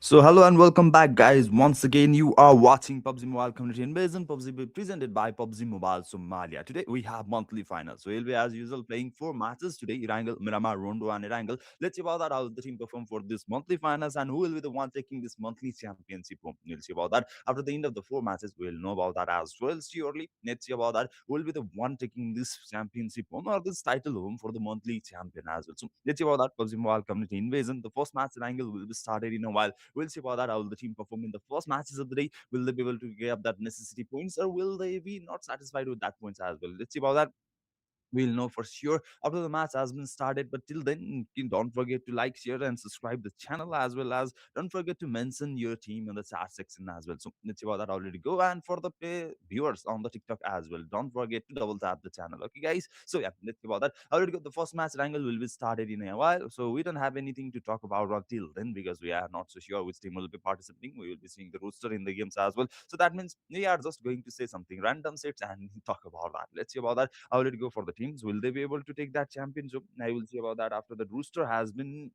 So hello and welcome back, guys. Once again, you are watching PUBG Mobile Community Invasion. PUBG presented by PUBG Mobile Somalia. Today we have monthly finals. So we'll be as usual playing four matches today: Irangle, Miramar, Rondo, and Irangle. Let's see about that. How the team perform for this monthly finals and who will be the one taking this monthly championship home. We'll see about that after the end of the four matches. We'll know about that as well. Surely, let's see about that. Who will be the one taking this championship home or this title home for the monthly champion as well. So let's see about that. PUBG Mobile Community Invasion. The first match Irangle will be started in a while. We'll see about that. How will the team perform in the first matches of the day? Will they be able to get up that necessity points, or will they be not satisfied with that points as well? Let's see about that. We'll know for sure after the match has been started. But till then, don't forget to like, share, and subscribe the channel, as well as don't forget to mention your team in the chat section as well. So let's see about that already go. And for the viewers on the TikTok as well, don't forget to double tap the channel. Okay, guys. So yeah, let's see about that. Already got the first match angle will be started in a while. So we don't have anything to talk about until then because we are not so sure which team will be participating. We will be seeing the roster in the games as well. So that means we are just going to say something random sets and talk about that. Let's see about that. How will it go for the teams? Will they be able to take that championship? I will see about that after the rooster has been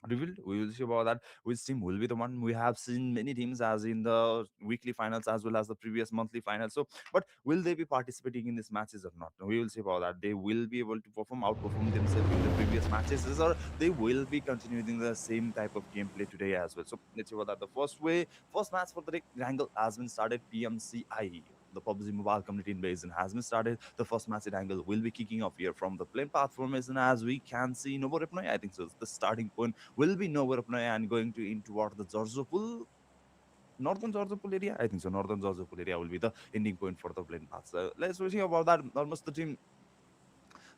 revealed. We will see about that which team will be the one. We have seen many teams as in the weekly finals as well as the previous monthly finals. So, but will they be participating in these matches or not? We will see about that. They will be able to outperform themselves in the previous matches, or they will be continuing the same type of gameplay today as well. So let's see about that. The first match for the day, Angle has been started. PMCI, the PUBG Mobile Community Invasion, has been started. The first match at Angle will be kicking off here from the plain path formation. As we can see, Novo Repnoy, I think so. The starting point will be Novo Repnoy and going to in toward the Zorzopol, northern Zorzopol area. I think so. Northern Zorzopol area will be the ending point for the plain path. So let's see about that. Almost the team,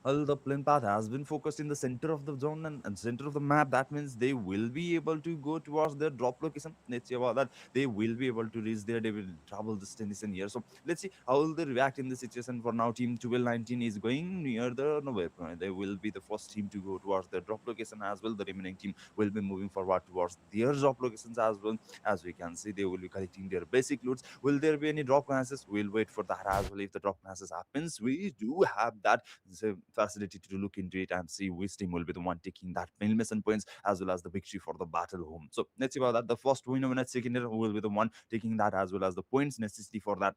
well, the plane path has been focused in the center of the zone and center of the map. That means they will be able to go towards their drop location. Let's see about that. They will be able to reach there. They will travel this destination here. So let's see how will they react in this situation. For now, team 1219 is going near the nowhere point. They will be the first team to go towards their drop location as well. The remaining team will be moving forward towards their drop locations as well. As we can see, they will be collecting their basic loots. Will there be any drop classes? We'll wait for that as well. If the drop classes happens, we do have that the facility to look into it and see which team will be the one taking that elimination points as well as the victory for the battle home. So let's see about that. The first winner, second winner will be the one taking that as well as the points necessity for that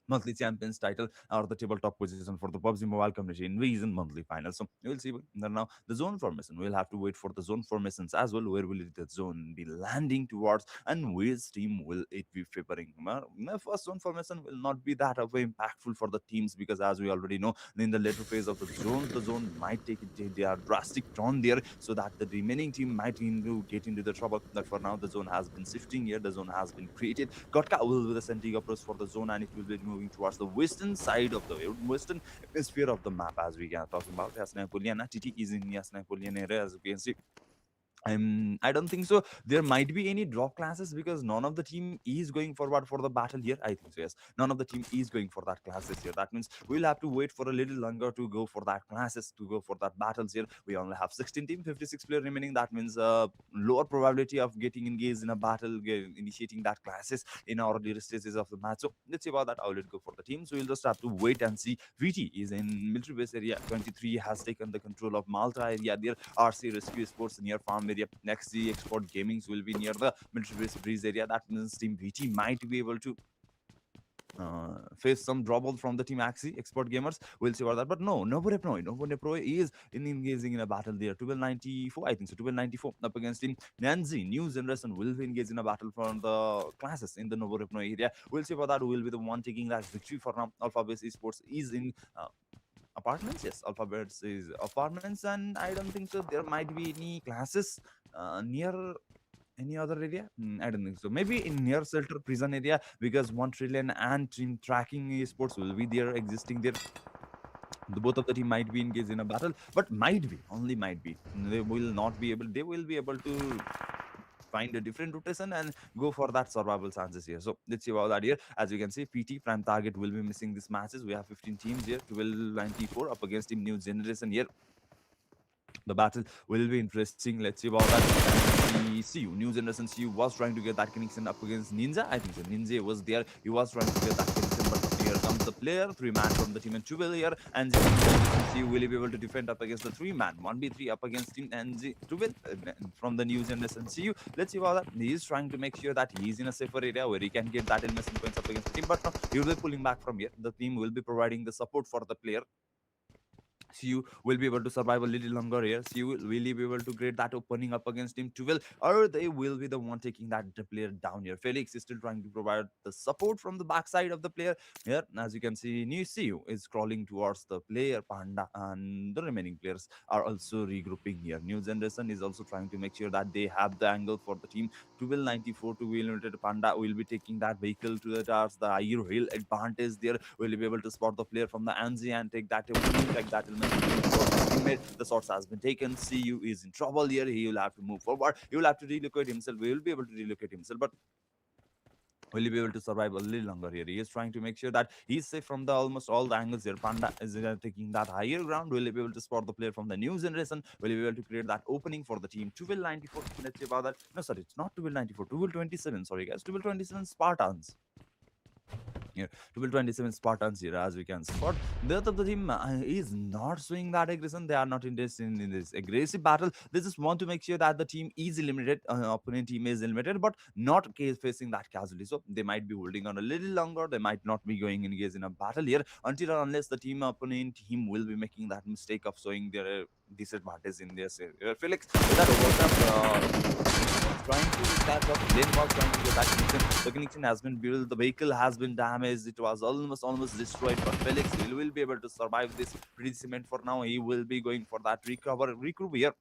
monthly champions title or the tabletop position for the PUBG Mobile Community Invasion monthly final. So you will see now the zone formation. We'll have to wait for the zone formations as well. Where will the zone be landing towards and which team will it be favoring? My first zone formation will not be that of impactful for the teams because as we already know, in the later phase of the zone might take it their drastic turn there so that the remaining team might get into the trouble. But for now, the zone has been shifting here. The zone has been created. Kotka will be the sending approach for the zone and it will be moving towards the western side of the western hemisphere of the map as we are talking about. Yasna Poliana, TT is in Yasna Poliana area as we can see. I don't think so. There might be any drop classes because none of the team is going forward for the battle here. I think so. Yes, none of the team is going for that classes here. That means we'll have to wait for a little longer to go for that classes to go for that battles here. We only have 16 team, 56 player remaining. That means lower probability of getting engaged in a battle, initiating that classes in our earlier stages of the match. So let's see about that. I'll let go for the team. So we'll just have to wait and see. VT is in military base area. 23 has taken the control of Malta area there. RC Rescue Sports near farm area. Next, the Export Gamings will be near the military base breeze area. That means Team VT might be able to face some trouble from the Team Axie Export Gamers. We'll see about that. But no, Nobody Pro is engaging in a battle there. 1294, I think so. 1294 up against Team Nanzi. New Generation will be engaged in a battle for the classes in the Novo Repno area. We'll see about that. We'll be the one taking that victory for now. Alpha Base Esports is in. Apartments, yes, alphabets is apartments, and I don't think so there might be any classes near any other area. I don't think so. Maybe in near shelter prison area because 1 trillion and team tracking sports will be there existing there. The both of the team might be engaged in a battle, but might be only might be they will not be able. They will be able to find a different rotation and go for that survival chances here. So let's see about that here. As you can see, PT Prime Target will be missing these matches. We have 15 teams here, 1294 up against Team New Generation here. The battle will be interesting. Let's see about that. And CU, New Generation CU was trying to get that connection up against Ninja. I think so. Ninja was there. He was trying to get that connection, but here comes the player, 3-man from the team and 12 here, and see will he be able to defend up against the 3-man 1v3 up against team and 12 from the new generation. See you. Let's see about that. He is trying to make sure that he's in a safer area where he can get that elimination points up against the team, but no, he will be pulling back from here. The team will be providing the support for the player. CU will be able to survive a little longer here. CU will really be able to create that opening up against Team 12, or they will be the one taking that the player down here. Felix is still trying to provide the support from the backside of the player here. As you can see, new CU is crawling towards the player Panda, and the remaining players are also regrouping here. New generation is also trying to make sure that they have the angle for the team. 1294 to Wheel Limited Panda will be taking that vehicle to the towards the higher hill advantage there. Will be able to spot the player from the Anzi and take that opening, like that element for his teammate. The shots has been taken. CU is in trouble here. He will have to move forward. He will have to relocate himself. He will be able to relocate himself, but will he be able to survive a little longer here? He is trying to make sure that he's safe from the almost all the angles here. Panda is taking that higher ground. Will he be able to spot the player from the new generation? Will he be able to create that opening for the team? 1294. Let's see about that. No, sorry, it's not 1294. 1227. Sorry, guys. 1227 Spartans. Yeah, 1227 Spartans here, as we can spot. The other team is not showing that aggression. They are not interested in this aggressive battle. They just want to make sure that the team is eliminated, opponent team is eliminated, but not facing that casually. So they might be holding on a little longer. They might not be going engaged in a battle here until or unless the team opponent team will be making that mistake of showing their disadvantage in this area. Felix, with that was trying to catch up. Lane was trying to get that connection. The connection has been built. The vehicle has been damaged. It was almost destroyed. But Felix will be able to survive this predicament for now. He will be going for that recover here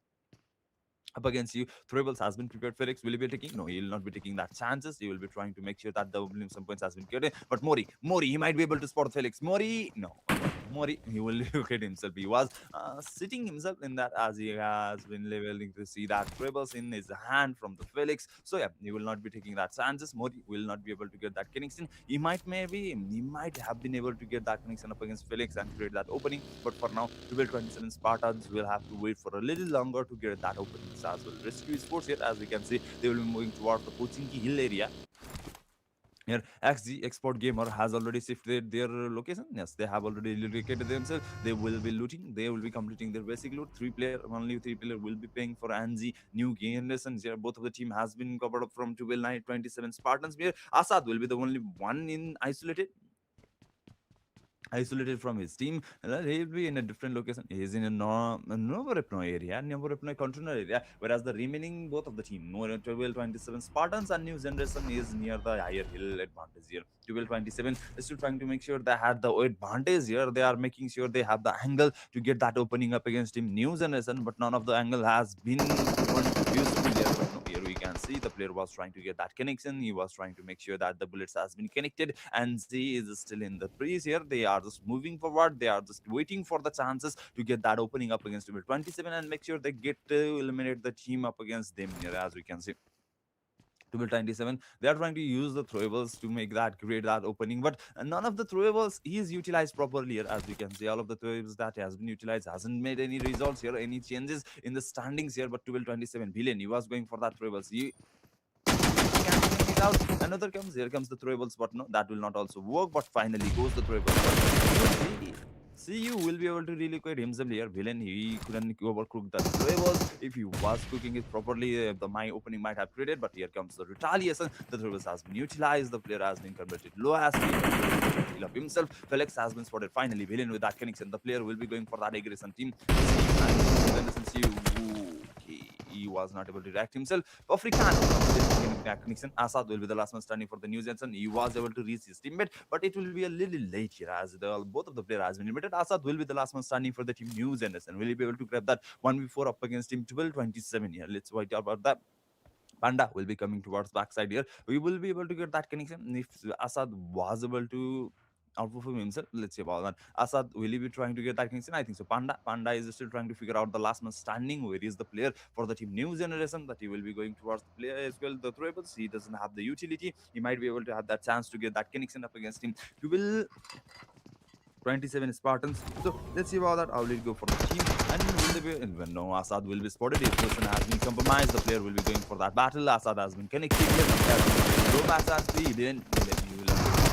up against you. Throwables has been prepared. Felix will he be taking? No, he will not be taking that chances. He will be trying to make sure that the some points has been carried. But Mori, he might be able to spot Felix. Mori, no. Mori, he will look at himself. He was sitting himself in that as he has been leveling to see that Throwables in his hand from the Felix. So yeah, he will not be taking that chances. Mori will not be able to get that connection. He might have been able to get that connection up against Felix and create that opening. But for now, 1227 Spartans will have to wait for a little longer to get that opening as well. Rescue Sports here, as we can see, they will be moving towards the Pochinki Hill area. Here, XG Export Gamer has already shifted their location. Yes, they have already relocated themselves. They will be looting. They will be completing their basic loot. Only three player will be paying for Anzi. New generations here. Both of the team has been covered up from 1227 Spartans. Here, Assad will be the only one in isolated from his team. He'll be in a different location. He's in a Novorepno area, Novorepno container area, whereas the remaining both of the team, 1227 Spartans and New Generation, is near the higher hill advantage here. 1227 is still trying to make sure they had the advantage here. They are making sure they have the angle to get that opening up against him, New Generation, but none of the angle has been proven useful here. But no, here we can see the player was trying to get that connection. He was trying to make sure that the bullets has been connected, and Z is still in the breeze here. They are just moving forward. They are just waiting for the chances to get that opening up against 27 and make sure they get to eliminate the team up against them here, as we can see. 27 they are trying to use the throwables to make that create that opening, but none of the throwables is utilized properly here. As we can see, all of the throwables that has been utilized hasn't made any results here, any changes in the standings here. But 27 villain, he was going for that throwables. He canceling it out. Another comes, here comes the throwables, but no, that will not also work. But finally goes the throwables. See, you will be able to relocate himself here. Villain, he couldn't overcook the throwables. If he was cooking it properly, the my opening might have created. But here comes the retaliation. The throwables has been utilized. The player has been converted low as heal up himself. Felix has been spotted. Finally, Villain with that connection. The player will be going for that aggression team. See, he was not able to react himself. African connection. Assad will be the last one standing for the New Zealand. He was able to reach his teammate, but it will be a little late here as both of the players has been limited. Assad will be the last one standing for the team New Zealand, and will he be able to grab that 1v4 up against team 1227 here? Let's wait about that. Panda will be coming towards backside here. We will be able to get that connection if Assad was able to outperform himself. Let's see about that. Assad, will he be trying to get that connection? I think so. Panda is still trying to figure out the last man standing. Where is the player for the team New Generation that he will be going towards the player as well? The throwables, he doesn't have the utility. He might be able to have that chance to get that connection up against him. He will 27 Spartans. So let's see about that. How will it go for the team? And when no, Assad will be spotted. His position has been compromised. The player will be going for that battle. Assad has been connected here. Low Assad speed. Then you will have to get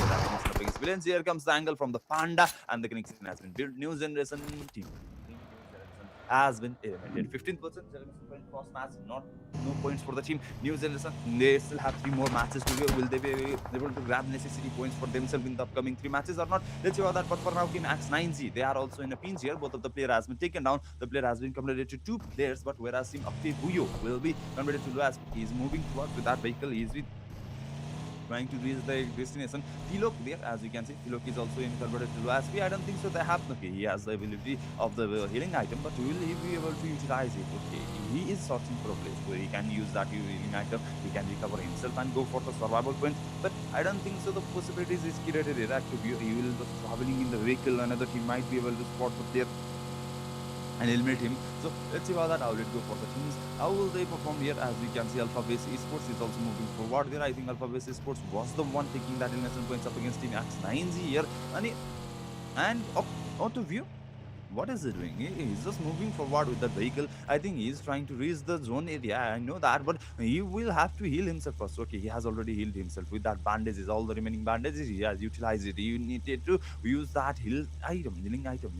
that connection up against villains. Here comes the angle from the Panda, and the connection has been built. New generation team. Team New Generation has been eliminated. 15% elimination point cross match, not no points for the team. New Generation, they still have three more matches to go. Will they be able to grab necessary points for themselves in the upcoming three matches or not? Let's see about that. But for now, Team X9Z, they are also in a pinch here. Both of the player has been taken down. The player has been converted to two players, but whereas Team Akti Huyo will be converted to Luas, he is moving towards with that vehicle. He is with trying to reach the destination. Tilok there, as you can see, Tilok is also in converted to ASP. I don't think so. They have okay. He has the ability of the healing item, but will he be able to utilize it? Okay, he is searching for a place where he can use that healing item. He can recover himself and go for the survival point. But I don't think so. The possibilities is created here. Actually, he will be traveling in the vehicle. Another team might be able to spot there and eliminate him. So let's see about that. How will it go for the teams? How will they perform here? As we can see, Alpha Base Esports is also moving forward there. I think Alpha Base Esports was the one taking that elimination points up against Team X9Z here. And up onto view. What is he doing? He's just moving forward with that vehicle. I think he's trying to reach the zone area. I know that, but he will have to heal himself first. Okay, he has already healed himself with that bandages. All the remaining bandages, he has utilized it. You needed to use that healing item,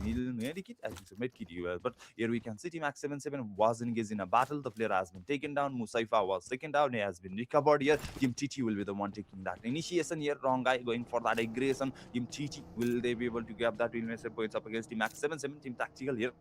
heal medikit. I think so, medkit you have. But here we can see Team X77 was engaged in a battle. The player has been taken down. Musaifa was taken down. He has been recovered here. Team TT will be the one taking that initiation here. Wrong guy going for that aggression. Team TT, will they be able to grab that elimination points up against Team X77? Team Tactical here.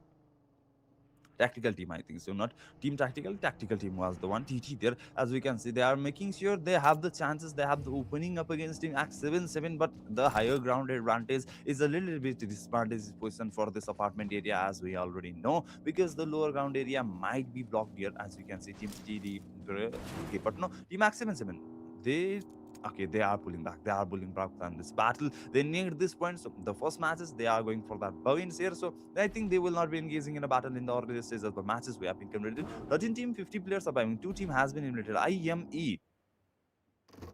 Tactical team, I think so, not team tactical team was the one. TT there, as we can see, they are making sure they have the chances, they have the opening up against Team X77, but the higher ground advantage is a little bit disadvantageous position for this apartment area, as we already know, because the lower ground area might be blocked here. As we can see, Team TT, okay, but no, Team X77, they okay, they are pulling back. They are pulling back from this battle. They need this point. So the first matches, they are going for that buy-ins here. So I think they will not be engaging in a battle in the earlier stages of the matches. We have been converted. 13 team, 50 players surviving. Two team has been eliminated. IME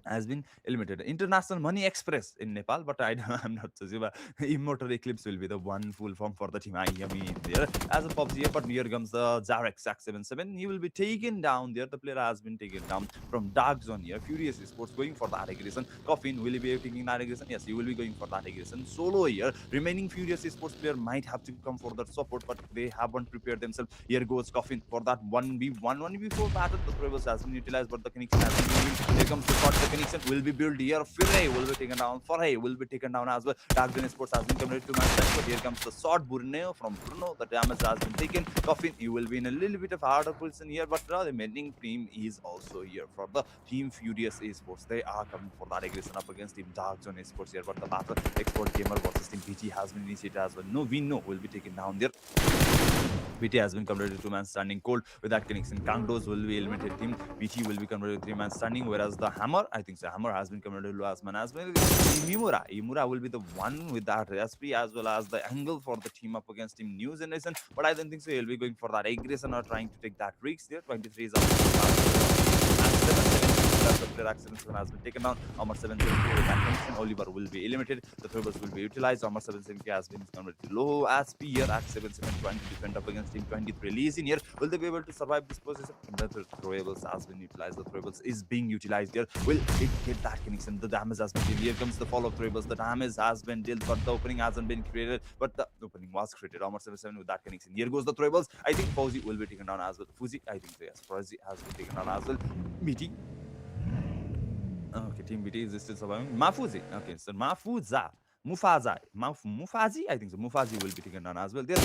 has been eliminated. International Money Express in Nepal, but I'm not so sure. Immortal Eclipse will be the one full form for the team IME in there as a PUBG. But here comes the Zarek Sax77. He will be taken down there. The player has been taken down from Dark Zone here. Furious Sports going for that aggression. Coffin will he be taking that aggression? Yes, he will be going for that aggression. Solo here. Remaining Furious Sports player might have to come for that support, but they haven't prepared themselves. Here goes Coffin for that 1v1, 1v4 battle. The Traverse has been utilized, but the connection has been built. Here comes the shot. The connection will be built here. Firay will be taken down. Foray will be taken down as well. Dark Zone Sports has been converted to match. But here comes the shot. Burneo from Bruno. The damage has been taken. Coffin, you will be in a little bit of harder position here, but the remaining team is also here for the Team Furious Esports. They are coming for that aggression up against Team Dark Zone Esports here, but the battle Export Gamer versus Team PT has been initiated as well. No, we know will be taken down there. PT has been converted to 2-man standing cold with that connection. Kangdos will be eliminated team. PT will be converted to 3-man standing, whereas the Hammer, I think the Hammer has been converted to last man as well. Imura will be the one with that SP as well as the angle for the team up against Team New Generation. But I don't think so. He'll be going for that aggression or trying to take that risk there. 23 is the player accident has been taken down. Armor 770 with that connection. Oliver will be eliminated. The Throbers will be utilized. Armor 770 has been converted to low SP here. Axe 77 trying to defend up against Team 23. Lee in here. Will they be able to survive this position? The Throwables has been utilized. The Throwables is being utilized here. Will it get that connection? The damage has been dealt. Here comes the fall of Throwables. The damage has been dealt, but the opening hasn't been created. But the opening was created. Armor 77 with that connection. Here goes the Throwables. I think Fauzi will be taken down as well. Fuzi, I think so, yes. Fauzi has been taken down as well. BT. Okay, Team BT is still surviving. Mafuzi. Okay, so Mafuza. Mufazi, I think so. Mufazi will be taken down as well. There's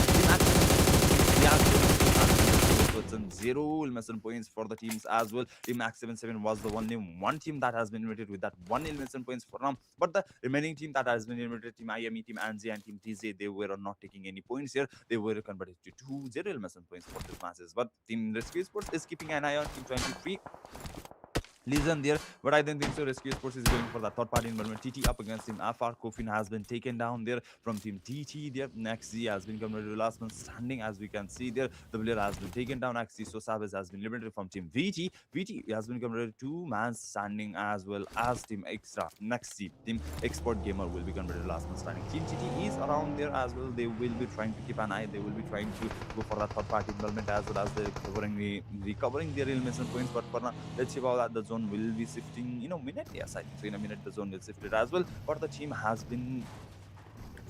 zero elimination points for the teams as well. Team X77 was the one team that has been eliminated with that one elimination points for now. But the remaining team that has been eliminated, Team IME, Team Anzi, and Team TZ, they were not taking any points here. They were converted to 2-0 elimination points for these matches. But Team Rescue Sports is keeping an eye on Team 23. Listen there, but I don't think so. Rescue Sports is going for the third party involvement. TT up against Team Afar. Kofin has been taken down there from Team TT. There, XZ has been converted to last man standing, as we can see there. The player has been taken down. XZ So Savage has been eliminated from Team VT. VT has been converted to 2-man standing as well as Team Extra. XZ Team Export Gamer will be converted to last man standing. Team TT is around there as well. They will be trying to keep an eye. They will be trying to go for that third party involvement as well as the recovering their elimination points. But for now, let's see about that. The zone will be shifting in a minute. Yes, I think so. In a minute, the zone will shift it as well. But the team has been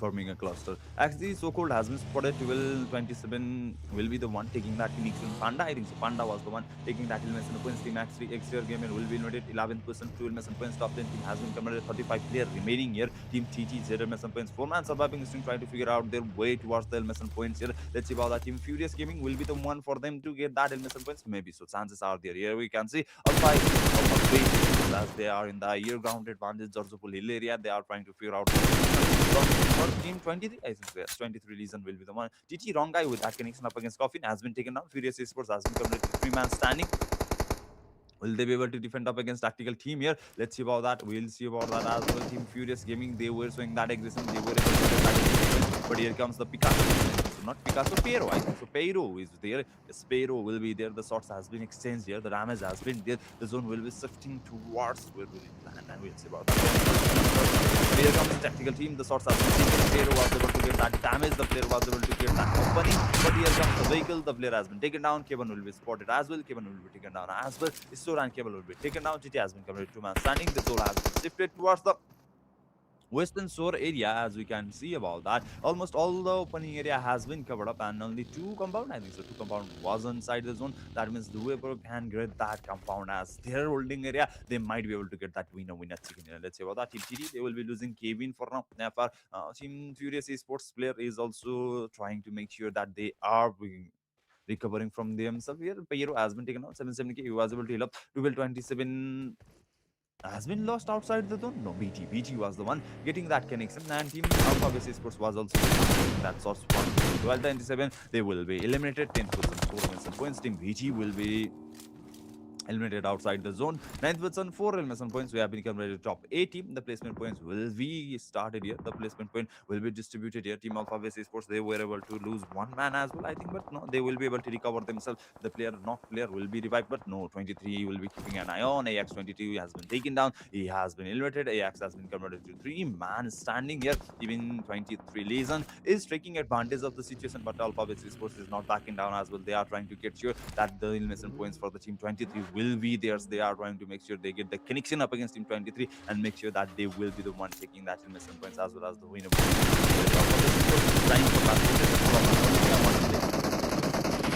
forming a cluster. Actually, so called has been spotted. 1227 will be the one taking that connection. Panda, I think so. Panda was the one taking that elimination points. Team X3 exterior game and will be invaded 11% to elimination points. Top 10 team has been converted 35 player remaining here. Team TT 0 elimination points. 4-man surviving is trying to figure out their way towards the elimination points here. Let's see about that. Team Furious Gaming will be the one for them to get that elimination points. Maybe so. Chances are there. Here we can see Alpha as they are in the year ground advantage. Georgopol Hill area. They are trying to figure out for team 23, I think yes, 23 Legion will be the one. TT wrong guy with that connection up against Coffin has been taken down. Furious Esports has been committed to three-man standing. Will they be able to defend up against tactical team here? Let's see about that. We'll see about that as well. Team Furious Gaming, they were showing that aggression. They were able to get that aggression. But here comes the Picasso. So not Picasso, Pero. I think so. Pero is there. Yes, Pero will be there. The shots has been exchanged here. The damage has been there. The zone will be shifting towards where will it land, and we'll see about that. Here comes the tactical team. The shots have been taken. Pero was able to get that damage. The player was able to get that opening. But here comes the vehicle. The player has been taken down. Kevin will be spotted as well. Kevin will be taken down as well. Sora and Cable will be taken down. GT has been committed to man standing. The Sora has been shifted towards the Western Shore area, as we can see about that. Almost all the opening area has been covered up, and only two compound, I think so, two compound was inside the zone. That means whoever can get that compound as their holding area, they might be able to get that winner chicken. Let's see about that. Team TD, they will be losing Kevin for now. Therefore, Team Furious Esports player is also trying to make sure that they are recovering from themselves here. Payero has been taken out. 770k. He was able to heal up. 1227 has been lost outside the zone. No, BT was the one getting that connection, and Team Alpha Base Sports was also that source one. 1297, they will be eliminated. 10% points. Team BT will be eliminated outside the zone. 9th position, 4 elimination points. We have become ready to top 8 team. The placement points will be started here. The placement point will be distributed here. Team Alpha Base Sports, they were able to lose one man as well, I think, but no, they will be able to recover themselves. The knocked player will be revived, but no, 23 will be keeping an eye on. AX 22 has been taken down. He has been eliminated. AX has been converted to 3-man standing here. Even 23 Legion is taking advantage of the situation, but Alpha Base Sports is not backing down as well. They are trying to get sure that the elimination points for the Team 23 will be theirs. They are trying to make sure they get the connection up against Team 23 and make sure that they will be the one taking that elimination points as well as the winner.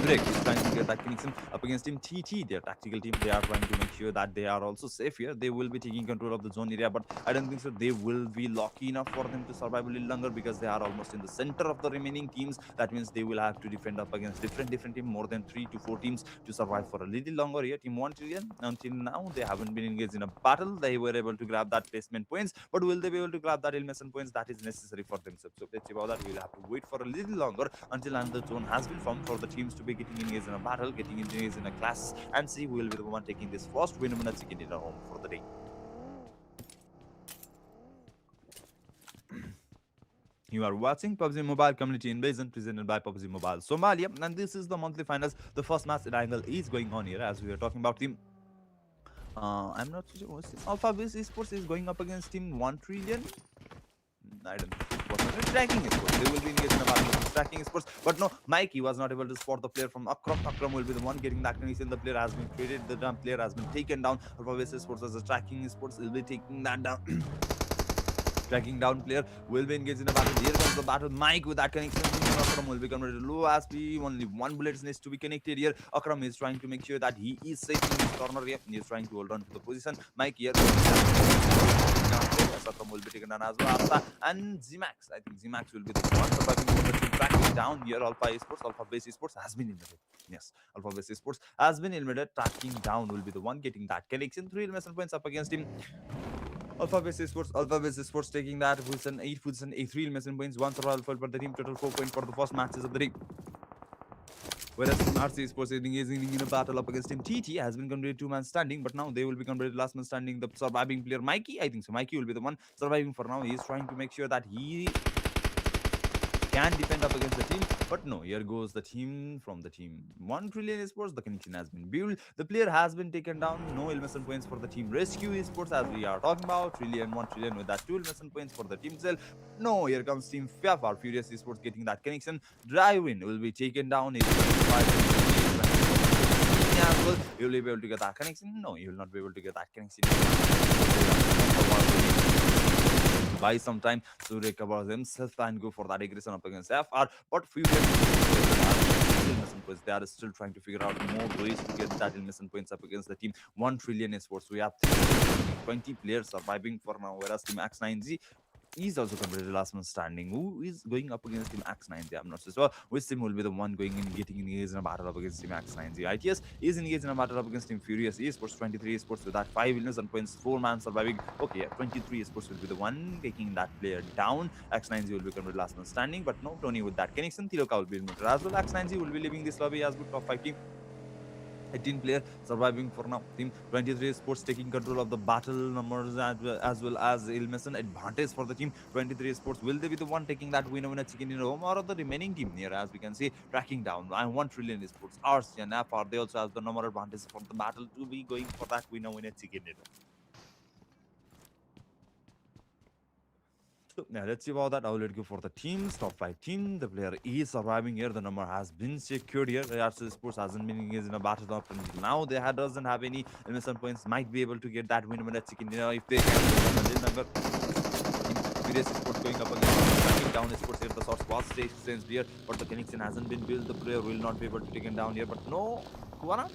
Drake is trying to get that connection up against Team TT, their tactical team. They are trying to make sure that they are also safe here. They will be taking control of the zone area, but I don't think so they will be lucky enough for them to survive a little longer because they are almost in the center of the remaining teams. That means they will have to defend up against different teams, more than 3 to 4 teams to survive for a little longer here. Team 1 trillion, until now, they haven't been engaged in a battle. They were able to grab that placement points, but will they be able to grab that elimination points that is necessary for themselves? So let's see about that. We'll have to wait for a little longer until another zone has been formed for the teams to be getting engaged in a battle, getting engaged in a class, and see who will be the one taking this first win chicken dinner home for the day. You are watching PUBG Mobile Community Invasion presented by PUBG Mobile Somalia, and this is the monthly finals. The first match at angle is going on here as we are talking about team. I'm not sure what's this. Alpha Base Esports is going up against Team 1 Trillion. I don't know. Tracking Sports. They will be engaged in a battle with Tracking Sports. But no, Mikey was not able to spot the player from Akram. Akram will be the one getting that connection. The player has been created. The player has been taken down. Alpha Base Sports as a Tracking Sports will be taking that down. Tracking down player will be engaged in a battle. Here comes the battle. Mike with that connection. Akram will be converted to low SP. Only one bullet needs to be connected here. Akram is trying to make sure that he is safe in his corner here. He is trying to hold on to the position. Mike here. Akram will be taken down as well. And Zmax. I think Zmax will be the one surviving. Tracking down here. Alpha Esports. Alpha Base Esports has been eliminated. Yes. Alpha Base Esports has been eliminated. Tracking down will be the one getting that connection. 3 elimination points up against him. Alpha Base Sports taking that position, 8 position, 3 elimination points, 1 survival for the team, total 4 points for the first matches of the day. Whereas RC Sports is engaging in a battle up against Team TT has been converted 2-man standing, but now they will be converted last man standing. The surviving player Mikey, I think so. Mikey will be the one surviving for now. He is trying to make sure that he can defend up against the team, but no, here goes the team from the Team 1 Trillion Esports. The connection has been built. The player has been taken down. No elimination points for the Team Rescue Esports as we are talking about. Trillion, 1 Trillion with that 2 elimination points for the Team Cell. No, here comes Team Fafar Furious Esports getting that connection. Driving will be taken down. As well. You will be able to get that connection. No, you will not be able to get that connection. To buy some time to recover themselves and go for that aggression up against FR. But points. They are still trying to figure out more ways to get that elimination points up against the team 1 trillion sports. We have 20 players surviving for now, whereas team X9Z is also completed last man standing. Who is going up against Team X9Z? I'm not sure. So which team will be the one going in getting engaged in a battle up against Team X9Z? ITS is engaged in a battle up against Team Furious Esports 23 Esports with that 5 winners and points, 4 man surviving. Okay, yeah, 23 Esports will be the one taking that player down. X9Z will become the last man standing, but no Tony with that connection. Tiloka will be eliminated as well. X9Z will be leaving this lobby as good top 5 team. 18 player surviving for now. Team 23 Sports taking control of the battle numbers as well as Ilmeson advantage for the team 23 Sports. Will they be the one taking that winner in a chicken in home or the remaining team here? As we can see, tracking down and 1 trillion Sports. RC and FR, they also have the number advantage for the battle to be going for that winner in a chicken in home. So now let's see about that. I will let go for the teams. Top 5 team. The player is surviving here. The number has been secured here. RC Sports hasn't been engaged in a battle up until now. They doesn't have any elimination points. Might be able to get that win with a chicken dinner if they can. Number Furious Sports going up against tracking down Sports here. The source was changed here, but the connection hasn't been built. The player will not be able to take him down here. But no, Kuana.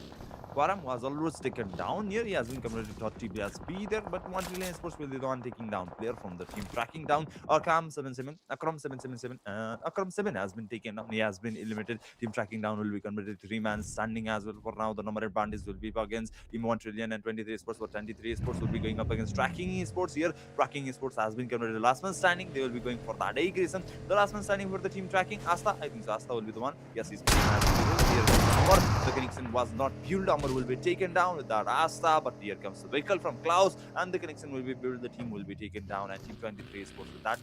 Quaram was always taken down here. He has been converted to 30 BSP there, but 1 trillion sports will be the one taking down player from the team. Tracking down Akram 777. Akram 7 has been taken down. He has been eliminated. Team tracking down will be converted to 3 man standing as well. For now, the number of bandits will be against team 1 trillion and 23 sports. For 23 sports will be going up against tracking sports here. Tracking sports has been converted to last man standing. They will be going for that aggression. The last man standing for the team tracking. Asta, I think so. Asta will be the one. Yes, he's here. The connection was not built. Amar will be taken down with that Asta, but here comes the vehicle from Klaus, and the connection will be built. The team will be taken down, and Team 23 Sports with that.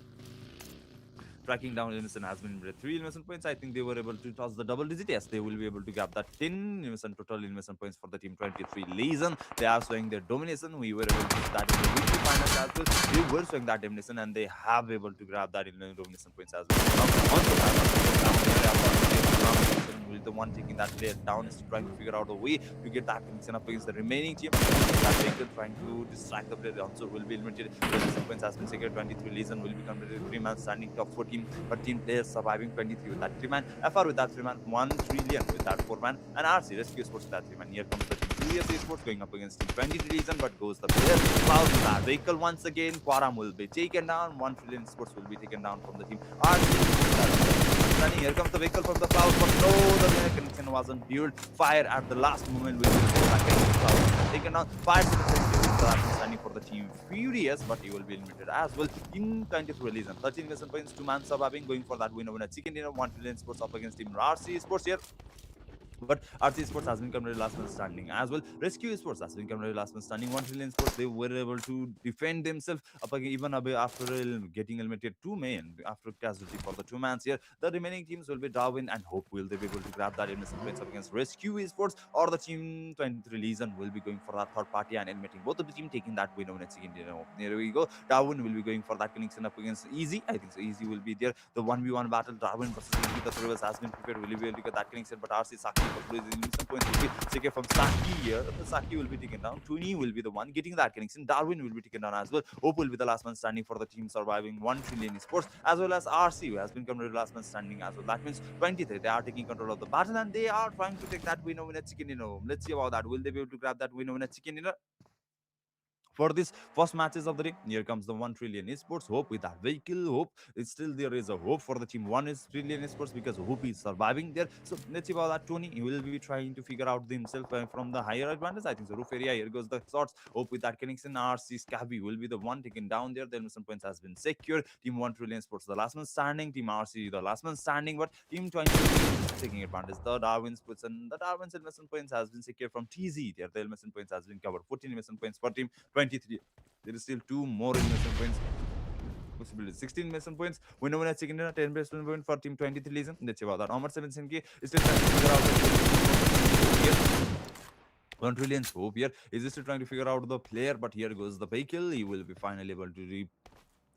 Tracking down Innocent has been with 3 Innocent points. I think they were able to toss the double digit. Yes, they will be able to grab that 10 Innocent total Innocent points for the Team 23 Legion. They are showing their domination. We were able to do that in the weekly finals as well. They were showing that domination, and they have able to grab that in the domination points as well. Will the one taking that player down is trying to figure out a way to get that connection up against the remaining team. That vehicle trying to distract the player. The answer will be eliminated. The sequence has been secured. 23 Legion will be completed. 3 man standing top 14, but team players surviving 23 with that 3 man. FR with that 3 man. 1 trillion with that 4 man. And RC Rescue Sports with that 3 man. Here comes the team. Furious Sports going up against team 23 Legion, but goes the player. Cloud with that vehicle once again. Quaram will be taken down. 1 trillion Sports will be taken down from the team. RC. Here comes the vehicle from the cloud, but no, the connection wasn't built. Fire at the last moment will be taken down. Fire standing for the team Furious, but he will be eliminated as well in 23 Legion. 13 mission points, 2 man surviving, going for that winner chicken dinner. 1 trillion sports up against team RC Sports here. But RC Sports has been completed last man standing as well. Rescue Sports has been completed last man standing. 1 trillion sports, they were able to defend themselves up again, even after getting eliminated 2 men after casualty for the 2 mans here. The remaining teams will be Darwin and Hope. Will they be able to grab that innocent points up against Rescue Sports, or the team 23 Legion will be going for that third party and eliminating both of the team, taking that win over the second. There we go. Darwin will be going for that connection up against Easy. I think so. Easy will be there. The 1v1 battle, Darwin versus Easy. The three has been prepared. Will be able to get that connection, but RC Saki some points will be taken from Saki here. The Saki will be taken down. Tuni will be the one getting that connection. Darwin will be taken down as well. Hope will be the last man standing for the team surviving 1 trillion sports, as well as RC, who has been converted last man standing as well. That means 23. They are taking control of the battle, and they are trying to take that winner chicken dinner. Let's see about that. Will they be able to grab that winner chicken dinner? For this first matches of the day, here comes the 1 trillion esports. Hope with that vehicle. Hope it's still there is a hope for the team 1 trillion esports, because Hope is surviving there. So let's see about that. Tony, he will be trying to figure out himself from the higher advantage. I think the roof area. Here goes the shots. Hope with that connection. RC Scabby will be the one taken down there. The some points has been secured. Team 1 trillion sports, the last man standing. Team RC, the last man standing. But team 20 taking advantage. The Darwin's puts and the Darwin's investment points has been secured from TZ. There, the investment points has been covered. 14 investment points for team 23. There is still 2 more investment points. Possibility 16 investment points. Winner at second 10 investment point for team 23 Legion. Let's see about that. Omar 7 is still trying to figure out the 1 trillion hope here. Is still trying to figure out the player, but here goes the vehicle. He will be finally able to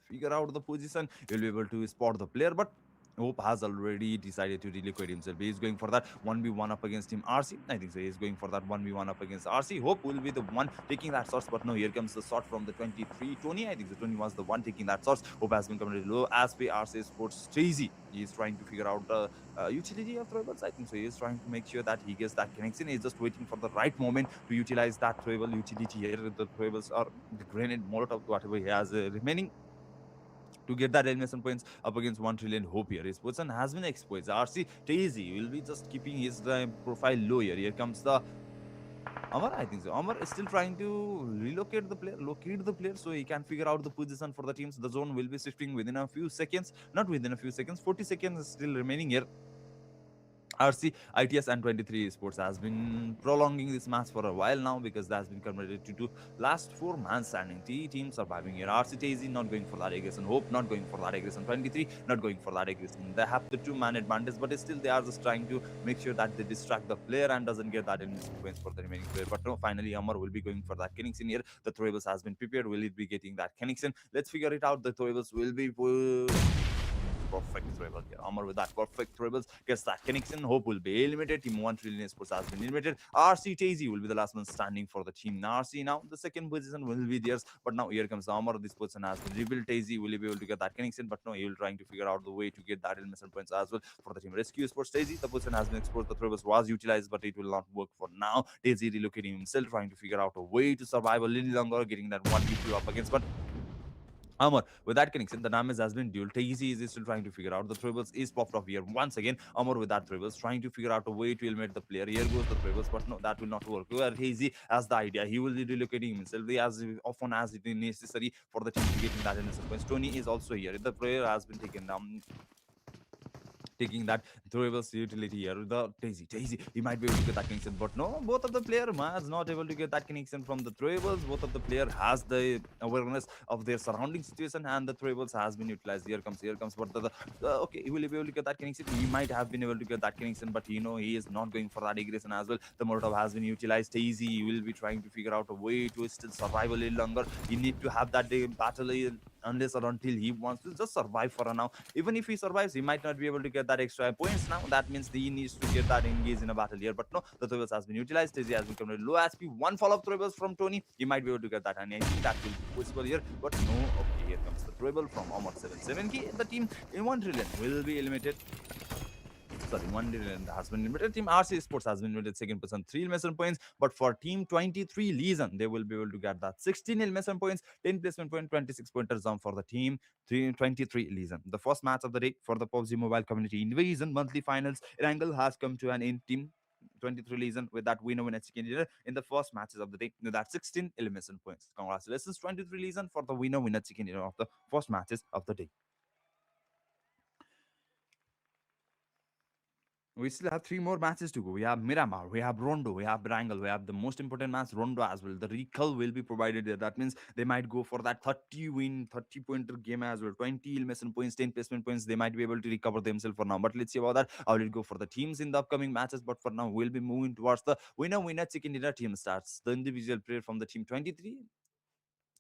figure out the position. He'll be able to spot the player, but Hope has already decided to relocate himself. He's going for that 1v1 up against Team RC. I think so. He's going for that 1v1 up against RC. Hope will be the one taking that shots, but no, here comes the shot from the 23 Tony. I think the 20 was the one taking that shots. Hope has been committed low as per RC Sports Trazy. He is trying to figure out the utility of throwables. I think so. He is trying to make sure that he gets that connection. He's just waiting for the right moment to utilize that throwable utility here. The throwables or the grenade molotov, whatever he has remaining to get that elimination points up against 1 trillion hope here. His position has been exposed. RC Daisy will be just keeping his profile low here. Here comes the Amar, I think so. Amar is still trying to relocate the player, locate the player so he can figure out the position for the teams. The zone will be shifting within a few seconds. Not within a few seconds. 40 seconds is still remaining here. RC, ITS, and 23 Sports has been prolonging this match for a while now because that's been converted to last 4 man standing. T team surviving here. RC Tazy not going for that aggression. Hope not going for that aggression. 23 not going for that aggression. They have the 2 man advantage, but still they are just trying to make sure that they distract the player and doesn't get that elimination points for the remaining player. But no, finally Amar will be going for that connection here. The throwables has been prepared. Will it be getting that connection? Let's figure it out. The throwables will be perfect throwable here. Amar with that perfect throwable gets that connection. Hope will be eliminated. Team 1 trillion sports has been eliminated. RC Tazy will be the last one standing for the team. RC now the second position will be theirs. But now here comes the Amar. This person has been rebuilt. Tazy will be able to get that connection. But no, he will trying to figure out the way to get that elimination points as well for the team. Rescue Sports Tazy. The person has been exposed. The throwers was utilized, but it will not work for now. Tazy relocating himself, trying to figure out a way to survive a little longer, getting that 1v2 up against. But Amar, with that connection, the damage has been dual. Easy is still trying to figure out the tribbles is popped off here once again. Amar with that tribbles trying to figure out a way to eliminate the player. Here goes the tribbles, but no, that will not work. Where Hazy has the idea, he will be relocating himself as often as it is necessary for the team to get in that innocent points. Tony is also here. The player has been taken down taking that throwable utility here. The Daisy, he might be able to get that connection, but no, both of the player is not able to get that connection from the throwables. Both of the player has the awareness of their surrounding situation, and the throwables has been utilized. Here comes, but okay, he will be able to get that connection. He might have been able to get that connection, but he is not going for that aggression as well. The Molotov has been utilized. Easy will be trying to figure out a way to still survive a little longer. He need to have that battle unless or until he wants to just survive for a now. Even if he survives, he might not be able to get that extra points now. That means he needs to get that engaged in a battle here. But no, the throwers has been utilized. He has become low SP. One follow-up throwers from Tony. He might be able to get that. And I think that will be possible here. But no, okay, here comes the throwable from Omar 77K. The team in 1 trillion will be eliminated. Sorry, 1 trillion has been limited. Team RC Sports has been limited second person 3 elimination points, but for Team 23 Legion, they will be able to get that 16 elimination points, 10 placement point, 26 pointer jump for the Team 23 Legion. The first match of the day for the PUBG Mobile Community Invasion monthly finals Wrangle has come to an end. Team 23 Legion with that winner chicken dinner in the first matches of the day. That 16 elimination points. Congratulations, 23 Legion, for the winner chicken dinner of the first matches of the day. We still have 3 more matches to go. We have Miramar, we have Rondo, we have Brangle, we have the most important match, Rondo as well. The recall will be provided there. That means they might go for that 30 win, 30 pointer game as well. 20 elimination points, 10 placement points. They might be able to recover themselves for now. But let's see about that. I will go for the teams in the upcoming matches. But for now, we'll be moving towards the winner chicken dinner team starts. The individual player from the team 23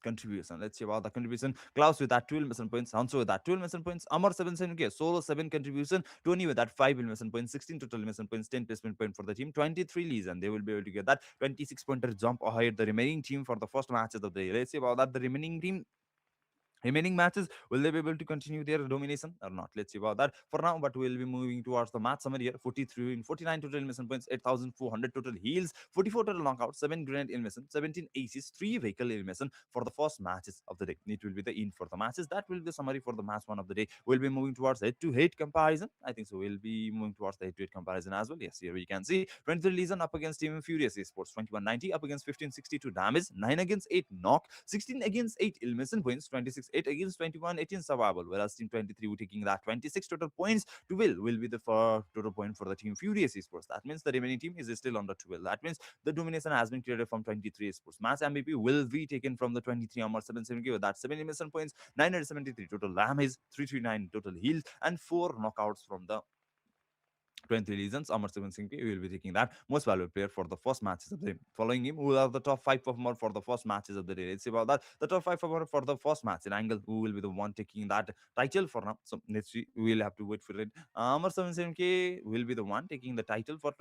contribution. Let's see about the contribution. Klaus with that 12 mission points. Hanso with that 12 mission points. Amar 7 solo 7 contribution. Tony with that 5 mission points. 16 total mission points. 10 placement point for the team. 23 Legion. They will be able to get that 26 pointer jump ahead the remaining team for the first matches of the day. Let's see about that. The remaining matches, will they be able to continue their domination or not? Let's see about that for now. But we'll be moving towards the match summary here. 43 in 49 total mission points, 8,400 total heals, 44 total knockouts, 7 grenade elimination, 17 aces, 3 vehicle elimination for the first matches of the day. It will be the in for the matches. That will be the summary for the match one of the day. We'll be moving towards head-to-head comparison. I think so. We'll be moving towards the head-to-head comparison as well. Yes, here we can see 23 Legion up against Team Furious Esports, 2190 up against 1562 damage, 9 against 8 knock, 16 against 8 elimination points, 26 8 against 21 18 survival. Whereas Team 23 were taking that 26 total points. 12 will be the total point for the Team Furious Esports. That means the remaining team is still under 12. That means the domination has been created from 23 Esports. Match MVP will be taken from the 23 Armor 770 with that 7 elimination points, 973 total damage, 339 total heals, and 4 knockouts from the 20 reasons. Amartya Singh, we will be taking that most valuable player for the first matches of the day. Following him, who will have the top five performer for the first matches of the day. Let's see about that. The top five performer for the first match in angle, who will be the one taking that title for now. So let's see. We will have to wait for it. Amartya Singh will be the one taking the title for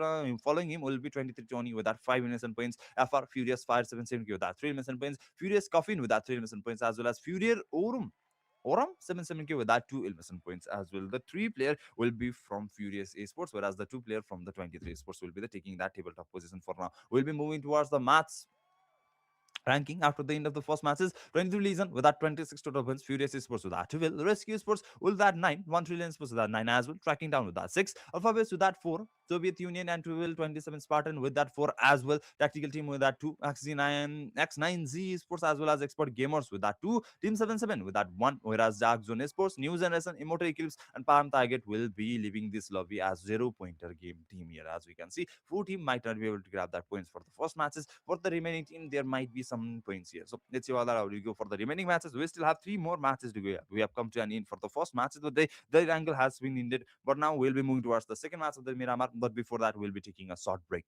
following him will be 23 Tony with that 5 innocent points. FR Furious Fire 770 with that 3 innocent points. Furious Coffin with that 3 innocent points, as well as Furier Oram 770 with that 2 innocent points as well. The three player will be from Furious Esports, whereas the two player from the 23 Esports will be the taking that tabletop position for now. We'll be moving towards the maths ranking after the end of the first matches. 23 Legion with that 26 total wins. Furious Sports with that 12. Rescue Sports with that 9. 1 Trillion Sports with that 9 as well. Tracking down with that 6. Alphabets with that 4. Soviet Union and 12 27 Spartan with that 4 as well. Tactical Team with that 2. X9Z Sports as well as Expert Gamers with that 2. Team 77 with that 1. Whereas Dark Zone Sports, New Generation, Immortal Eclipse, and Palm Target will be leaving this lobby as 0 pointer game team here. As we can see, 4 team might not be able to grab that points for the first matches. For the remaining team, there might be some points here. So let's see how we go for the remaining matches. We still have 3 more matches to go. We have come to an end for the first matches of the day. The angle has been ended, but now we'll be moving towards the second match of the Miramar. But before that, we'll be taking a short break.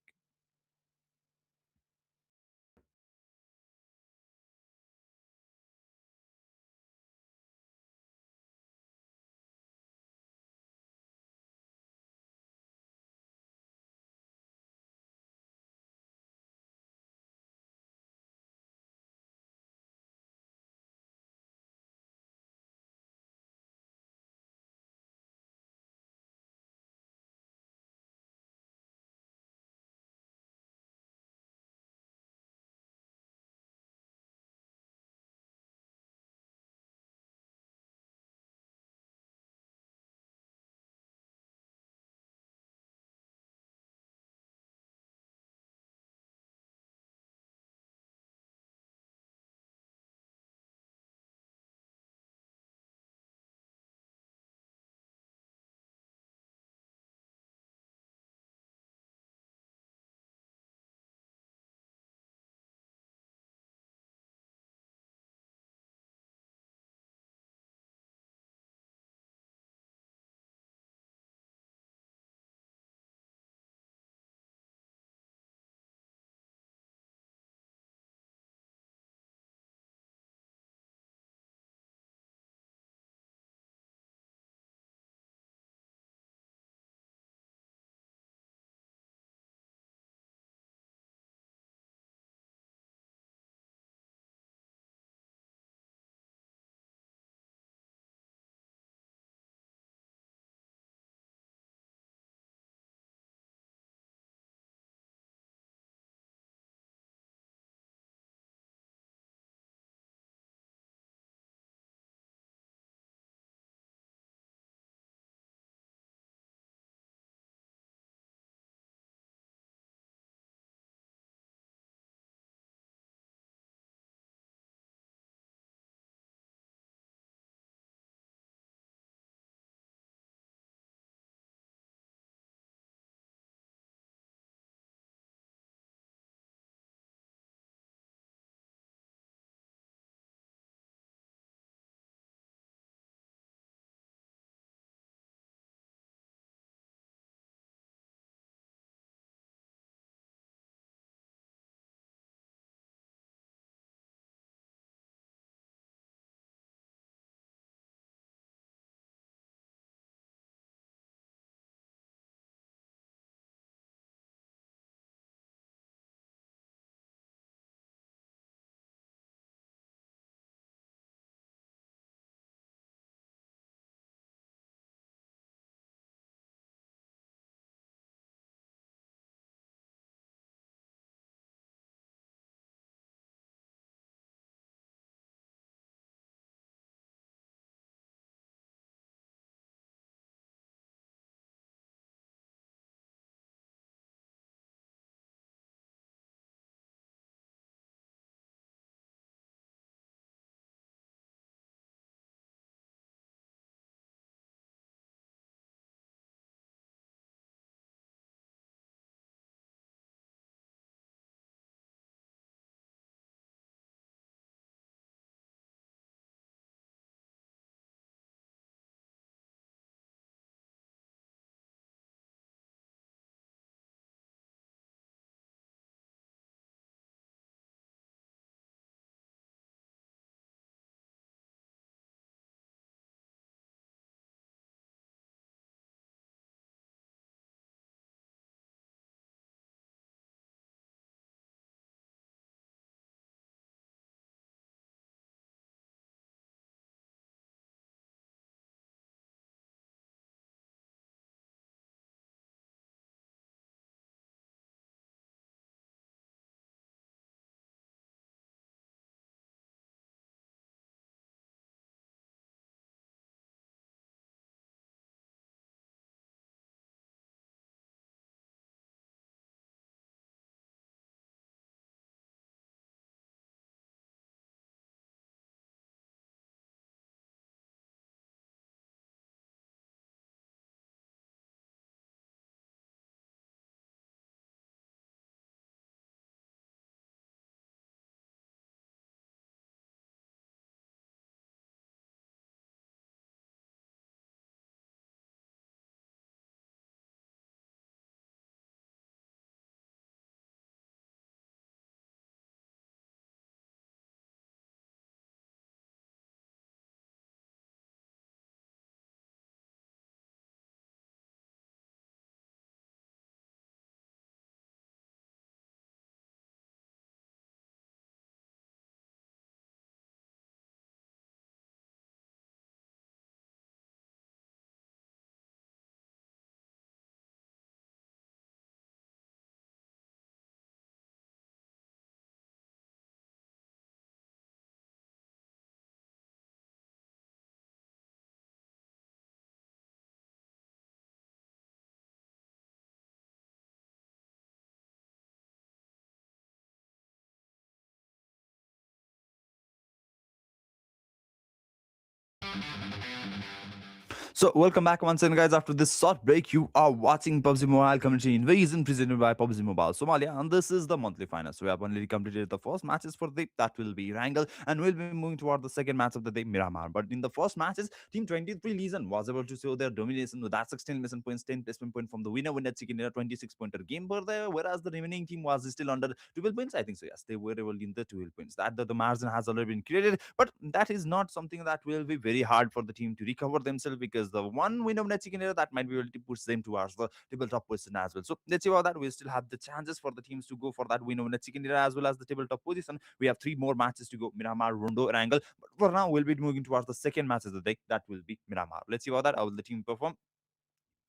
So, welcome back once again, guys. After this short break, you are watching PUBG Mobile Community Invasion presented by PUBG Mobile Somalia, and this is the monthly finals. We have only completed the first matches for the day. That will be Wrangle, and we'll be moving toward the second match of the day, Miramar. But in the first matches, Team 23 Legion was able to show their domination with that 16 mission points, 10 placement point from the winner chicken dinner, 26 pointer game per there, whereas the remaining team was still under 12 points. I think so. Yes, they were able in the 12 points. That the margin has already been created, but that is not something that will be very hard for the team to recover themselves because the one win of chicken dinner that might be able to push them towards the tabletop position as well. So let's see about that. We still have the chances for the teams to go for that win of chicken dinner as well as the tabletop position. We have three more matches to go: Miramar, Rondo, and Angle. But for now, we'll be moving towards the second match of the day. That will be Miramar. Let's see about that. How will the team perform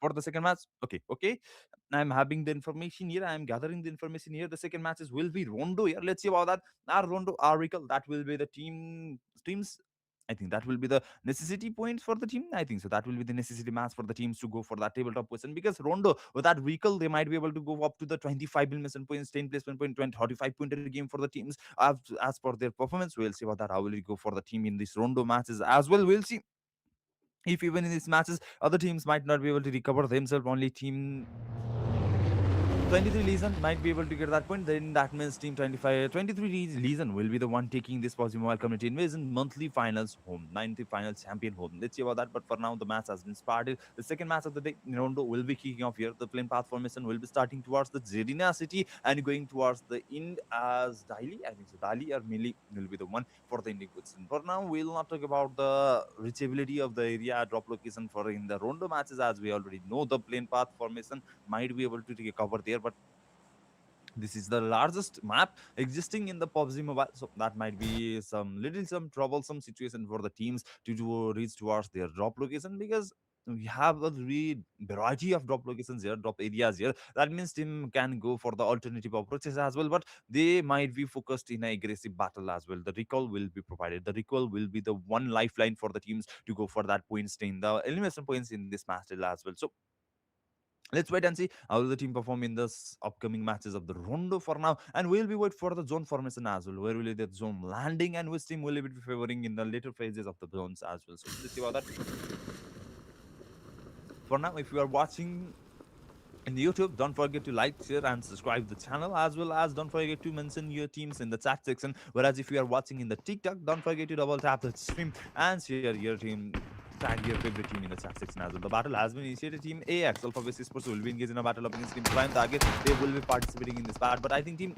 for the second match? Okay. I'm having the information here. I'm gathering the information here. The second matches will be Rondo here. Let's see about that. Our Rondo, our Recall, that will be the teams. I think that will be the necessity points for the team. I think so. That will be the necessity match for the teams to go for that tabletop position because Rondo, with that Recall, they might be able to go up to the 25 million points, 10 placement point, 20, 45 pointer game for the teams. As for their performance, we'll see about that. How will it go for the team in these Rondo matches as well? We'll see if even in these matches other teams might not be able to recover themselves. Only team 23 Legion might be able to get that point. Then that means team 23 Legion will be the one taking this PUBG Mobile Community Invasion monthly finals home, 90 finals champion home. Let's see about that. But for now, the match has been started. The second match of the day, Rondo will be kicking off here. The plane path formation will be starting towards the Zerina city and going towards the Ind as Dali. I think so. Dali or Mili will be the one for the ending position. For now, we'll not talk about the reachability of the area drop location for in the Rondo matches, as we already know the plane path formation might be able to recover there, but this is the largest map existing in the PUBG Mobile, so that might be some troublesome situation for the teams to reach towards their drop location because we have a really variety of drop locations here, drop areas here. That means team can go for the alternative approaches as well, but they might be focused in an aggressive battle as well. The recall will be provided. The recall will be the one lifeline for the teams to go for that points in the elimination points in this match as well. So let's wait and see how the team perform in this upcoming matches of the Rondo for now. And we'll be wait for the zone formation as well. Where will be the zone landing and which team will be favoring in the later phases of the zones as well. So let's see about that. For now, if you are watching in YouTube, don't forget to like, share, and subscribe the channel, as well as don't forget to mention your teams in the chat section. Whereas if you are watching in the TikTok, don't forget to double tap the stream and share your team. Tag your favorite team in the chat section as well. The battle has been initiated. Team AX Alpha Base Sports will be engaged in a battle against Team Prime Target. They will be participating in this part, but I think Team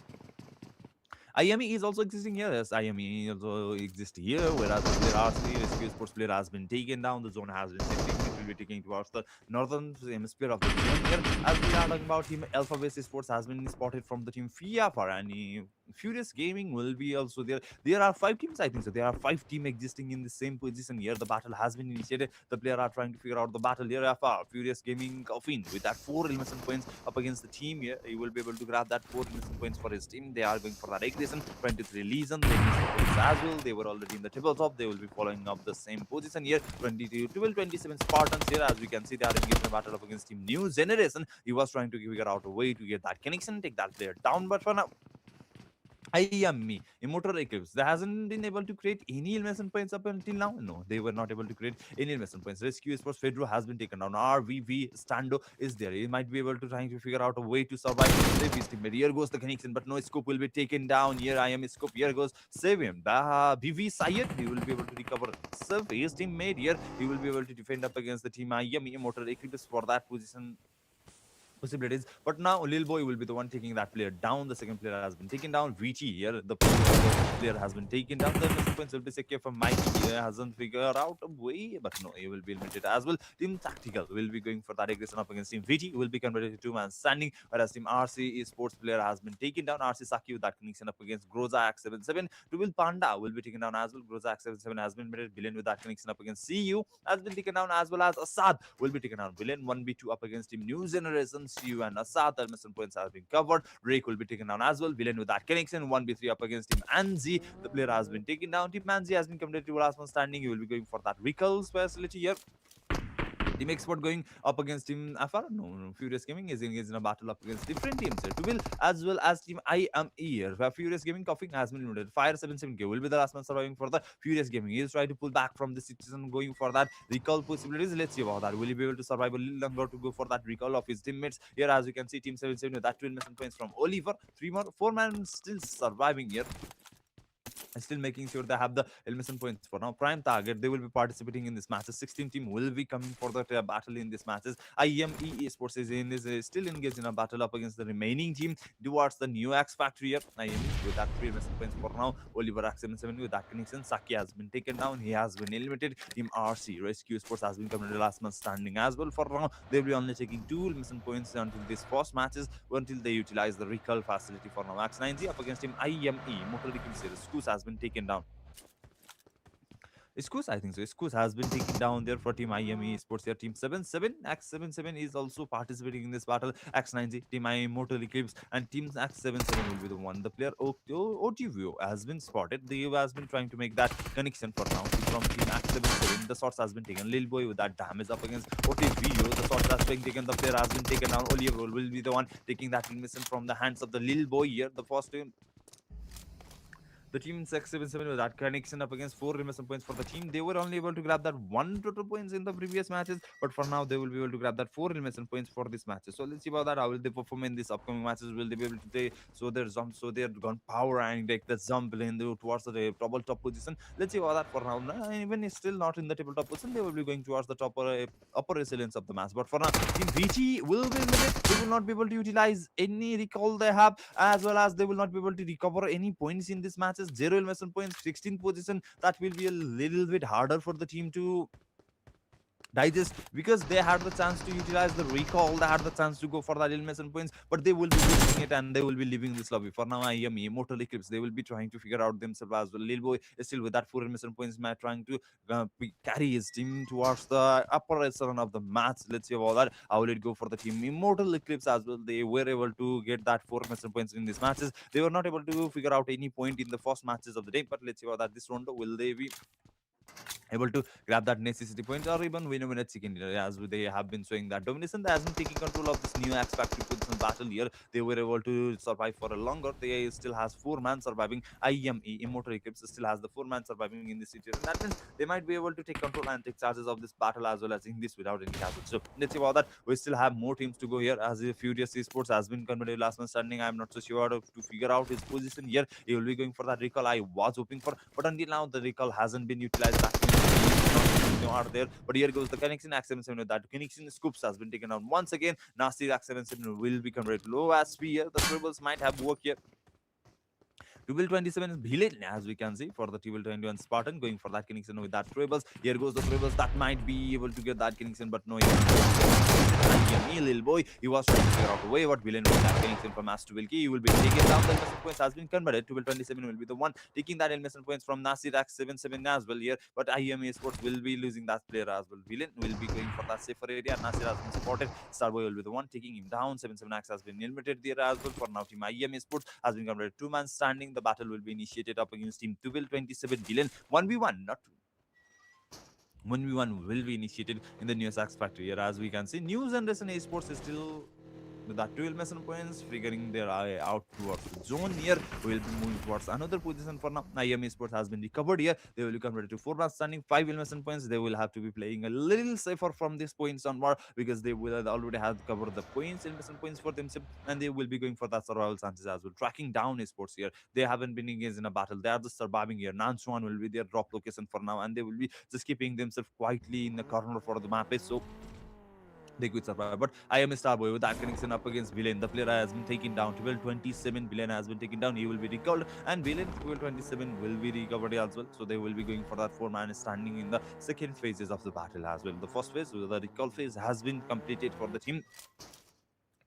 IME is also existing here. Yes, IME also exists here, whereas the player RC Rescue Sports player has been taken down. The zone has been shifting. It will be taking towards the northern hemisphere of the zone here. As we are talking about Team Alpha Base Sports has been spotted from the Team FIA for any Furious Gaming will be also there. There are five teams, I think so. There are five teams existing in the same position here. The battle has been initiated. The player are trying to figure out the battle here. Furious Gaming Coffin with that 4 elimination points up against the team here. He will be able to grab that 4 elimination points for his team. They are going for that aggression. 23 Legion. They missed the points as well. They were already in the tabletop. They will be following up the same position here. 22, 12, 27 Spartans here. As we can see, they are engaged in a battle up against Team New Generation. He was trying to figure out a way to get that connection, take that player down. But for now, I am me. Immortal Eclipse. They hasn't been able to create any elimination points up until now. No, they were not able to create any elimination points. Rescue Sports Fedro has been taken down. RVV Stando is there. He might be able to trying to figure out a way to survive. Save his teammate. Here goes the connection, but no scope will be taken down. Here I am scope. Here goes save him. VV Sayed. He will be able to recover. Save his teammate here. He will be able to defend up against the team. I am Immortal Eclipse for that position possibilities. But now Lil Boy will be the one taking that player down. The second player has been taken down. VT here, the player has been taken down. The missile points will be secure from Mikey. He hasn't figured out a way, but no, he will be eliminated as well. Team Tactical will be going for that aggression up against Team VT. Will be converted to two-man standing, whereas Team RC Sports player has been taken down. RC Saki with that connection up against Groza X77. Will Panda will be taken down as well. Groza X77 has been made villain with that connection up against CU has been taken down, as well as Assad will be taken down. Villain 1v2 up against Team New Generation. CU and Assad. The mission points have been covered. Rake will be taken down as well. Villain with that connection. 1v3 up against Team Anzi. The player has been taken down. Team Anzi has been completed to last one standing. He will be going for that recall facility here. Team Expert going up against Team Afar. No, Furious Gaming is engaged in a battle up against different teams here. Tubil as well as Team I am here. Where Furious Gaming coughing has been limited. Fire 77K will be the last man surviving for the Furious Gaming. He is trying to pull back from the situation, going for that recall possibilities. Let's see about that. Will he be able to survive a little longer to go for that recall of his teammates? Here, as you can see, Team 77 with that 12 missing points from Oliver. Three more, four man still surviving here, and still making sure they have the elimination points for now. Prime target, they will be participating in this matches. 16 team will be coming for the battle in this matches. IME Esports is still engaged in a battle up against the remaining team towards the new X Factory here. IME with that 3 elimination points for now. Oliver X77 with that connection. Saki has been taken down. He has been eliminated. Team RC Rescue Sports has been coming to the last man standing as well. For now, they will be only taking 2 elimination points until this first matches, until they utilize the recall facility for now. X9Z up against Team IME. Motor Recall Series. Scus has been taken down. Scus, I think so. Scus has been taken down there for Team IME Sports here. Team 77, X77 is also participating in this battle. X9Z, Team IME Mortal Eclipse, and Team X77 will be the one. The player OTVO has been spotted. They has been trying to make that connection for now. From Team X77, the shots has been taken. Lil Boy with that damage up against OTVO. The shots has been taken. The player has been taken down. Oliver will be the one taking that mission from the hands of the Lil Boy here. The first the team 677 with that connection up against 4 elimination points for the team. They were only able to grab that 1 total points in the previous matches, but for now they will be able to grab that 4 elimination points for this matches. So let's see about that. How will they perform in these upcoming matches? Will they be able to take so their jump, so their gun power and take the jump in the, towards the top position? Let's see about that for now. Even if still not in the tabletop position, they will be going towards the top upper resilience of the match. But for now, Team VT will be limited. They will not be able to utilize any recall they have, as well as they will not be able to recover any points in this matches. 0 elimination points, 16th position. That will be a little bit harder for the team to digest, because they had the chance to utilize the recall, they had the chance to go for that elimination points, but they will be losing it and they will be leaving this lobby. For now, IME Immortal Eclipse, they will be trying to figure out themselves as well. Lil Boy is still with that 4 elimination points match, trying to carry his team towards the upper echelon of the match. Let's see about that. How will it go for the team Immortal Eclipse as well? They were able to get that 4 elimination points in these matches. They were not able to figure out any point in the first matches of the day, but let's see about that. This round, will they be able to grab that necessity point or even win a minute chicken dinner, as they have been showing that domination. They has been taking control of this new X Factory position battle here. They were able to survive for a longer. They still has 4 man surviving. IME Immortal Eclipse still has the 4 man surviving in this situation. That means they might be able to take control and take charges of this battle as well as in this without any hazard. So let's see about that. We still have more teams to go here, as the Furious Esports has been converted last man standing. I'm not so sure how to figure out his position here. He will be going for that recall I was hoping for, but until now the recall hasn't been utilized. That means are there. But here goes the connection. X77 with that connection. Scoops has been taken down once again. Nasty X77 will be converted low as here. The tribbles might have work here. Tubal 27 is Bhilet, as we can see, for the Tubal 21 Spartan, going for that connection with that Tribbles. Here goes the Tribbles, that might be able to get that connection, but no. Me, little boy, he was trying to figure out a way what Villain with that connection from As to Wilkie. He will be taking down the elimination points, has been converted. Tubal 27 will be the one taking that elimination points from Nasir X77 as well here, but IMA Sports will be losing that player as well. Villain will be going for that safer area. Nasir has been spotted. Starboy will be the one taking him down. 77X has been eliminated there as well. For now, Team IMA Sports has been converted 2 man standing. The battle will be initiated up against Team 1227 Villain. 1v1, not 1v1 will be initiated in the new X Factory here. As we can see, New Generation Esports is still with that 12 mission points, figuring their eye out towards the zone here. We will be moving towards another position for now. IM Sports has been recovered here. They will be converted to 4 man standing, 5 elimination points. They will have to be playing a little safer from this points onward, because they will already have covered the points, elimination points for themselves, and they will be going for that survival chances as well. Tracking down Esports here. They haven't been engaged in a battle. They are just surviving here. Nanchuan will be their drop location for now, and they will be just keeping themselves quietly in the corner for the map. So they could survive. But I am a Starboy with that connection up against Villain. The player has been taken down. 1227 Villain has been taken down. He will be recalled, and Villain 1227 will be recovered as well. So they will be going for that 4 man standing in the second phases of the battle as well. The first phase, the recall phase, has been completed for the team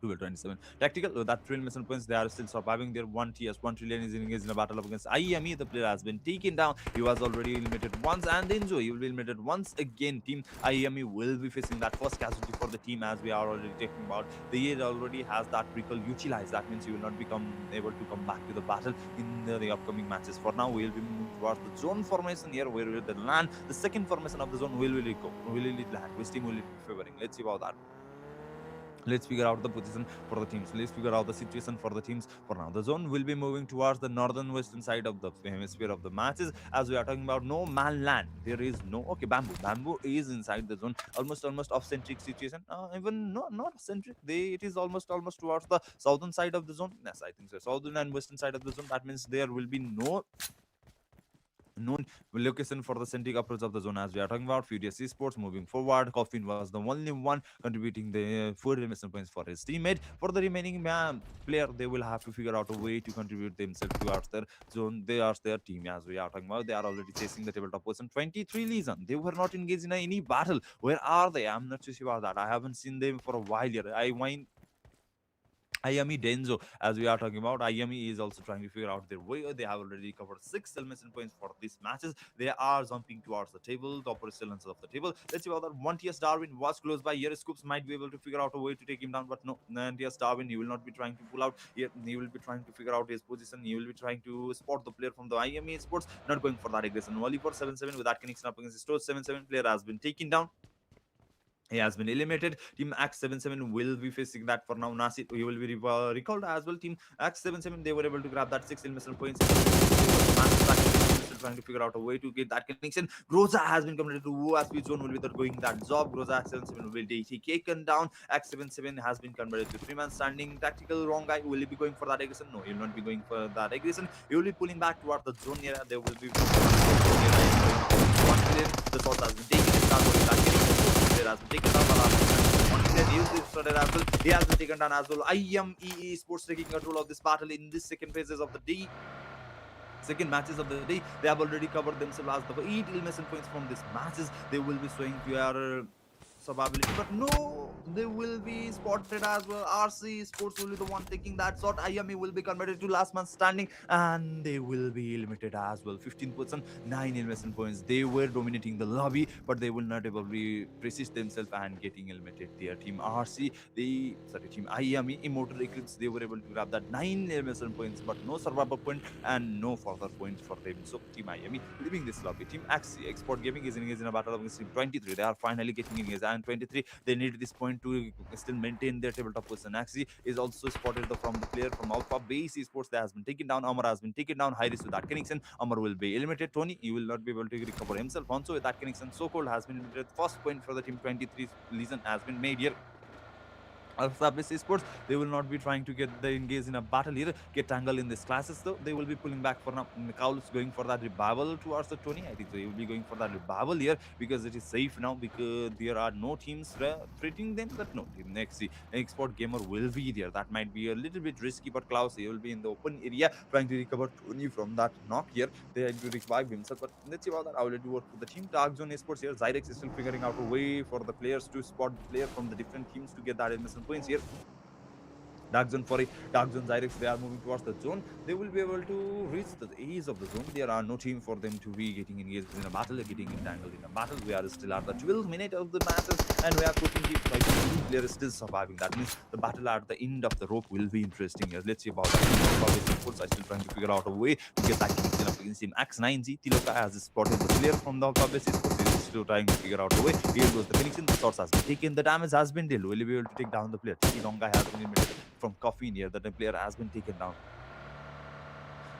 1227. Tactical, that 12 mission points, they are still surviving their 1 TS. 1 trillion is engaged in a battle up against IME. The player has been taken down. He was already eliminated once, and Enjoy, he will be eliminated once again. Team IME will be facing that first casualty for the team, as we are already talking about. The year already has that recall utilized. That means he will not become able to come back to the battle in the upcoming matches. For now, we will be moving towards the zone formation here, where will the land. The second formation of the zone will it go? Will it land? Which team will it be favoring? Let's see about that. Let's figure out the position for the teams. Let's figure out the situation for the teams. For now, the zone will be moving towards the northern western side of the hemisphere of the matches, as we are talking about no man land. There is no, okay, bamboo is inside the zone, almost off centric situation, even no, not centric, they, it is almost towards the southern side of the zone. Yes, I think so, southern and western side of the zone. That means there will be known location for the centric approach of the zone, as we are talking about Furious Esports. Moving forward, Coffin was the only one contributing the 4 elimination points for his teammate. For the remaining player, they will have to figure out a way to contribute themselves towards their zone. They are their team, as we are talking about. They are already chasing the tabletop position. 23 Legion, they were not engaged in any battle. Where are they? I'm not too sure about that. I haven't seen them for a while here. IME Denzo, as we are talking about, IME is also trying to figure out their way. They have already covered 6 elimination points for these matches. They are jumping towards the table, the upper echelons of the table. Let's see whether 1TS Darwin was close by here. Scoops might be able to figure out a way to take him down, but no, 1TS Darwin, he will not be trying to pull out. He will be trying to figure out his position. He will be trying to spot the player from the IME Sports, not going for that aggression. Only for 7-7 with that connection up against Stones. 7-7 player has been taken down. He has been eliminated. Team X77 will be facing that for now. Nasir, he will be recalled as well. Team X77, they were able to grab that 6 elimination points. Still trying to figure out a way to get that connection. Groza has been committed to OSP zone, will be doing that job. Groza X77 will be taken down. X77 has been converted to 3-man standing. Tactical wrong guy. Will he be going for that aggression? No, he will not be going for that aggression. He will be pulling back towards the zone area. There will be 1 million. The shot has been taken. There has been taken down. He has been taken down as well. IME Sports taking control of this battle in this second phases of the day. Second matches of the day, they have already covered themselves as the 8 elimination points from these matches. They will be showing their survivability, but no, they will be spotted as well. RC Sports will be the one taking that shot. IME will be converted to last man standing, and they will be limited as well. 15%, 9 elimination points. They were dominating the lobby, but they will not able to persist themselves and getting eliminated. Their team RC, team IME Immortal Eclipse, they were able to grab that 9 elimination points, but no survival point and no further points for them. So team IME leaving this lobby. Team XC Export Gaming is engaged in a battle against team 23. They are finally getting engaged, and 23, they need this point to still maintain their tabletop position. XC is also spotted from the player from Alpha Base Esports that has been taken down. Amar has been taken down. High risk to that connection. Amar will be eliminated. Tony, he will not be able to recover himself. Also with that connection, So Cold has been eliminated. First point for the team 23 Legion has been made here. Alpha Base Esports, they will not be trying to get the engage in a battle here, get tangled in these classes though. They will be pulling back for now. Mikaul is going for that revival towards the 20. I think so. He will be going for that revival here because it is safe now, because there are no teams threatening them. But no, team next export gamer will be there. That might be a little bit risky, but Klaus, he will be in the open area trying to recover Tony from that knock here. They had to revive himself, but let's see about that. I will let you work for the team. Dark Zone Esports here. Zyrex is still figuring out a way for the players to spot the player from the different teams to get that admission points here. Dark Zone for Dark Zone Zyrex, they are moving towards the zone. They will be able to reach the edge of the zone. There are no team for them to be getting engaged in a battle, getting entangled in a battle. We are still at the 12th minute of the matches, and we are putting the two players still surviving. That means the battle at the end of the rope will be interesting. Let's see about that. I still trying to figure out a way to get that connection up against him. X9Z Tiloka has spotted the player from the Alpha still trying to figure out a way. Here goes the connection. The shots has been taken. The damage has been dealt. Will he be able to take down the player? Longa has been eliminated from Coffee here. That the player has been taken down.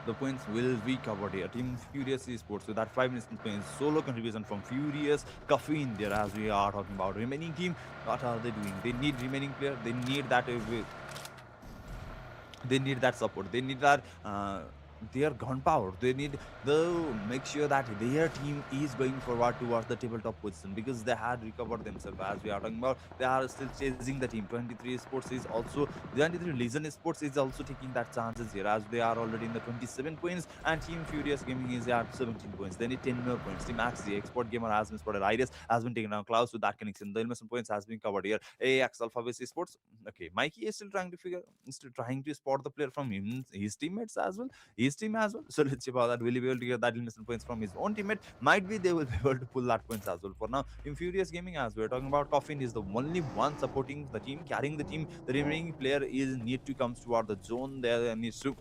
The points will be covered here. Team Furious Esports with that 5 minutes points. Solo contribution from Furious. Caffeine there, as we are talking about. Remaining team, what are they doing? They need remaining player. They need that. They need that support. They need that. their gunpowder. They need the make sure that their team is going forward towards the tabletop position because they had recovered themselves. As we are talking about, they are still chasing the team. 23 Sports is also 23 Legion Sports is also taking that chances here as they are already in the 27 points and Team Furious Gaming is at 17 points. They need 10 more points. Team Axe, the export gamer has been spotted. Iris has been taken down. Klaus with that connection. The elimination points has been covered here. AX Alpha Base Sports. Okay, Mikey is still trying to spot the player from his teammates as well his team as well. So let's see about that. Will he be able to get that elimination points from his own teammate? Might be they will be able to pull that points as well. For now, in Furious Gaming, as we're talking about, Coffin is the only one supporting the team, carrying the team. The remaining player is need to come toward the zone. There needs to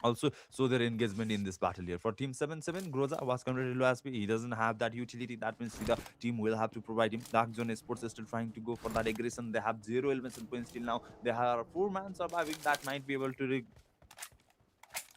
also so their engagement in this battle here. For Team 7-7, Groza was converted to SP. He doesn't have that utility. That means the team will have to provide him. Dark Zone Sports is still trying to go for that aggression. They have zero elements and points till now. They have four man surviving that might be able to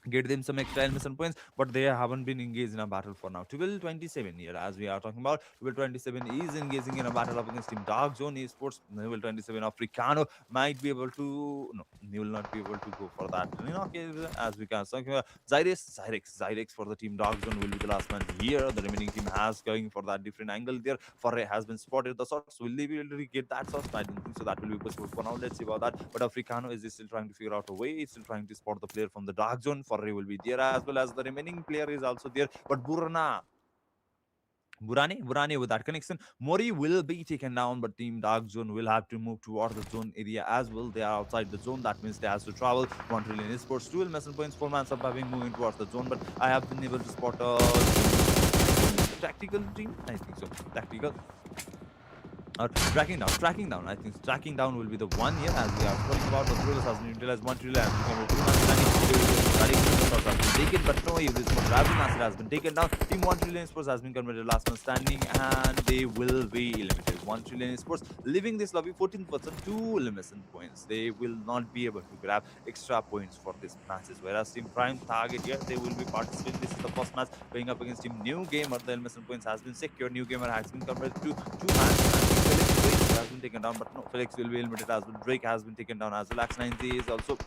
get them some extra elimination points, but they haven't been engaged in a battle for now. 12-27 here, as we are talking about. 12-27 is engaging in a battle up against Team Dark Zone Esports. 12-27 Africano might be able to. No, he will not be able to go for that. Okay, as we can talk about Zyrex for the Team Dark Zone will be the last man here. The remaining team has going for that different angle there. Foray has been spotted. The shots will they be able to get that shot? I don't think so. That will be possible for now. Let's see about that. But Africano is still trying to figure out a way. He's still trying to spot the player from the dark zone. Foray will be there as well as the remaining player is also there. But Burane with that connection. Mori will be taken down, but Team Dark Zone will have to move toward the zone area as well. They are outside the zone. That means they have to travel. 1 trillion esports, 12 message points, 4 man surviving, moving towards the zone. But I have been able to spot a tactical team. I think so. Tactical tracking down. I think tracking down will be the one here as we are talking about the thrillers has been utilized 1 trillion has become a 2 man standing taken, but no, this one Ravi Master has been taken down. Team 1 trillion sports has been converted last man standing and they will be eliminated. 1 trillion sports leaving this lobby 14% 2 elimination points. They will not be able to grab extra points for this matches. Whereas Team Prime target here, they will be participating. This is the first match going up against Team New Gamer. The elimination points has been secured. New Gamer has been converted to 2 matches. Felix has been taken down, but no, Felix will be eliminated as well. Drake has been taken down as well. X90 is also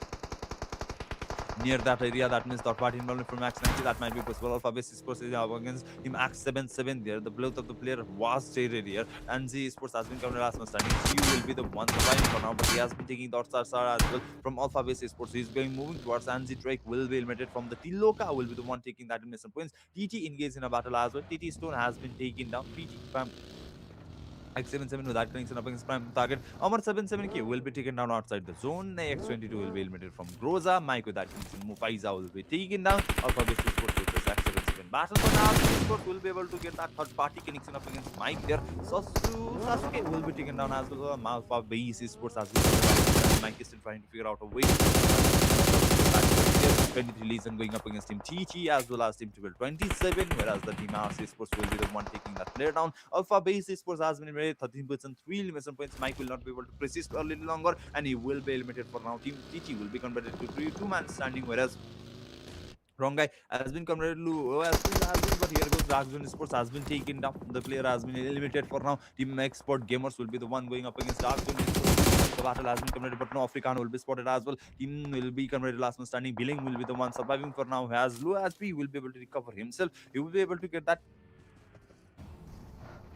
near that area. That means third party involvement from Max 90. That might be possible. Alpha Base Sports is up against Team Max 7-7 there. The blood of the player was traded here. And Z Sports has been covered last man standing. He will be the one surviving for now, but he has been taking the outside as well from Alpha Base Sports. He's going moving towards Anzi. Drake will be eliminated from the Tiloka, will be the one taking that elimination points. TT engaged in a battle as well. TT Stone has been taken down. PT X77 with that connection up against prime target. Amar 77K will be taken down outside the zone. X22 will be eliminated from Groza. Mike with that connection. Mufaiza will be taken down. Alpha Base Sports with this X77 battle. For now, Sports will be able to get that third party connection up against Mike there. Sasuke will be taken down as well. Alpha Base Sports as well. Mike is still trying to figure out a way. 23 Legion going up against Team TT as well as Team 27, whereas the Team RC Sports will be the one taking that player down. Alpha Base Sports has been eliminated 13%, 3 elimination points. Mike will not be able to persist a little longer and he will be eliminated for now. Team TT will be converted to 2-man standing, whereas wrong guy has been converted to but here goes Dark Zone Sports has been taken down. The player has been eliminated for now. Team Export Gamers will be the one going up against Dark Zone Sports. The battle has been converted, but no Africano will be spotted as well. Team will be converted last man standing. Billing will be the one surviving for now. As low as P will be able to recover himself. He will be able to get that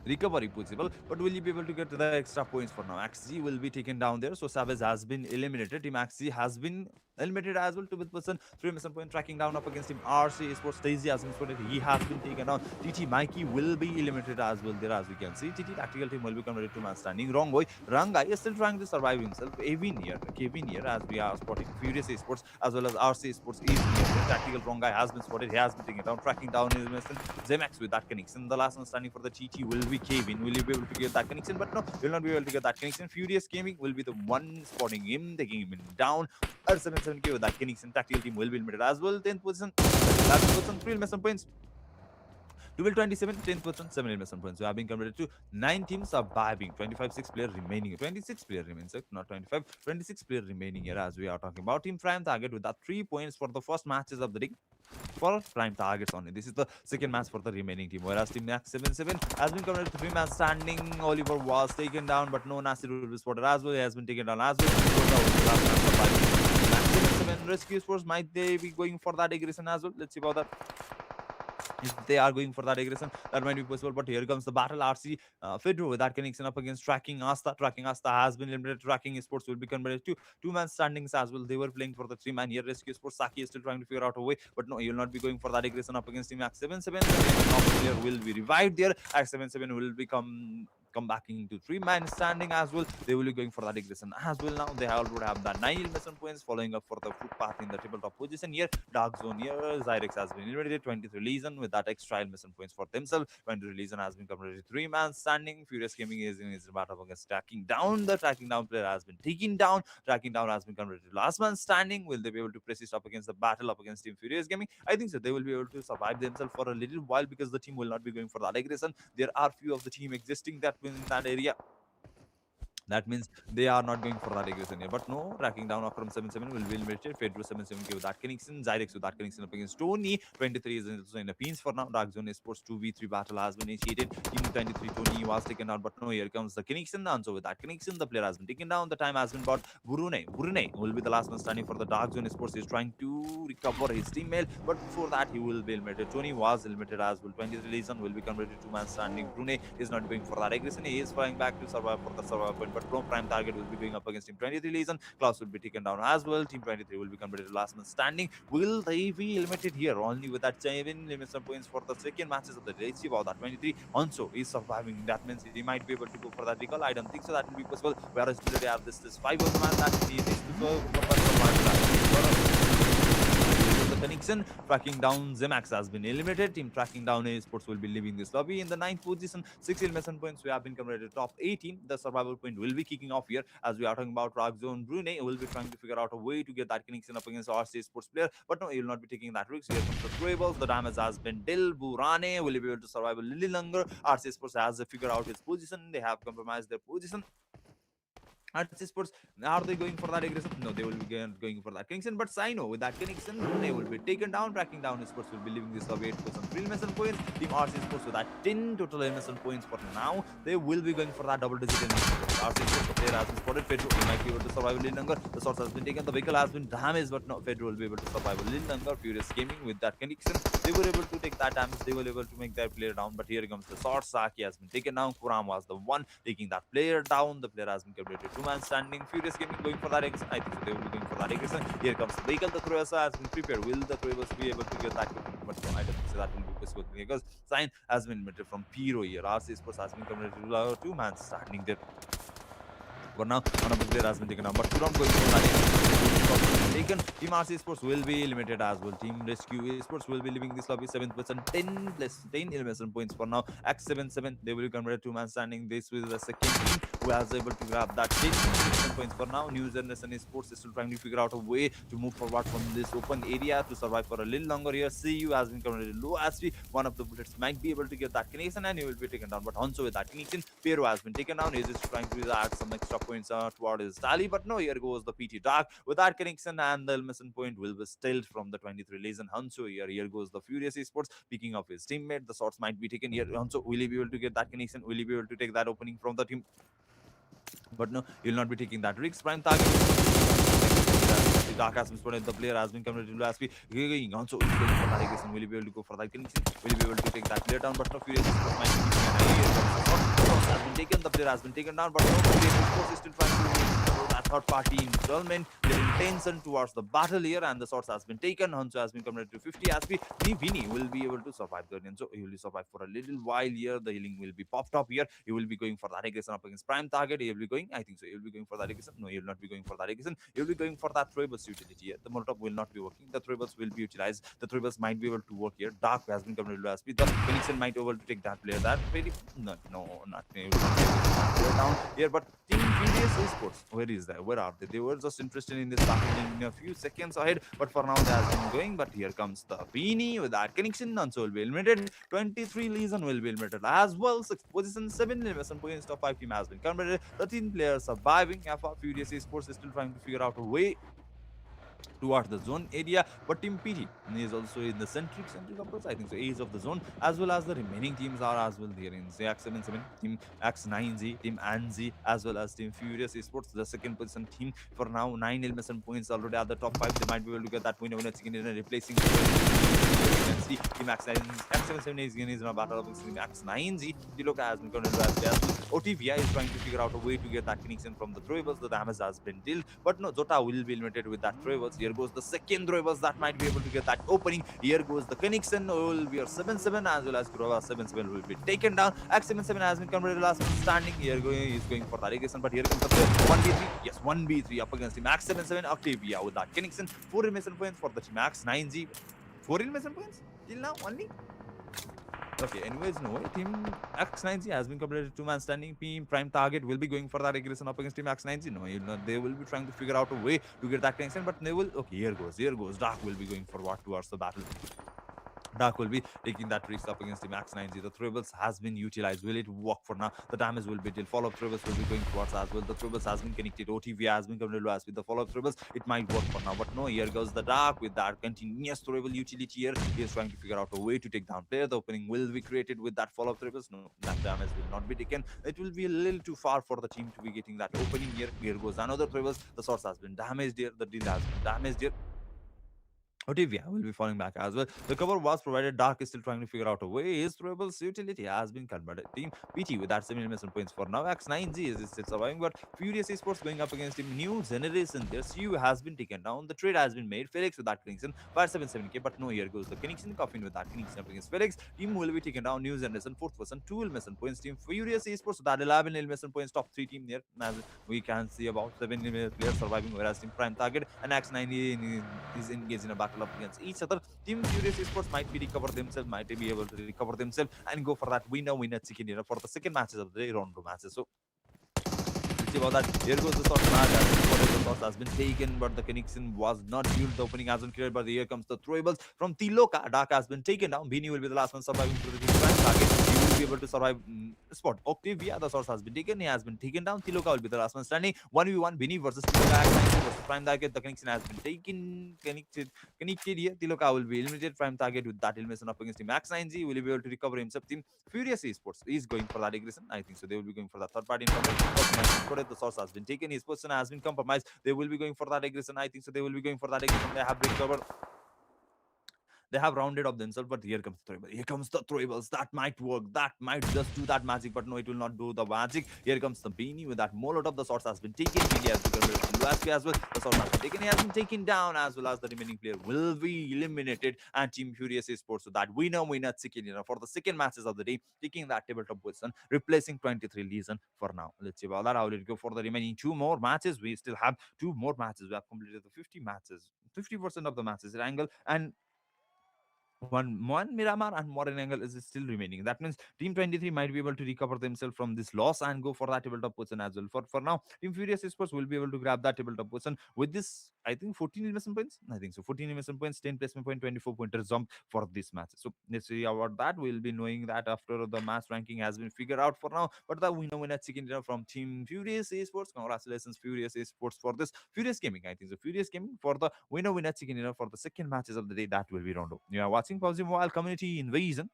recovery possible, but will you be able to get the extra points for now? XG will be taken down there, so Savage has been eliminated. Team XG has been eliminated as well. 2% 3 mission point tracking down up against Team RC Sports. Stacy has been spotted. He has been taken down. TT Mikey will be eliminated as well there, as we can see. TT tactical team will be converted to man standing. Wrong boy. Wrong guy is still trying to survive himself. Kevin here as we are spotting. Furious Sports as well as RC Sports is here. Tactical wrong guy has been spotted. He has been taken down. Tracking down his mission. Zemax with that connection. The last one standing for the TT will be Kevin. Will you be able to get that connection? But no, you'll not be able to get that connection. Furious Gaming will be the one spotting him, taking him down. 77K with that connection. Tactical team will be eliminated as well. 10th position, 11th 3 elimination points. 12-27, 10%, 7 elimination points. So have been converted to 9 teams surviving. 25, 6 player remaining. 26 player remains, not 25. 26 player remaining here as we are talking about. Team Prime target with that 3 points for the first matches of the day. For prime targets only. This is the second match for the remaining team. Whereas Team Max 7-7 has been converted to 3 man standing. Oliver was taken down, but no Nasir will be spotted as well. He has been taken down as well. 7. Rescue Force, might they be going for that aggression as well? Let's see about that. If they are going for that aggression, that might be possible. But here comes the battle. RC Fedro with that connection up against Tracking Asta. Tracking Asta has been eliminated. Tracking Sports will be converted to two-man standings as well. They were playing for the three-man here. Rescue Sports, Saki is still trying to figure out a way, but no, he will not be going for that aggression up against Team X77. The player will be revived there. X77 will become come back into three-man standing as well. They will be going for that aggression as well. Now they already have that 9 elimination points, following up for the footpath in the tabletop position here. Dark Zone here, Zyrex has been eliminated. 23 Legion with that extra elimination points for themselves. 23 Legion has been completed. Three-man standing. Furious Gaming is in his battle against Tracking Down. The Tracking Down player has been taken down. Tracking Down has been completed. Last man standing. Will they be able to persist up against the battle up against Team Furious Gaming? I think so. They will be able to survive themselves for a little while because the team will not be going for that aggression. There are few of the team existing that in that area. That means they are not going for that aggression here. But no, tracking down Akram 77 will be eliminated. Fedro 77 give that connection. Zyrex with that connection up against Tony. 23 is also in the pins for now. Dark Zone Sports 2v3 battle has been initiated. Team 23 Tony was taken down, but no, here comes the connection. And so with that connection, the player has been taken down. The time has been bought. Burune will be the last man standing for the Dark Zone Sports. He's trying to recover his teammate, but before that, he will be eliminated. Tony was eliminated as well. 23 Legion will be converted to man standing. Brune is not going for that aggression. He is flying back to survive for the survival point, but Pro Prime target will be going up against Team 23 Legion. Klaus will be taken down as well. Team 23 will be converted to last man standing. Will they be eliminated here? Only with that 7 elimination points for the second matches of the day. Let's see about that. 23 Onso is surviving. That means he might be able to go for that recall. I don't think so. That will be possible. Whereas today are this 5 of the man that he needs to go for the connection. Tracking down Zemax has been eliminated. Team Tracking Down Esports will be leaving this lobby in the 9th position. 6 elimination points. We have been converted top 18. The survival point will be kicking off here as we are talking about Rock Zone. Brunei will be trying to figure out a way to get that connection up against RC Sports player, but no, he will not be taking that risk. Here comes the Tribbles. The damage has been dealt. Burane will be able to survive a little longer. RC Sports has figured out his position. They have compromised their position. RC Sports, are they going for that aggression? No, they will be going for that connection. But Sino, with that connection, they will be taken down. Tracking Down Sports will be leaving this lobby 8% 3 elimination points. Team RC Sports with that 10 total elimination points for now. They will be going for that double digit elimination points. RC Sports, the player has been spotted. Fedro might be able to survive a little longer. The source has been taken. The vehicle has been damaged, but no, Fedro will be able to survive a little longer. Furious Gaming with that connection, they were able to take that damage. They were able to make their player down. But here comes the source. Saki has been taken down. Kuram was the one taking that player down. The player has been completed. Two-man standing. Furious Gaming going for that aggression. I think so they will be going for that aggression. Here comes the vehicle. The Croasa has been prepared. Will the Croasa be able to get that? But no, I don't think so that will be possible because Sign has been eliminated from Piro here. RC Sports has been converted to two-man standing there. For now, one of the player has been taken out, but Kuram going for that taken. Team RC Sports will be eliminated as well. Team Rescue Sports will be leaving this lobby 7%, 10 plus 10 elimination points for now. X77 they will be converted to man standing. This was the second team who was able to grab that 10 elimination points for now. New Generation Sports is still trying to figure out a way to move forward from this open area to survive for a little longer here. CU has been converted low SP. One of the bullets might be able to get that connection and he will be taken down. But Honso with that connection, Pero has been taken down. He's just trying to add some extra points toward his tally. But no, here goes the PT Dark with that connection, and the elimination point will be stilled from the 23 Legion. Hanso here goes the Furious Esports picking up his teammate. The shots might be taken here. Hanso, will he be able to get that connection? Will he be able to take that opening from the team? But no, he'll not be taking that risk. Prime target. The Dark has been spotted. The player has been converted to last week. Also, he's going for that aggression. Will he be able to go for that connection? Will he be able to take that player down? But no, Furious Esports might be keeping an eye here. Has been taken. The player has been taken down. But no, Furious Esports is still trying to that third party involvement, their intention towards the battle here, and the shots has been taken. Hanso has been converted to 50 SP. Vini will be able to survive the audience, so he will survive for a little while here. The healing will be popped up here. He will be going for that aggression up against Prime target. He will be going, I think so. He will be going for that aggression. No, he will not be going for that aggression. He will be going for that Tribals utility here. The Molotov will not be working. The Tribals will be utilized. The Tribals might be able to work here. Dark has been converted to SP. The connection might be able to take that player. That very no, not able to take down here. But Team Furious Esports, where is that? Where are they? They were just interested in this battle in a few seconds ahead, but for now they have been going. But here comes the Beanie with that connection. None will be eliminated. 23 Legion will be eliminated as well. 6th position, 7 elimination points. Top 5 team has been converted. 13 players surviving. Alpha Furious Esports is still trying to figure out a way towards the zone area. But Team PT is also in the centric approach. I think so. Ace of the zone, as well as the remaining teams are as well there in X77, Team X9Z, Team Anzi, as well as Team Furious Esports, the second position team for now. 9 elimination points already at the top five. They might be able to get that winner chicken dinner, replacing the you can see Team X77 is in a battle against Team X9Z. Tiloka has been going to as well. OTVI is trying to figure out a way to get that connection from the throwers. The damage has been dealt, but no, Jota will be limited with that throwers. Here goes the second throwers that might be able to get that opening. Here goes the connection. Will be a 7-7 as well as Kurova 7-7 will be taken down. X7-7 has been converted last one standing. Here going, he's going for that aggression, but here comes the player. 1v3. Yes, 1v3 up against him. X7-7 Octavia with that connection. 4 elimination points for the team. X9G. 4 elimination points till now only. Okay, anyways, no. Team X9Z has been completed two-man standing. Team Prime Target will be going for that aggression up against Team X9Z. No, they will be trying to figure out a way to get that connection, but they will. Okay, here goes. Here goes. Dark will be going for what towards the battle. Dark will be taking that risk up against Team X9Z. The Tribbles has been utilized. Will it work for now? The damage will be dealt. Follow-up Tribbles will be going towards as well. The Tribbles has been connected. OTV has been coming to us with the follow-up Tribbles. It might work for now, but no, here goes the Dark with that continuous Tribble utility here. He is trying to figure out a way to take down player. The opening will be created with that follow-up Tribbles. No, that damage will not be taken. It will be a little too far for the team to be getting that opening here. Here goes another Tribbles. The source has been damaged here. The deal has been damaged here. Olivia will be falling back as well. The cover was provided. Dark is still trying to figure out a way. His throwable's utility has been converted. Team PT with that 7 elimination points for now. X9G is still surviving, but Furious Esports going up against him. New generation there. CU has been taken down. The trade has been made. Felix with that connection. 577k, but no, here goes the connection. Coffin with that connection up against Felix. Team will be taken down. New generation, fourth person, 2 elimination points. Team Furious Esports with that 11 elimination points. Top 3 team there. As we can see about 7 players surviving, whereas Team Prime Target and X9 is engaged in a battle up against each other. Team Furious Esports might be recover themselves, might be able to recover themselves and go for that winner chicken dinner for the second matches of the day, round 2 matches. So let's see about that. Here goes the shot match. Whatever the toss has been taken, but the connection was not built. The opening has been cleared, but here comes the throwables from Tiloka. Dark has been taken down. Bini will be the last one surviving through the team prime target. He will be able to survive spot. Octavia, the source has been taken. He has been taken down. Tiloka will be the last one standing. 1v1 Bini versus Tiloka. Versus prime target. The connection has been taken. Connected here. Tiloka will be eliminated. Prime target with that elimination up against him. Max 9G will be able to recover himself. Team Furious Esports is going for that aggression. I think so. They will be going for that third party information. The source has been taken. His person has been compromised. They will be going for that aggression. I think so. They will be going for that aggression. They have recovered. They have rounded up themselves, but here comes the throwable. Here comes the throwables. That might work. That might just do that magic, but no, it will not do the magic. Here comes the Beanie with that Molotov. The source has been taken. Beanie has been converted as well. The source has been taken. He has been taken down, as well as the remaining player will be eliminated. And Team Furious Esports, so that winner chicken dinner for the second matches of the day, taking that tabletop position, replacing 23 Legion for now. Let's see about that. How will it go for the remaining two more matches? We still have two more matches. We have completed the 50 matches, 50% of the matches at angle, and one Miramar and Modern Angle is still remaining. That means Team 23 might be able to recover themselves from this loss and go for that tabletop position as well. For now, Team Furious Esports will be able to grab that tabletop position with this, I think, 14 investment points. I think so. 14 investment points, 10 placement point, 24 pointer jump for this match. So let's see about that. We'll be knowing that after the match ranking has been figured out for now. But the winner chicken dinner from Team Furious Esports. Congratulations, Furious Esports, for this Furious Gaming. I think so. Furious Gaming for the winner chicken dinner for the second matches of the day. That will be Rondo. You are watching PUBG Mobile Community Invasion.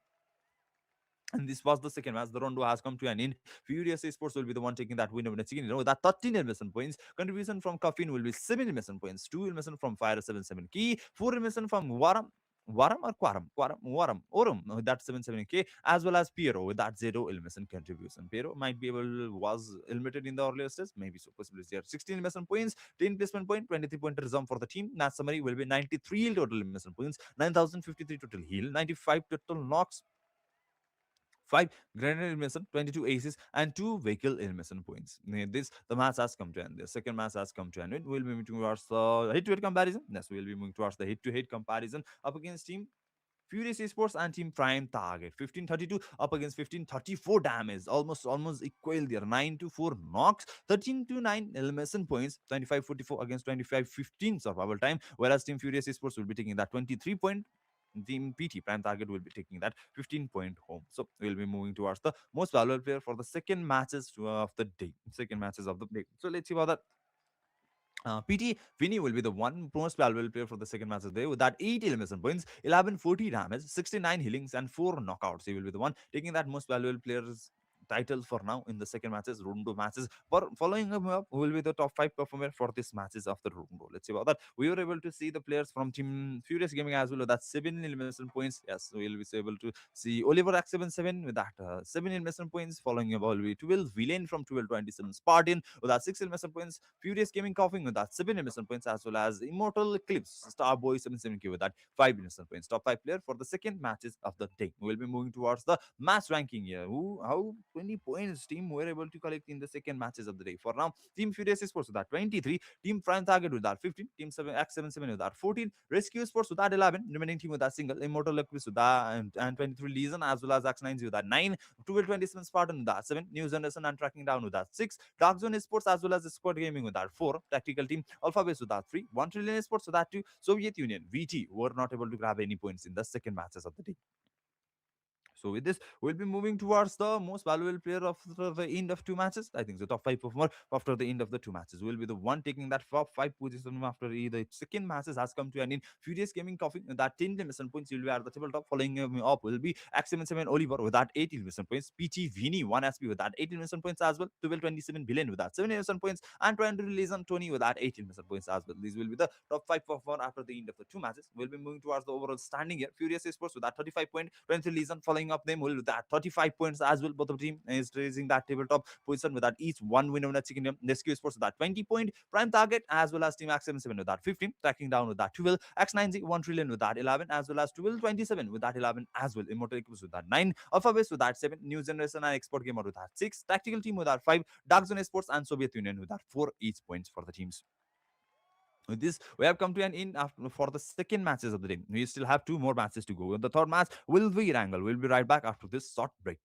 And this was the second match. The rondo has come to an end. Furious Esports will be the one taking that winner chicken. That 13 elimination points. Contribution from Coffin will be 7 elimination points. 2 elimination from Fire 77 Key. 4 elimination from Waram or Orum with that 77k, as well as Piero with that 0 elimination contribution. Piero might be able was eliminated in the earlier stage, maybe so possibly there. 16 elimination points, 10 placement point, 23 point resume for the team. Match summary will be 93 total elimination points, 9,053 total heal, 95 total knocks, 5 grenade elimination, 22 aces, and 2 vehicle elimination points. This the match has come to end. The second match has come to end. We'll be moving towards the head-to-head comparison. Yes, we'll be moving towards the head-to-head comparison up against Team Furious Esports and Team Prime Target. 1532 up against 1534 damage. Almost equal there. 9 to 4 knocks. 13 to 9 elimination points. 25-44 against 25-15 survival time. Whereas Team Furious Esports will be taking that 23 point. Team PT Prime Target will be taking that 15-point home. So we'll be moving towards the most valuable player for the second matches of the day. Second matches of the day. So let's see about that. PT Vinny will be the one most valuable player for the second match of the day with that 8 elimination points, 1140 damage, 69 healings, and 4 knockouts. He will be the one taking that most valuable player's title for now in the second matches, round 2 matches. For following him up, who will be the top 5 performer for this matches of the round 2. Let's see about that. We were able to see the players from Team Furious Gaming as well with that 7 elimination points. Yes, we'll be able to see Oliver X77 with that 7 elimination points. Following him will be 12 Villain from 1227 Spartan with that 6 elimination points. Furious Gaming Coughing with that 7 elimination points, as well as Immortal Eclipse Starboy 77K with that 5 elimination points. Top 5 player for the second matches of the day. We'll be moving towards the match ranking here. How many points team were able to collect in the second matches of the day? For now, Team Furious Sports with that 23, Team Prime Target with that 15, Team 7 X77 with that 14, Rescue Sports with that 11, remaining team with that single, Immortal Eclipse with that and 23 Legion, as well as X9 with that 9, 1227 Spartan with that 7, New Generation and Tracking Down with that 6, Dark Zone Sports as well as Squad Gaming with that 4, Tactical Team Alpha Base with that 3, 1 Trillion Sports with that 2, Soviet Union VT were not able to grab any points in the second matches of the day. So with this, we'll be moving towards the most valuable player after the end of 2 matches. I think the top 5 performer after the end of the 2 matches will be the one taking that top 5 position after the second matches has come to an end. Furious Gaming Coffee that 10 elimination points will be at the tabletop. Following him up will be X77 Oliver with that 8 elimination points. PT Vini 1 SP with that 8 elimination points as well. 1227 Billion with that 7 elimination points. And 20 Legion Tony with that 8 elimination points as well. These will be the top 5 performer after the end of the 2 matches. We'll be moving towards the overall standing here. Furious Sports with that 35 point. 20 Legion following up them will with that 35 points as well. Both of the team is raising that tabletop position with that each one win over chicken. Rescue Sports with that 20 point. Prime Target as well as Team X77 with that 15. Tracking down with that 12. X9Z 1 trillion with that 11 as well as 1227 with that 11 as well. Immortal Equipment with that 9. Alpha Base with that 7. New Generation and Export Gamer with that 6. Tactical Team with that 5. Dark Zone Sports and Soviet Union with that 4 each points for the teams. With this, we have come to an end after, for the second matches of the day. We still have 2 more matches to go. The third match will be Wrangle. We'll be right back after this short break.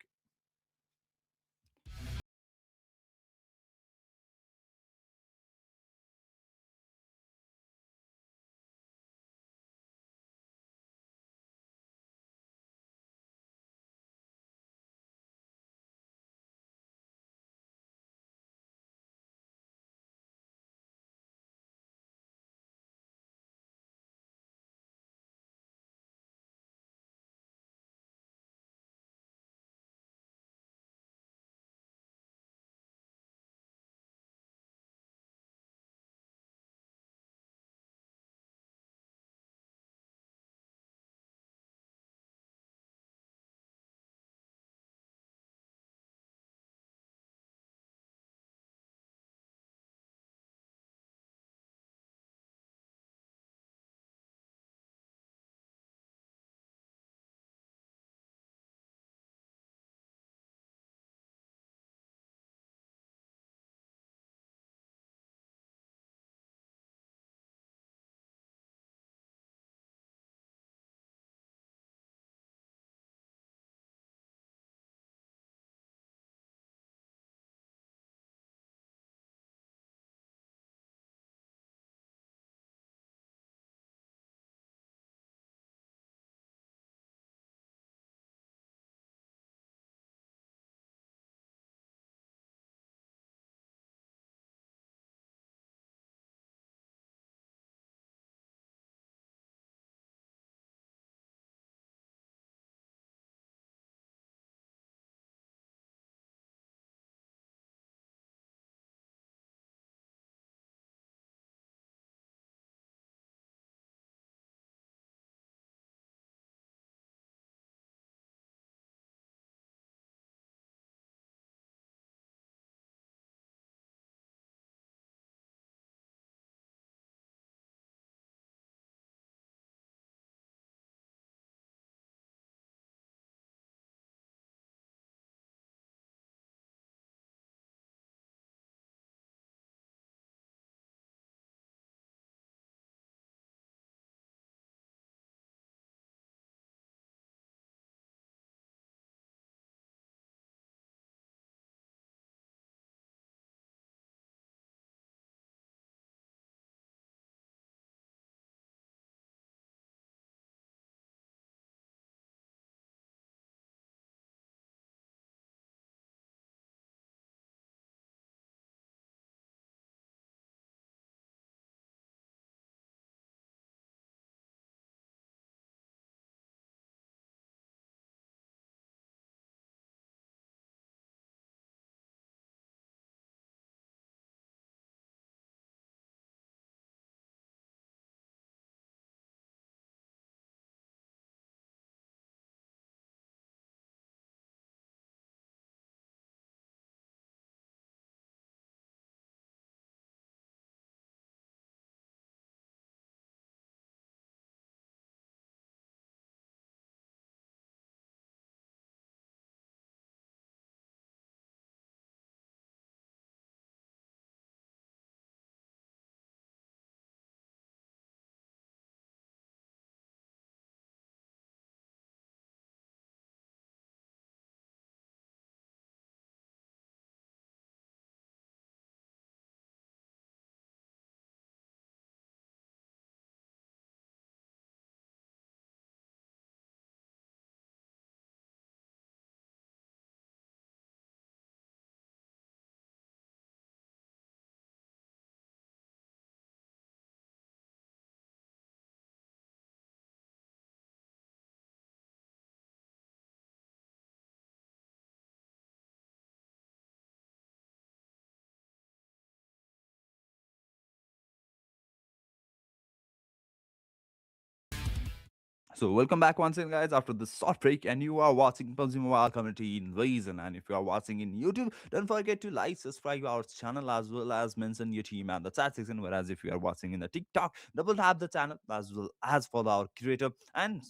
So welcome back once again, guys, after this short break, and you are watching PUBG Mobile Community Invasion. And if you are watching in YouTube, don't forget to like, subscribe our channel, as well as mention your team and the chat section. Whereas if you are watching in the TikTok, double tap the channel as well as follow our creator and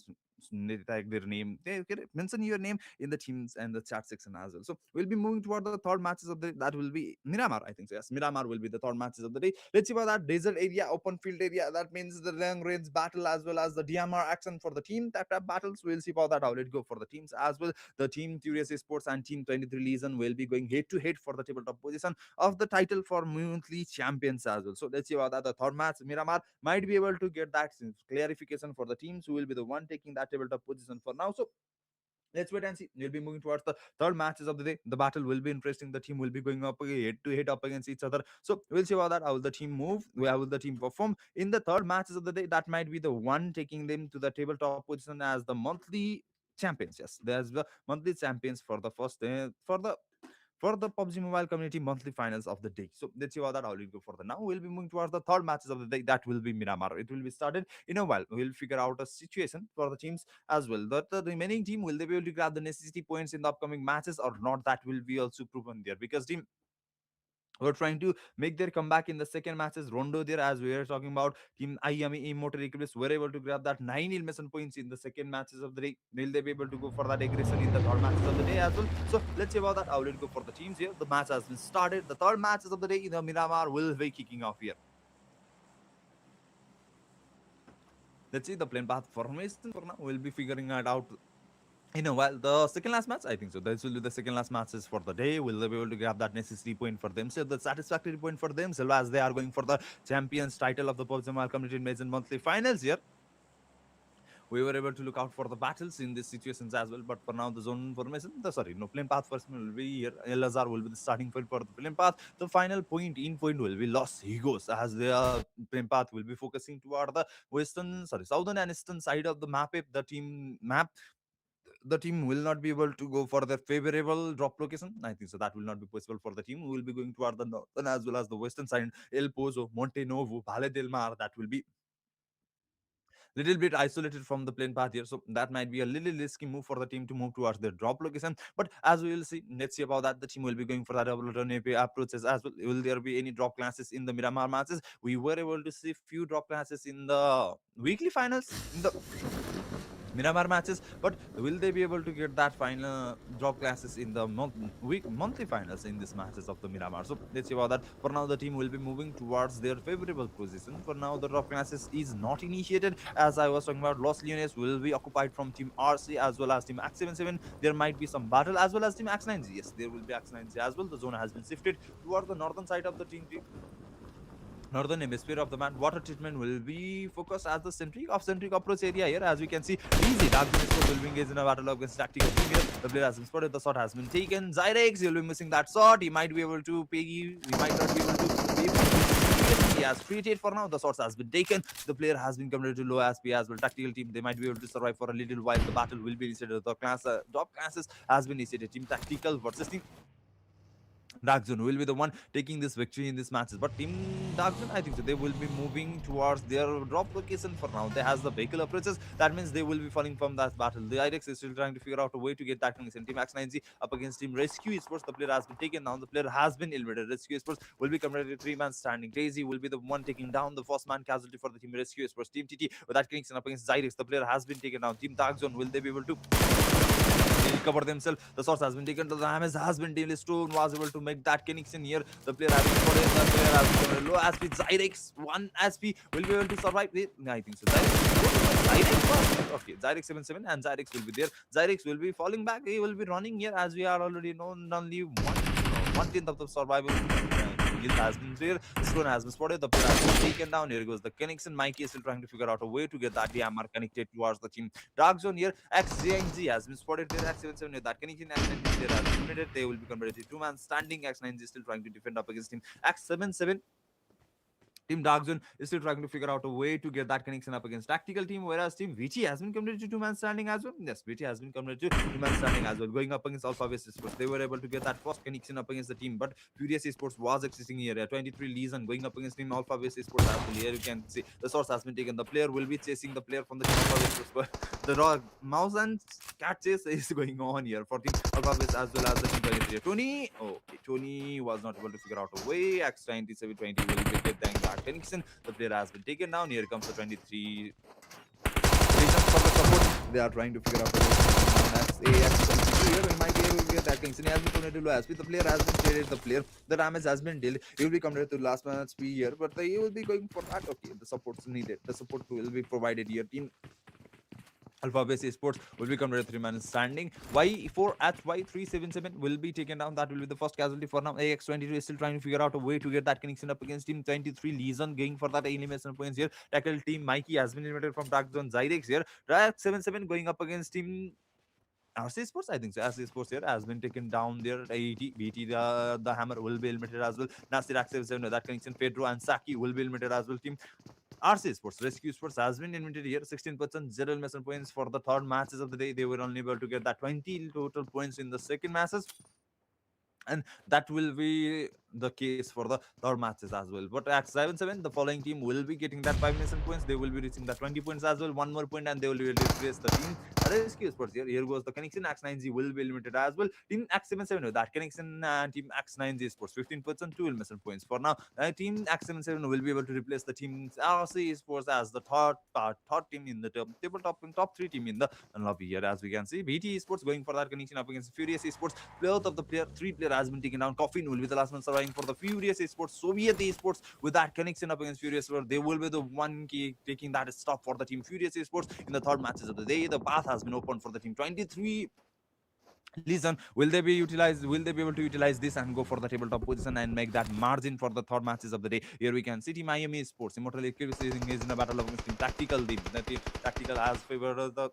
tag their name. They can mention your name in the teams and the chat section as well. So we'll be moving toward the third matches of the day. That will be Miramar, I think. So yes, Miramar will be the third matches of the day. Let's see about that desert area, open field area. That means the long range battle as well as the DMR action for the team tap battles. We'll see about that. How it go for the teams as well. The team Curious Sports and Team 23 Legion will be going head to head for the tabletop position of the title for monthly champions as well. So let's see about that. The third match, Miramar might be able to get that clarification for the teams who will be the one taking that tabletop position for now. So let's wait and see. We'll be moving towards the third matches of the day. The battle will be interesting. The team will be going up head to head up against each other. So we'll see about that. How will the team move? How will the team perform in the third matches of the day? That might be the one taking them to the tabletop position as the monthly champions. Yes, there's the monthly champions for the first for the PUBG Mobile Community monthly finals of the day. So let's see how that how will go for the now. We'll be moving towards the third matches of the day. That will be Miramar. It will be started in a while. We'll figure out a situation for the teams as well. The remaining team, will they be able to grab the necessity points in the upcoming matches or not? That will be also proven there, because team were trying to make their comeback in the second matches. Rondo there, as we were talking about, Team Iami Immortal Equilibrists were able to grab that 9 elimination points in the second matches of the day. Will they be able to go for that aggression in the third matches of the day as well? So let's see about that. How will it go for the teams here? The match has been started. The third matches of the day, the Miramar will be kicking off here. Let's see the plane path formation for now. We'll be figuring it out in a while. The second last match, I think so. This will be the second last matches for the day. Will they be able to grab that necessary point for themselves, the satisfactory point for themselves, as they are going for the champions title of the PUBG Mobile Community Invasion monthly finals here? We were able to look out for the battles in these situations as well. But for now, the zone formation, no plane path first will be here. Lazar will be the starting point for the plane path. The final point in point will be Los Higos, as the plane path will be focusing toward the southern and eastern side of the map. If the team map, the team will not be able to go for their favorable drop location. I think so. That will not be possible for the team. We will be going toward the northern as well as the western side. El Pozo, Monte Novo, Valle del Mar. That will be little bit isolated from the plane path here. So that might be a little risky move for the team to move towards their drop location. But as we will see, let's see about that. The team will be going for that double turn AP approaches as well. Will there be any drop classes in the Miramar matches? We were able to see few drop classes in the weekly finals in the Miramar matches, but will they be able to get that final drop classes in the monthly finals in these matches of the Miramar? So let's see about that. For now, the team will be moving towards their favorable position. For now, the drop classes is not initiated. As I was talking about, Los Leones will be occupied from Team RC as well as Team X77. There might be some battle as well as Team X9G. Yes, there will be X9G as well. The zone has been shifted towards the northern side of the team northern hemisphere of the man. Water treatment will be focused as the centric approach area here. As we can see, easy dark Sport will be engaged in a battle against tactical team here. The player has been spotted, the shot has been taken. Zyrex, he'll be missing that shot. He might be able to pay, he might not be able to pay. He has treated for now. The shots has been taken. The player has been converted to low SP as well. Tactical team, they might be able to survive for a little while. The battle will be initiated. The top classes has been initiated. Team Tactical versus Team Dark Zone will be the one taking this victory in this matches. But Team Dark Zone, I think so, they will be moving towards their drop location for now. They has the vehicle approaches. That means they will be falling from that battle. The IDEX is still trying to figure out a way to get that connection. Team X9Z up against Team Rescue Esports. The player has been taken down. The player has been eliminated. Rescue Esports will be committed to 3-man standing. Daisy will be the one taking down the first man casualty for the Team Rescue Esports. Team TT with that connection up against Zyrex. The player has been taken down. Team Dark Zone, will they be able to recover themselves? The source has been taken to the damage has been dealt. Stone was able to make that connection here. The player has been put in, the player has been low SP. Zyrex 1 SP will be able to survive. I think so. Zyrex first. Okay, Zyrex 77 and Zyrex will be there. Zyrex will be falling back. He will be running here, as we are already known only one tenth of the survival. Guild has been there. Stone has been spotted. The player has been taken down. Here goes the connection. Mikey is still trying to figure out a way to get that DMR connected towards the team Dark Zone here. XJNG has been spotted there. X77 with that connection. X9G there has been eliminated. They will be converted to 2-man standing. X9G is still trying to defend up against him. X77 Team Dark Zone is still trying to figure out a way to get that connection up against Tactical Team, whereas Team Vici has been committed to two-man standing as well. Yes, Vici has been committed to two-man standing as well, going up against Alpha Base Esports. They were able to get that first connection up against the team, but Furious Esports was existing here. 23 Leeson going up against Team Alpha Base Esports as well. Here you can see the source has been taken. The player will be chasing the player from the Team Alpha Base Esports, but the mouse and cat chase is going on here for Team Alpha Base as well as the Team 23. Tony, okay, Tony was not able to figure out a way. X9720 will be getting that connection. The player has been taken down. Here comes the 23 reasons for the support. They are trying to figure out a way to take down AX22 here. We might be able to get that connection. He has been tornado low SP. The player has been traded. The player, the damage has been dealt. He will be compared to last man's speed here, but he will be going for that. Okay, the support's needed. The support will be provided here. Team Alpha Base Esports will become red 3-man standing. Y4 at Y377 will be taken down. That will be the first casualty for now. AX22 is still trying to figure out a way to get that connection up against Team 23. Leeson going for that elimination points here. Tackle Team Mikey has been eliminated from Dark Zone. Zyrex here. Rack 77 going up against Team RC Sports, I think so. RC Sports here has been taken down there. 80, BT, the Hammer will be eliminated as well. Nasty Rack 77, that connection. Pedro and Saki will be eliminated as well. Team RC Sports, Rescue Sports has been invented here. 16%, 0 elimination points for the third matches of the day. They were only able to get that 20 total points in the second matches. And that will be the case for the third matches as well. But at 7-7, the following team will be getting that 5 million points. They will be reaching that 20 points as well. One more point, and they will replace the team Rescue Sports here. Here goes the connection. X9Z will be limited as well. Team X77 with that connection, and Team X9Z Sports 15%, 2 million points for now. Team X77 will be able to replace the team RC Sports as the third team in the top 3 team in the lobby here. As we can see, BT Sports going for that connection up against Furious Esports. Both of the player, 3 player has been taken down. Coffin will be the last one surviving for the Furious Esports. Soviet Esports with that connection up against Furious Esports. They will be the one key taking that stop for the team Furious Esports in the third matches of the day. The path has been opened for the team 23. Listen, will they be utilized? Will they be able to utilize this and go for the tabletop position and make that margin for the third matches of the day? Here we can see Team Miami Sports. Immortal Eclipse is in a battle against Team Tactical. The team Tactical has favored the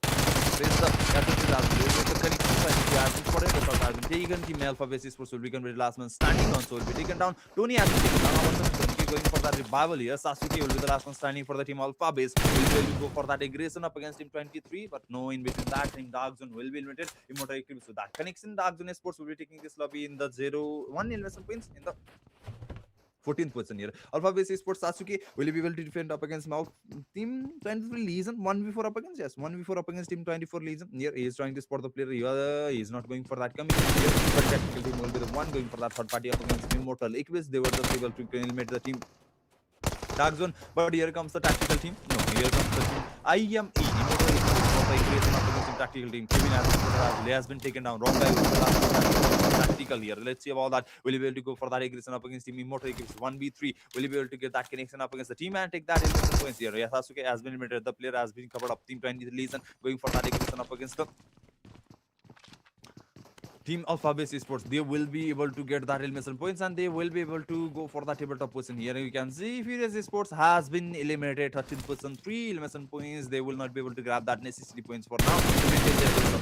face the casualties as well. The connection has been spotted. The shot has been taken. Team Alpha Base Sports will become the last man standing on, so will be taken down. Tony has been taken down. Going for that revival here. Sasuke will be the last one standing for the team Alpha Base. Will go for that aggression up against Team 23, but no in between that. Team Dark Zone will be limited. Immortal Eclipse with that connection. Dark Zone Sports will be taking this lobby in the 0-1 investment points in the 14th position here. Alpha Base Esports Sasuke will be able to defend up against Mouth Team 23 Legion. 1v4 up against, yes, 1v4 up against Team 24 Legion. Here he is trying to spot the player. He is not going for that coming here, but Tactical Team will be the one going for that third party up against Immortal Eclipse. They were just able to eliminate the team Dark Zone, but here comes the Tactical Team. No, here comes the team IME. Immortal Eclipse for the creation up against the Tactical Team. Kevin has been taken down. Wrong guy with the last tactical here. Let's see about that. Will he be able to go for that aggression up against Team Immortal Eclipse 1v3? Will he be able to get that connection up against the team and take that elimination points here? Yes, Sasuke has been eliminated. The player has been covered up. Team 20 Legion going for that aggression up against the Team Alpha Base Esports. They will be able to get that elimination points and they will be able to go for the tabletop position. Here you can see Furious Esports has been eliminated. 13%, 3 elimination points. They will not be able to grab that necessity points for now.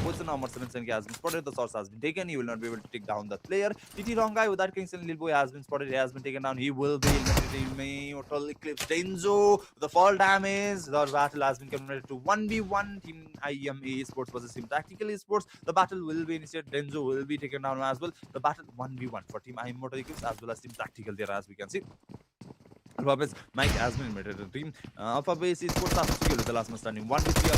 Position number 7 has been spotted. The source has been taken. He will not be able to take down the player. TT Wrong guy with that Kingston Lil Boy has been spotted. He has been taken down. He will be eliminated in Immortal Eclipse. Denzo, the fall damage. The battle has been converted to 1v1. Team IMA Esports versus Team Tactical Esports. The battle will be initiated. Denzo will be taken down as well. The battle 1v1 for Team Immortal Eclipse as well as Team Tactical there, as we can see. Alpha Base Mike has been eliminated. The team Alpha Base Esports Sasuke with the last man standing 1v3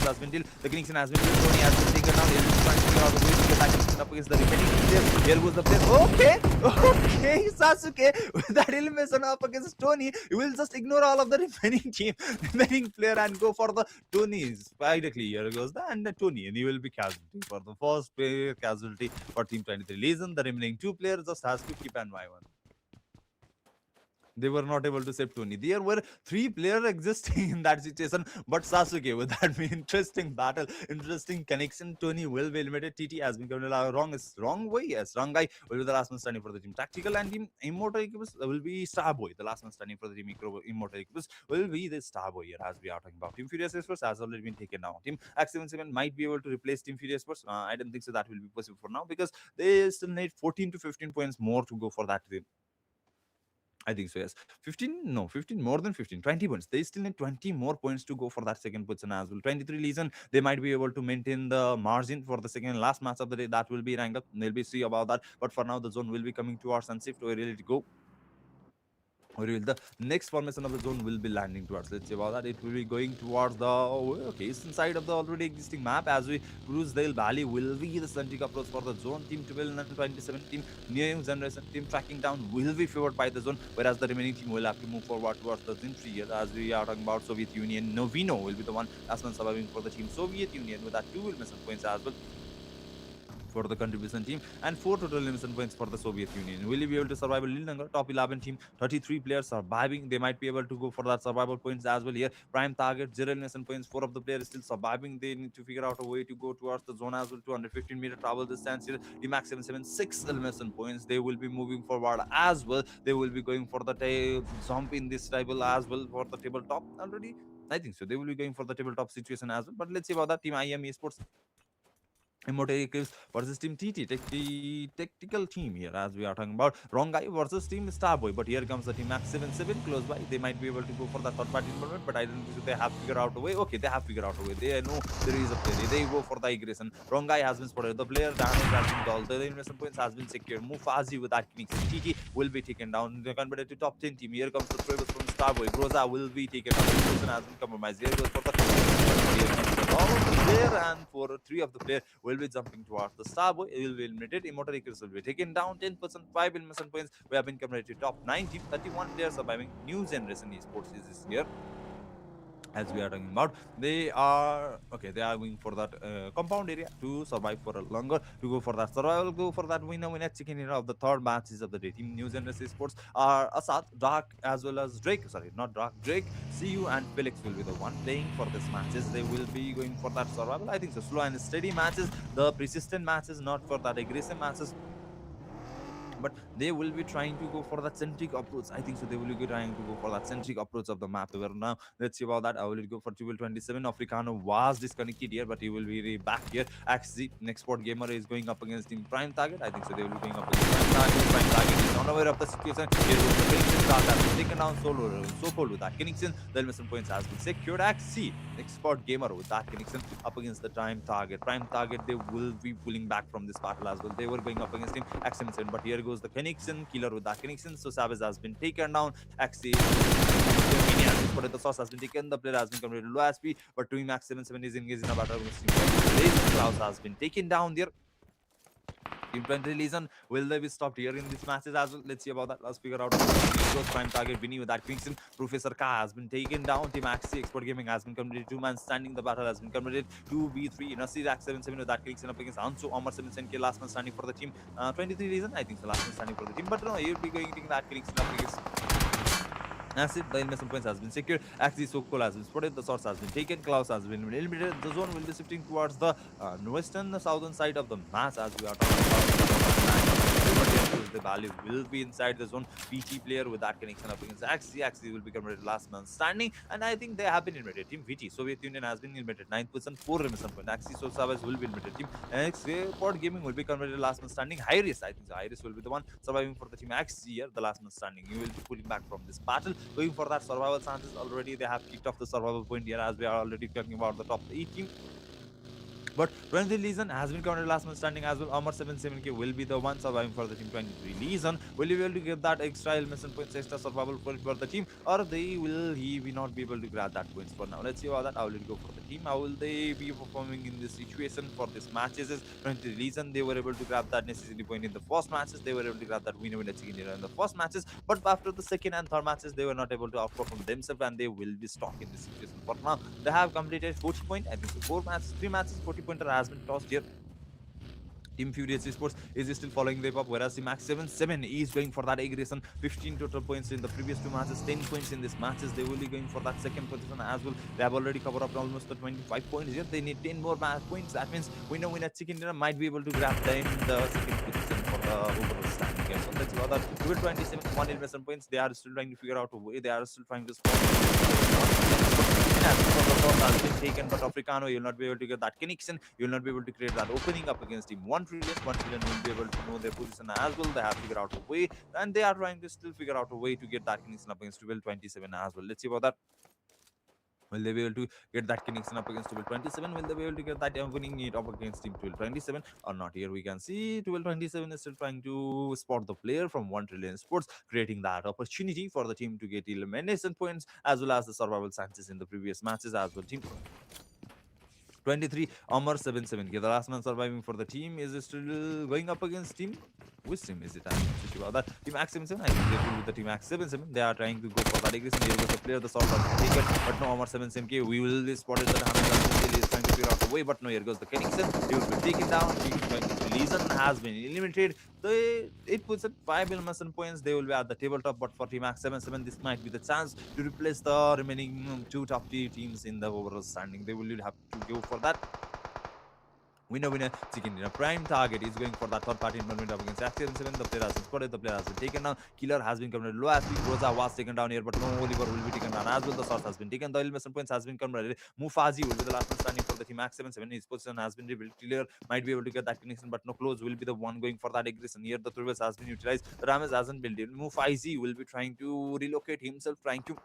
has been dealt. The connection has been dealt. Tony has been taken down. He is trying to figure out a way to get that connection up against the remaining player. Here goes the player. Okay, Sasuke with that elimination up against Tony. You will just ignore all of the remaining player and go for the Tony's directly. Here goes the and the Tony, and he will be casualty for the first player casualty for Team 23 Legion. The remaining 2 players just has to keep an eye on. They were not able to save Tony. There were 3 players existing in that situation, but Sasuke with that interesting battle, interesting connection. Tony will be eliminated. TT has been going wrong way. Yes, wrong guy will be the last one standing for the Team Tactical, and Team Immortal Eclipse will be Starboy. The last one standing for the Team Immortal Eclipse will be the Starboy here, as we are talking about. Team Furious Esports has already been taken down. Team X77 might be able to replace Team Furious Esports. I don't think so. That will be possible for now because they still need 14 to 15 points more to go for that team. I think so, yes. 15, no, 15, more than 15, 20 points. They still need 20 more points to go for that second position as well. 23 Legion, they might be able to maintain the margin for the second and last match of the day. That will be ranked up. They'll be see about that. But for now, the zone will be coming towards and shift. We're ready to go. Or will the next formation of the zone will be landing towards. Let's see about that. It will be going towards the okay, it's inside of the already existing map as we cruise Dale Valley will be the centric approach for the zone. Team 12 and 27 team new generation team tracking down will be favored by the zone, whereas the remaining team will have to move forward towards the entry here as we are talking about Soviet Union. Novino will be the one last one surviving for the team Soviet Union with that 2 elimination points as well for the contribution team and 4 total elimination points for the Soviet Union. Will you be able to survive a little longer? Top 11 team, 33 players surviving. They might be able to go for that survival points as well here. Prime target, 0 elimination points. 4 of the players still surviving. They need to figure out a way to go towards the zone as well. 215-meter travel distance here. The max 776 elimination points. They will be moving forward as well. They will be going for the jump in this table as well for the tabletop already. I think so. They will be going for the tabletop situation as well. But let's see about that. Team IM Esports Immortal Eclipse versus Team TT, tactical team here, as we are talking about. Wrong guy versus Team Starboy. But here comes the Team Max 77 close by. They might be able to go for the third party involvement, but I don't think so they have figured out a way. Okay, they have figured out a way. They know there is a play. They go for the aggression. Wrong guy has been spotted. The player damage has been dulled. The investment points has been secured. Mufazi with that connection. TT will be taken down. They converted to top 10 team. Here comes the Travis from Starboy. Groza will be taken down. This person has been compromised. Here goes for the all of the player and for 3 of the player will be jumping towards the Starboy. It will be eliminated. Immortal Eclipse will be taken down 10%, 5 elimination points. We have been committed to top 9 team, 31 players surviving. New generation esports is this year as we are talking about. They are okay, they are going for that compound area to survive for a longer, to go for that survival, go for that winner chicken dinner of the third matches of the day. Team New Generation Sports are Asad, Dark, as well as Drake. Sorry, not Dark, Drake, CU and Felix will be the one playing for this matches. They will be going for that survival. I think so, slow and steady matches, the persistent matches, not for that aggressive matches, but they will be trying to go for that centric approach. I think so. They will be trying to go for that centric approach of the map. Where now, let's see about that. I will go for 27. Africano was disconnected here, but he will be back here. XZ, next sport gamer, is going up against Team Prime Target. I think so. They will be going up against Prime Target. Prime Target is not aware of the situation. Here goes the Phoenix start has been taken down solo. So cold with that connection. The elimination points has been secured. XC, next sport gamer with that connection up against the Prime Target. Prime Target, they will be pulling back from this battle as well. They were going up against him XM7, but here goes the connection, killer with that connection. So Savage has been taken down. Axie, but the sauce has been taken. The player has been converted to low SP, but Team Max 77 is engaged in a battle against Team Klaus has been taken down there. Team 20 Legion, will they be stopped here in these matches as well? Let's see about that. Let's figure out. Prime target Vinny with that Kingston. Professor K has been taken down. Team Axie Expert Gaming has been completed. 2-man standing. The battle has been completed. 2v3. Nasir Ax 77 with that Kingston up against Anso Omar 77K. Last man standing for the team. 23 Legion, I think the last man standing for the team. But no, he'll be going to that Kingston up against Acid. The investment points has been secured. Axis Sokol has been spotted. The source has been taken. Klaus has been eliminated. The zone will be shifting towards the western, southern side of the match as we are talking about. The value will be inside the zone. PT player with that connection up against Axis. Axis will be converted last man standing, and I think they have been eliminated. Team VT Soviet Union has been eliminated. 9%, 4 remission point. Axis Savage will be eliminated. Team Export Gaming will be converted last man standing. Iris, I think so. Iris will be the one surviving for the team Axis here. The last man standing. You will be pulling back from this battle, going for that survival chances. Already they have kicked off the survival point here as we are already talking about the top 8 team. But 23 Legion has been counted last man standing as well. Armor 77K will be the one surviving for the team 23 Legion. Will he be able to get that extra elimination points, extra survival point for the team, or he will not be able to grab that points for now? Let's see about that. How will it go for the team? How will they be performing in this situation for this matches? Is 23 Legion, they were able to grab that necessity point in the first matches. They were able to grab that winner chicken dinner in the first matches, but after the second and third matches, they were not able to outperform themselves, and they will be stuck in this situation. For now, they have completed 40 points. I think so 4 matches, 3 matches, 40 pointer has been tossed here. Team Furious Esports is still following the up, whereas Team Max 77 is going for that aggression. 15 total points in the previous 2 matches, 10 points in this matches. They will be going for that second position as well. They have already covered up almost the 25 points here. They need 10 more points. That means winner chicken dinner might be able to grab them the second position for the overall standing here. So let's go that. With 27 1 investment points, they are still trying to figure out a way. They are still trying to score. as for the thought has been taken, but Africano, you'll not be able to get that connection. You'll not be able to create that opening up against Team 1 Trillion. 1 Trillion will be able to know their position as well. They have figured out a way, and they are trying to still figure out a way to get that connection up against 1227 as well. Let's see about that. Will they be able to get that connection up against 1227? Will they be able to get that winning it up against Team 1227 or not? Here we can see 1227 is still trying to spot the player from 1 Trillion Sports, creating that opportunity for the team to get elimination points as well as the survival chances in the previous matches as well. Team 23 Amar 77. Okay, the last man surviving for the team is still going up against team. Which team is it? I'm not so sure about that. Team X 77. I think they will with the team X 77. They are trying to go for that aggression. Here goes the player, the sort of taken, but no Amar 77. We will be spotted that Hamid is trying to figure out a way, but no, here goes the connection. He will be taken down. Leeson has been eliminated. So it puts at 5 elimination points. They will be at the tabletop, but for Team X 77, this might be the chance to replace the remaining two top tier teams in the overall standing. They will have to go for that. Winner, chicken dinner. Prime target is going for that third party involvement up against X77. The player has been spotted, the player has been taken down. Killer has been converted low as Rosa was taken down here, but no Oliver will be taken down as well. The source has been taken. The elimination points has been converted. Mufazi will be the last man standing for the team X77. His position has been revealed. Killer might be able to get that connection, but no close will be the one going for that aggression. Here the Travis has been utilized. The Rames hasn't built it. Mufazi will be trying to relocate himself, trying to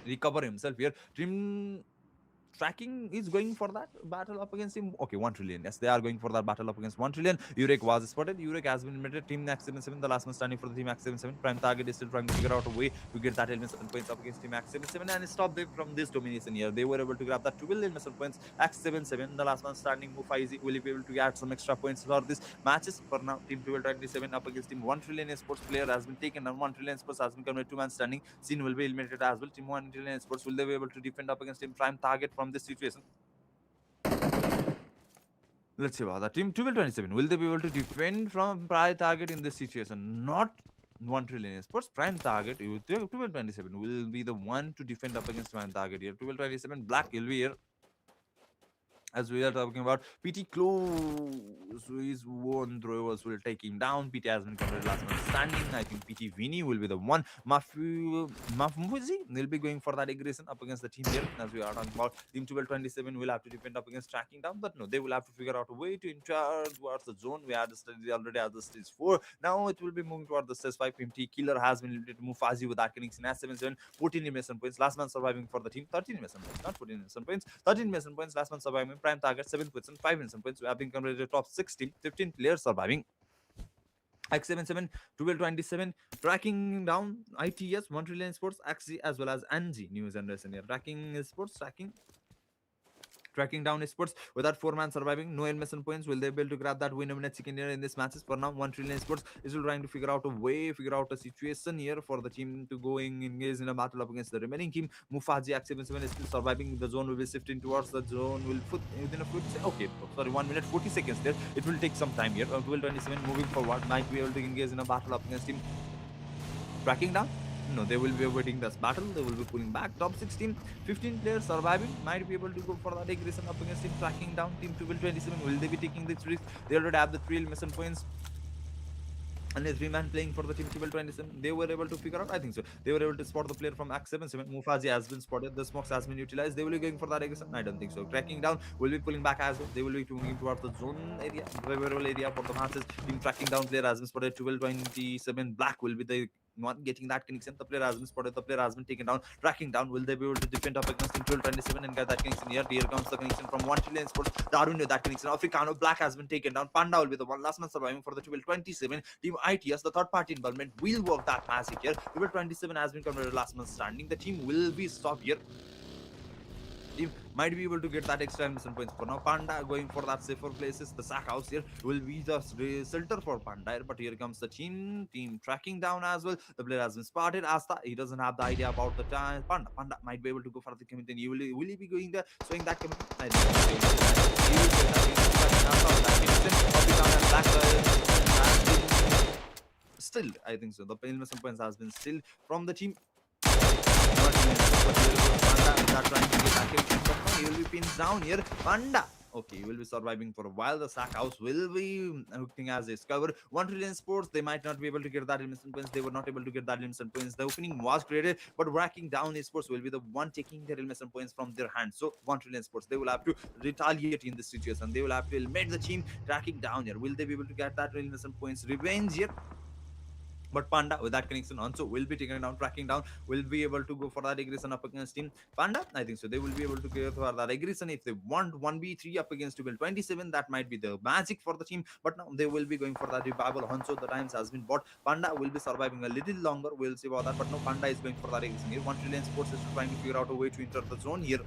recover himself here. Dream tracking is going for that battle up against him. Okay, 1 Trillion. Yes, they are going for that battle up against 1 Trillion. Urek was spotted. Urek has been eliminated. Team X77, the last man standing for the team X77. Prime target is still trying to figure out a way to get that elimination points up against team X77 and stop them from this domination here. They were able to grab that 12 elimination points. X77, the last man standing, Mufaizi, will be able to add some extra points for this matches. For now, team 1227 up against team 1 Trillion Sports player has been taken and 1 Trillion Sports has been converted to man standing. Scene will be eliminated as well. Team 1 Trillion Sports will they be able to defend up against team Prime target from this situation? Let's see about that. Team 1227. Will they be able to defend from prime target in this situation? Not 1 Trillion Sports. Prime target, 1227 will be the one to defend up against prime target here. 1227 Black will be here. As we are talking about, PT close is one throwers will take him down. PT has been covered last man standing. I think PT Vinny will be the one. Mafuzi will be going for that aggression up against the team here. As we are talking about, team 1227 will have to defend up against tracking down, but no, they will have to figure out a way to enter towards the zone. We had already at the stage 4. Now it will be moving towards the stage 5. PMT Killer has been limited to Mufazi with that connection as 7-7. 14 elimination points. Last man surviving for the team. 13 elimination points, not 14 elimination points. 13 elimination points. Last man surviving. Prime target 7 points and 5 elimination points. We have been converted to top 16. 15 players surviving. X77, 1227, tracking down ITS, 1 Trillion Sports, XZ as well as NG, new generation here. Tracking sports, tracking down sports without 4-man surviving, no elimination points. Will they be able to grab that winner chicken dinner in this matches? For now, 1 Trillion Sports is trying to figure out a way, figure out a situation here for the team to going engage in a battle up against the remaining team. Mufaji X77 is still surviving. The zone will be shifting towards the zone. Will put within a foot. Okay, sorry, 1 minute 40 seconds there. It will take some time here. 1227 moving forward might be able to engage in a battle up against him. Tracking down. No, they will be avoiding this battle. They will be pulling back. Top 16, 15 players surviving. Might be able to go for that aggression up against him. Tracking down team 1227. Will they be taking this risk? They already have the 3 elimination points. And a 3-man playing for the team 1227. They were able to figure out, I think so. They were able to spot the player from X77. Mufazi has been spotted. The smokes has been utilized. They will be going for that aggression. I don't think so. Tracking down will be pulling back as well. They will be moving towards the zone area, favorable area for the matches. Team tracking down player has been spotted. 1227. Black will be the not getting that connection. The player has been spotted. The player has been taken down. Tracking down. Will they be able to defend up against team 1227 and get that connection here? Here comes the connection from 1 Trillion Sports. Darwin with that connection. Africano Black has been taken down. Panda will be the one last man surviving for the 1227. Team ITS, the third party involvement will work that magic here. 1227 has been converted last man standing. The team will be stopped here. Team might be able to get that extra elimination points for now. Panda going for that safer places. The sack house here will be the shelter for Panda here, but here comes the team tracking down as well. The player has been spotted. Asta, he doesn't have the idea about the time. Panda might be able to go for the community. Will he be going there, showing that community? I don't know. Still, I think so. The elimination points has been still from the team. Panda trying to get back. He will be pinned down here. Panda Okay, you will be surviving for a while. The sack house will be acting as a cover. 1 trillion sports, they might not be able to get that elimination points. They were not able to get that elimination points. The opening was created, but racking down sports will be the one taking their elimination points from their hands. So 1 trillion sports, they will have to retaliate in this situation. They will have to eliminate the team tracking down here. Will they be able to get that elimination points revenge here? But Panda with that connection also will be taken down, tracking down, will be able to go for that aggression up against Team Panda. I think so. They will be able to go for that aggression if they want 1v3 up against 27. That might be the magic for the team. But now they will be going for that revival. Honcho, the times has been bought. Panda will be surviving a little longer. We'll see about that. But no, Panda is going for that aggression here. 1 trillion sports is trying to figure out a way to enter the zone here.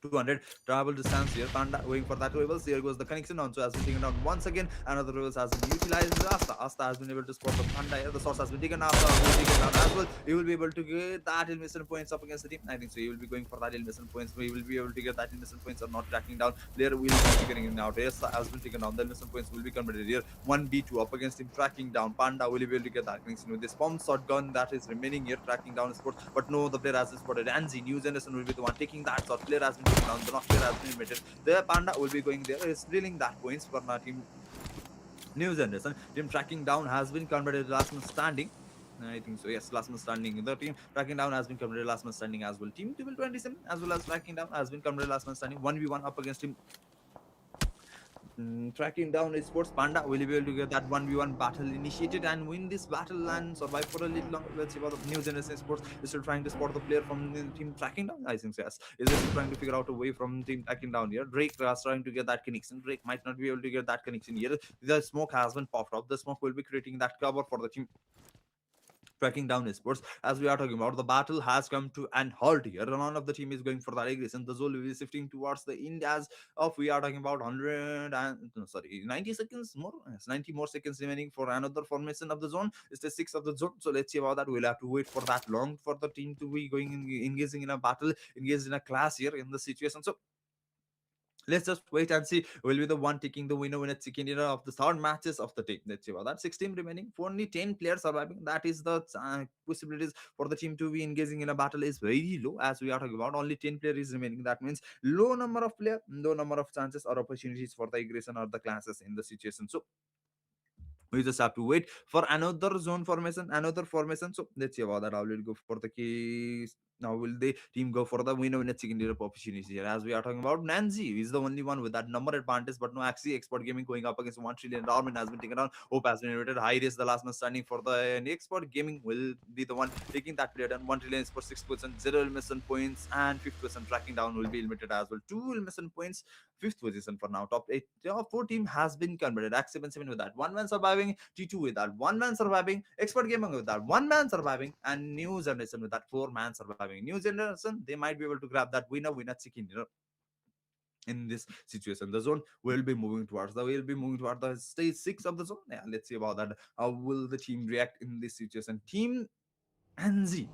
200 travel distance here. Panda going for that rebels. Here goes the connection on. So has been taken down once again. Another rebels has been utilized. Asta has been able to spot the Panda here. The source has been taken. Asta will be taken down as well. He will be able to get that elimination points up against the team. I think so. He will be going for that elimination points. He will be able to get that elimination points or not tracking down. Player will be figuring it out. Asta has been taken down. The elimination points will be converted here. 1v2 up against him tracking down. Panda will be able to get that connection with this bomb shotgun that is remaining here tracking down sports. But no, the player has been spotted. Anzi, New Generation will be the one taking that shot. Player has been taken down. The knock player has been limited. The Panda will be going there, stealing that points for our team. New Generation team tracking down has been converted last man standing. I think so. Yes, last man standing. The team tracking down has been converted last man standing as well. Team 27 as well as tracking down has been converted last man standing. 1v1 up against him. Tracking down sports. Panda will be able to get that 1v1 battle initiated and win this battle and survive for a little longer. Let's see about the New Generation sports. Is still trying to spot the player from the team tracking down. I think so, yes. Is still trying to figure out a way from team tracking down here. Drake is trying to get that connection. Drake might not be able to get that connection here. The smoke has been popped up. The smoke will be creating that cover for the team tracking down sports. As we are talking about, the battle has come to an halt here. None of the team is going for that aggression. The zone will be shifting towards the end as of we are talking about 100 and no, sorry 90 seconds more. Yes, 90 more seconds remaining for another formation of the zone. It's the 6 of the zone. So let's see about that. We'll have to wait for that long for the team to be going engaging in a battle, engaged in a class here in the situation. So let's just wait and see who will be the one taking the winner chicken dinner of the third matches of the team. Let's see about that. 16 remaining, for only 10 players surviving. That is the possibilities for the team to be engaging in a battle is very low. As we are talking about, only 10 players remaining. That means low number of players, low number of chances or opportunities for the aggression or the classes in the situation. So we just have to wait for another zone formation, another formation. So let's see about that. I will go for the case. Now will the team go for the winner chicken dinner opportunity here? As we are talking about, Nancy is the only one with that number advantage, but no actually export gaming going up against 1 trillion. Darwin has been taken down. Hope has been invited. High risk, the last man standing for the export gaming will be the one taking that player down. 1 trillion is for 6%, 0 elimination points, and 5th% tracking down will be limited as well. 2 elimination points, fifth position for now. Top 8, top 4 team has been converted. X77 with that. One man surviving. T2 with that. One man surviving. Expert Gaming with that. One man surviving. And New Generation with that. 4 man surviving. New Generation, they might be able to grab that winner chicken dinner in this situation. The zone will be moving towards the stage 6 of the zone. Yeah, let's see about that. How will the team react in this situation? Team NZ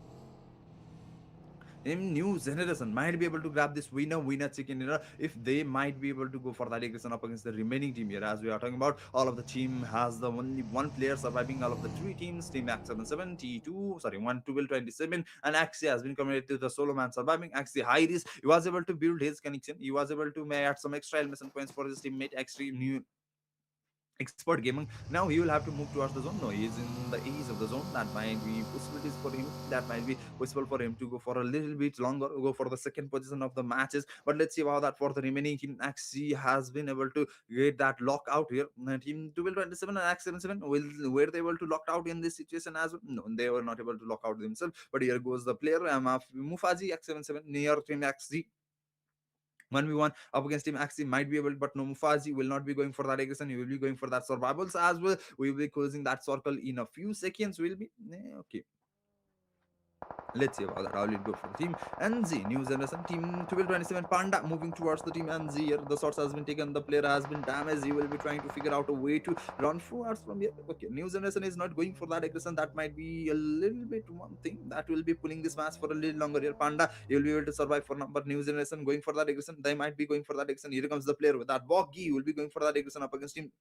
in New Generation might be able to grab this winner chicken dinner if they might be able to go for that aggression up against the remaining team here. As we are talking about, all of the team has the only one player surviving. All of the 3 teams, Team X77, T2, sorry, 1 12 27, and Axie has been committed to the solo man surviving. Axie high risk. He was able to build his connection. He was able to add some extra elimination points for his teammate. Extreme new expert gaming. Now he will have to move towards the zone. No, he is in the ease of the zone. That might be possibilities for him. That might be possible for him to go for a little bit longer, go for the second position of the matches. But let's see about that for the remaining team. Axie has been able to get that lock out here. Team 12 27 and X77 were they able to lock out in this situation as well? No, they were not able to lock out themselves. But here goes the player, Mufazi X77 near team Axie. 1v1 up against him. Axie might be able, but no, Mufazi will not be going for that aggression. He will be going for that survivals as well. We will be closing that circle in a few seconds. Will be okay. Let's see about that. How will it go for the team? NZ, New Generation team 12 27 Panda moving towards the team NZ here. The shots has been taken, the player has been damaged. He will be trying to figure out a way to run forwards from here. Okay, New Generation is not going for that aggression. That might be a little bit one thing that will be pulling this match for a little longer here. Panda, you will be able to survive for number. New Generation going for that aggression. They might be going for that aggression. Here comes the player with that Boggy. Will be going for that aggression up against him.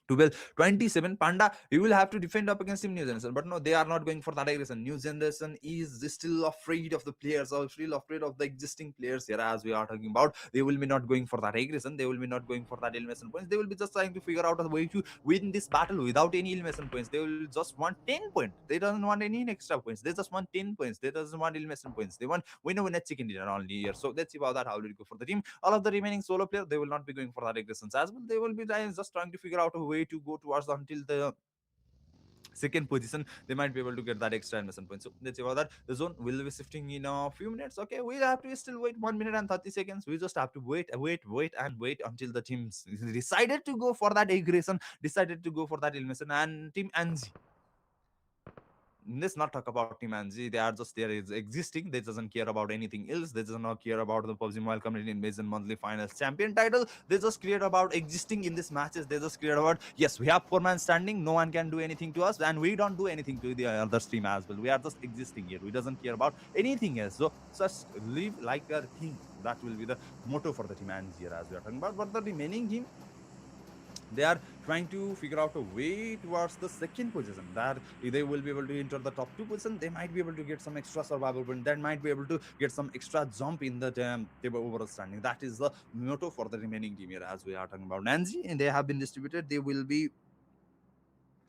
12, 27, Panda, you will have to defend up against Team New Generation. But no, they are not going for that aggression. New Generation is still afraid of the players, or still afraid of the existing players here, as we are talking about. They will be not going for that aggression. They will be not going for that elimination points. They will be just trying to figure out a way to win this battle without any elimination points. They will just want 10 points. They don't want any extra points. They just want 10 points. They doesn't want elimination points. They want winner chicken dinner only here. So let's see about that. How will it go for the team? All of the remaining solo players, they will not be going for that aggressions as well. They will be just trying to figure out a way to go towards until the second position. They might be able to get that extra admission point. So let's see about that. The zone will be shifting in a few minutes. Okay, we'll have to still wait 1 minute and 30 seconds. We just have to wait until the teams decided to go for that aggression, decided to go for that elimination. And Team Anzi, let's not talk about Team Angie. They are just there is existing. They doesn't care about anything else. They does not care about the PUBG Mobile Community Invasion monthly finals champion title. They just care about existing in these matches. They just care about, yes, we have four-man standing. No one can do anything to us, and we don't do anything to the other team as well. We are just existing here. We doesn't care about anything else. So just live like a king. That will be the motto for the Team Angie here, as we are talking about. But the remaining team, they are trying to figure out a way towards the second position, that they will be able to enter the top two position. They might be able to get some extra survival point, that might be able to get some extra jump in the table overall standing. That is the motto for the remaining team here, as we are talking about Nancy. And they have been distributed. They will be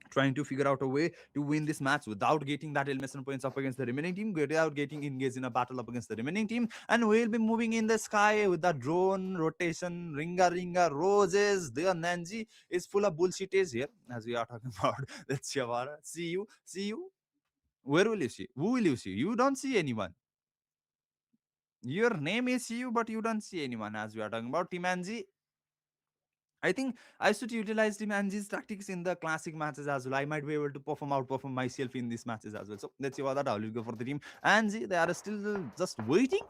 trying to figure out a way to win this match without getting that elimination points up against the remaining team, without getting engaged in a battle up against the remaining team. And we'll be moving in the sky with the drone rotation, ringa ringa roses. The Nanji is full of bullshit is here, as we are talking about. Let's see about it. See you. Where will you see? Who will you see? You don't see anyone. Your name is you, but you don't see anyone, as we are talking about Team Anji. I think I should utilize Team Angie's tactics in the classic matches as well. I might be able to outperform myself in these matches as well. So let's see about that. I will go for the Team Angie. They are still just waiting.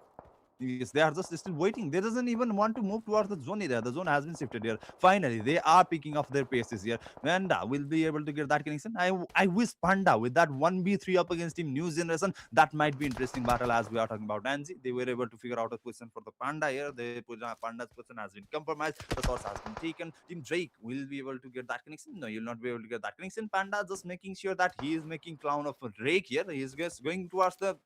Yes, they are just still waiting. They doesn't even want to move towards the zone either. The zone has been shifted here. Finally, they are picking up their paces here. Panda will be able to get that connection. I wish Panda with that 1v3 up against Team New Generation. That might be interesting battle, as we are talking about Angie. They were able to figure out a position for the Panda here. They put Panda's position has been compromised. The source has been taken. Team Drake will be able to get that connection. No, you'll not be able to get that connection. Panda just making sure that he is making clown of Drake here. He is just going towards the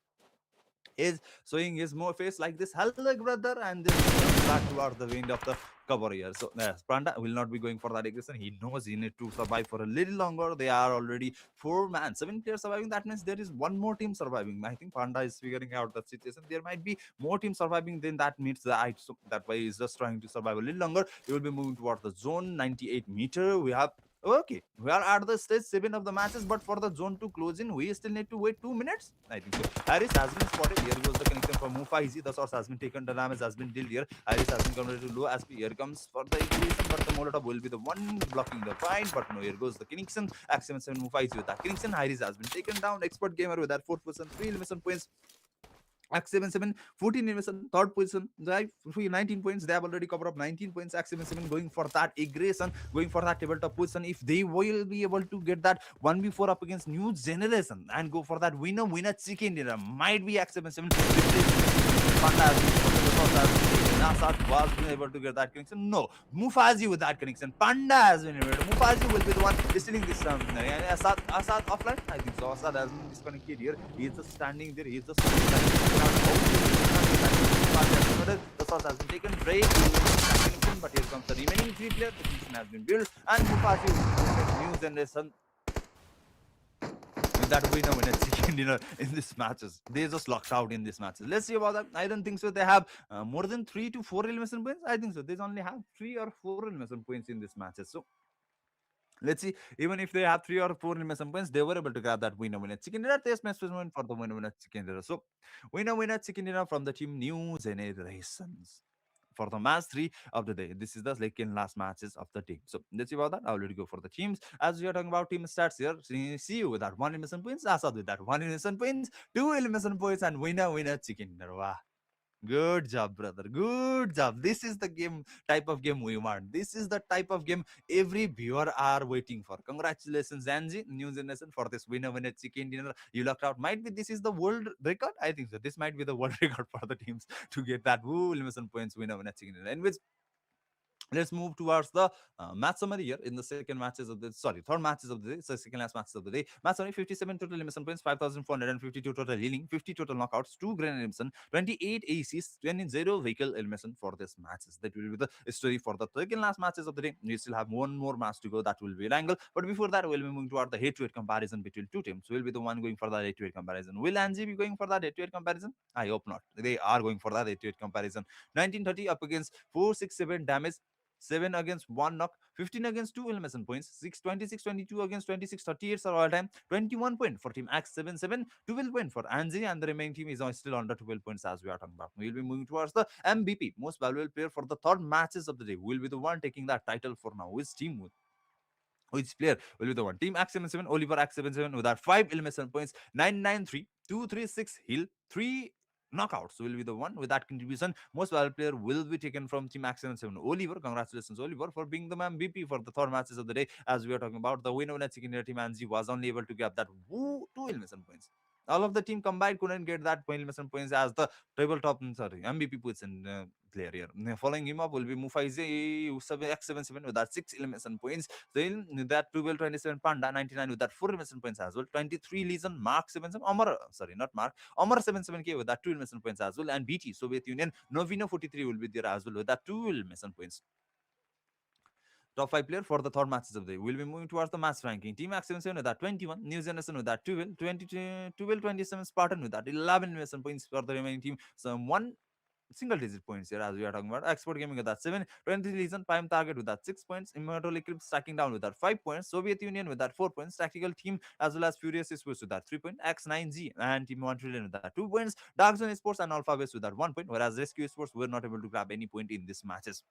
is showing his more face like this, hello brother, and then back towards the wind of the cover here. So yes, Panda will not be going for that aggression. He knows he need to survive for a little longer. They are already four man, seven players surviving. That means there is one more team surviving. I think Panda is figuring out that situation. There might be more teams surviving than that meets the eye. So that way he's just trying to survive a little longer. He will be moving towards the zone 98-meter. We have, okay, we are at the stage 7 of the matches, but for the zone to close in, we still need to wait 2 minutes. I think so. Harris has been spotted. Here goes the connection for Mufaizi. The source has been taken. The damage has been dealt here. Harris has been converted to low SP. Here comes for the ignition, but the Molotov will be the one blocking the fight. But no, here goes the connection. X77 Mufaizi with that connection. Harris has been taken down. Expert gamer with that 4%, 3 elimination points. X77, 14 elimination, third position, right? 19 points. They have already covered up 19 points. X77 going for that aggression, going for that tabletop position. If they will be able to get that 1v4 up against New Generation and go for that winner chicken dinner, might be X77 Nasat was able to get that connection. No, Mufazi with that connection. Panda has been able to. Mufazi will be the one stealing this. Asad offline. I think so. Asad has been disconnected here. He is just standing there. He is just the source has been taken. Break. But here comes the remaining three players. The connection has been built. And Mufazi New Generation that winner chicken dinner in these matches. They just locked out in these matches. Let's see about that. I don't think so. They have more than 3 to 4 elimination points. I think so. They only have 3 or 4 elimination points in these matches. So let's see. Even if they have 3 or 4 elimination points, they were able to grab that winner chicken dinner. Test match point for the winner chicken dinner. So winner chicken dinner from the team New Generations for the match 3 of the day. This is the second last matches of the team. So let's see about that. I already go for the teams. As we are talking about team stats here, see you with that 1 elimination points, Asad with that 1 elimination points, 2 elimination points, and winner chicken dinner. Wow. Good job, brother. Good job. This is the type of game we want. This is the type of game every viewer are waiting for. Congratulations, Angie, New Generation, for this winner chicken dinner. You locked out. Might be this is the world record. I think so. This might be the world record for the teams to get that elimination points winner chicken dinner. In which Let's move towards the match summary here in the second matches of the third matches of the day. So second last matches of the day. Match summary: 57 total elimination points, 5,452 total healing, 50 total knockouts, 2 grand elimination, 28 aces, 20 vehicle elimination for this matches. That will be the story for the second last matches of the day. We still have one more match to go. That will be an angle. But before that, we'll be moving toward the head-to-head comparison between two teams. We'll be the one going for the head-to-head comparison. Will Angie be going for that head-to-head comparison? I hope not. They are going for that head-to-head comparison. 1930 up against 467 damage, 7 against 1 knock, 15 against 2 elimination points, 6 26 22 against 26 38 are all time, 21 point for team X77, 12 point for Anzi, and the remaining team is still under 12 points as we are talking about. We'll be moving towards the MVP, most valuable player for the third matches of the day. Will be the one taking that title for now. Which team which player will be the one? Team X77, Oliver X77 with our 5 elimination points, 993, 236 heal, 3 knockouts will be the one with that contribution. Most valuable player will be taken from Team X77. Oliver, congratulations, Oliver, for being the MVP for the third matches of the day. As we are talking about, the winner of the second team, Anzi, was only able to grab that 2 elimination points. All of the team combined couldn't get that elimination points as the tabletop, MVP position player here. Following him up will be Mufaizi X77 with that 6 elimination points. Then that 1227 Panda 99 with that 4 elimination points as well. 23 Legion Mark 77 Omar, sorry, not Mark, Omar 77K with that 2 elimination points as well. And BT Soviet Union Novino 43 will be there as well with that 2 elimination points. Top 5 player for the third matches of the day. We'll be moving towards the match ranking. Team Max 77 with that 21, New Generation with that 12, 27 Spartan with that 11 elimination points for the remaining team. So one single digit points here as we are talking about. Export Gaming with that 7, 23 Legion, Prime Target with that 6 points, Immortal Eclipse stacking down with that 5 points, Soviet Union with that 4 points, Tactical Team as well as Furious Sports with that 3 points, X9G and Team 1 Trillion with that 2 points, Dark Zone Sports and Alpha Base with that 1 point, whereas Rescue Sports were not able to grab any point in these matches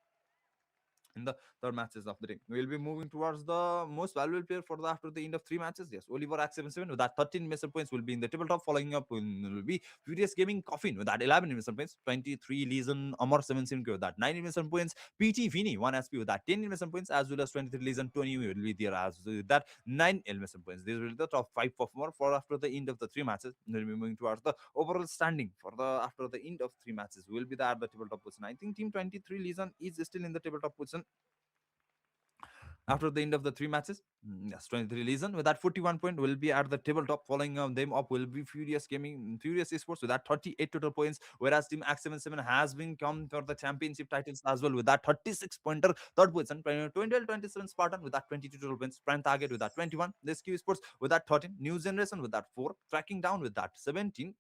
in the third matches of the day. We'll be moving towards the most valuable player for the after the end of 3 matches. Yes, Oliver X77 with that 13 missile points will be in the tabletop. Following up will be Furious Gaming Coffin with that 11 missile points, 23 Legion Amor 7 with that 9 missile points, PT Vini 1 SP with that 10 missile points, as well as 23 Legion 20 will be there as with that 9 missile points. These will be the top 5 performer for after the end of the 3 matches. We'll be moving towards the overall standing for the after the end of 3 matches. Will be there at the tabletop position. I think Team 23 Legion is still in the tabletop position after the end of the 3 matches. Yes, 23 Legion with that 41 point will be at the tabletop. Following them up will be Furious Gaming, Furious Esports with that 38 total points, whereas Team X77 has been come for the championship titles as well with that 36 pointer. Third position, 27 Spartan with that 22 total points, Prime Target with that 21, Rescue Esports with that 13, New Generation with that 4, Tracking Down with that 17,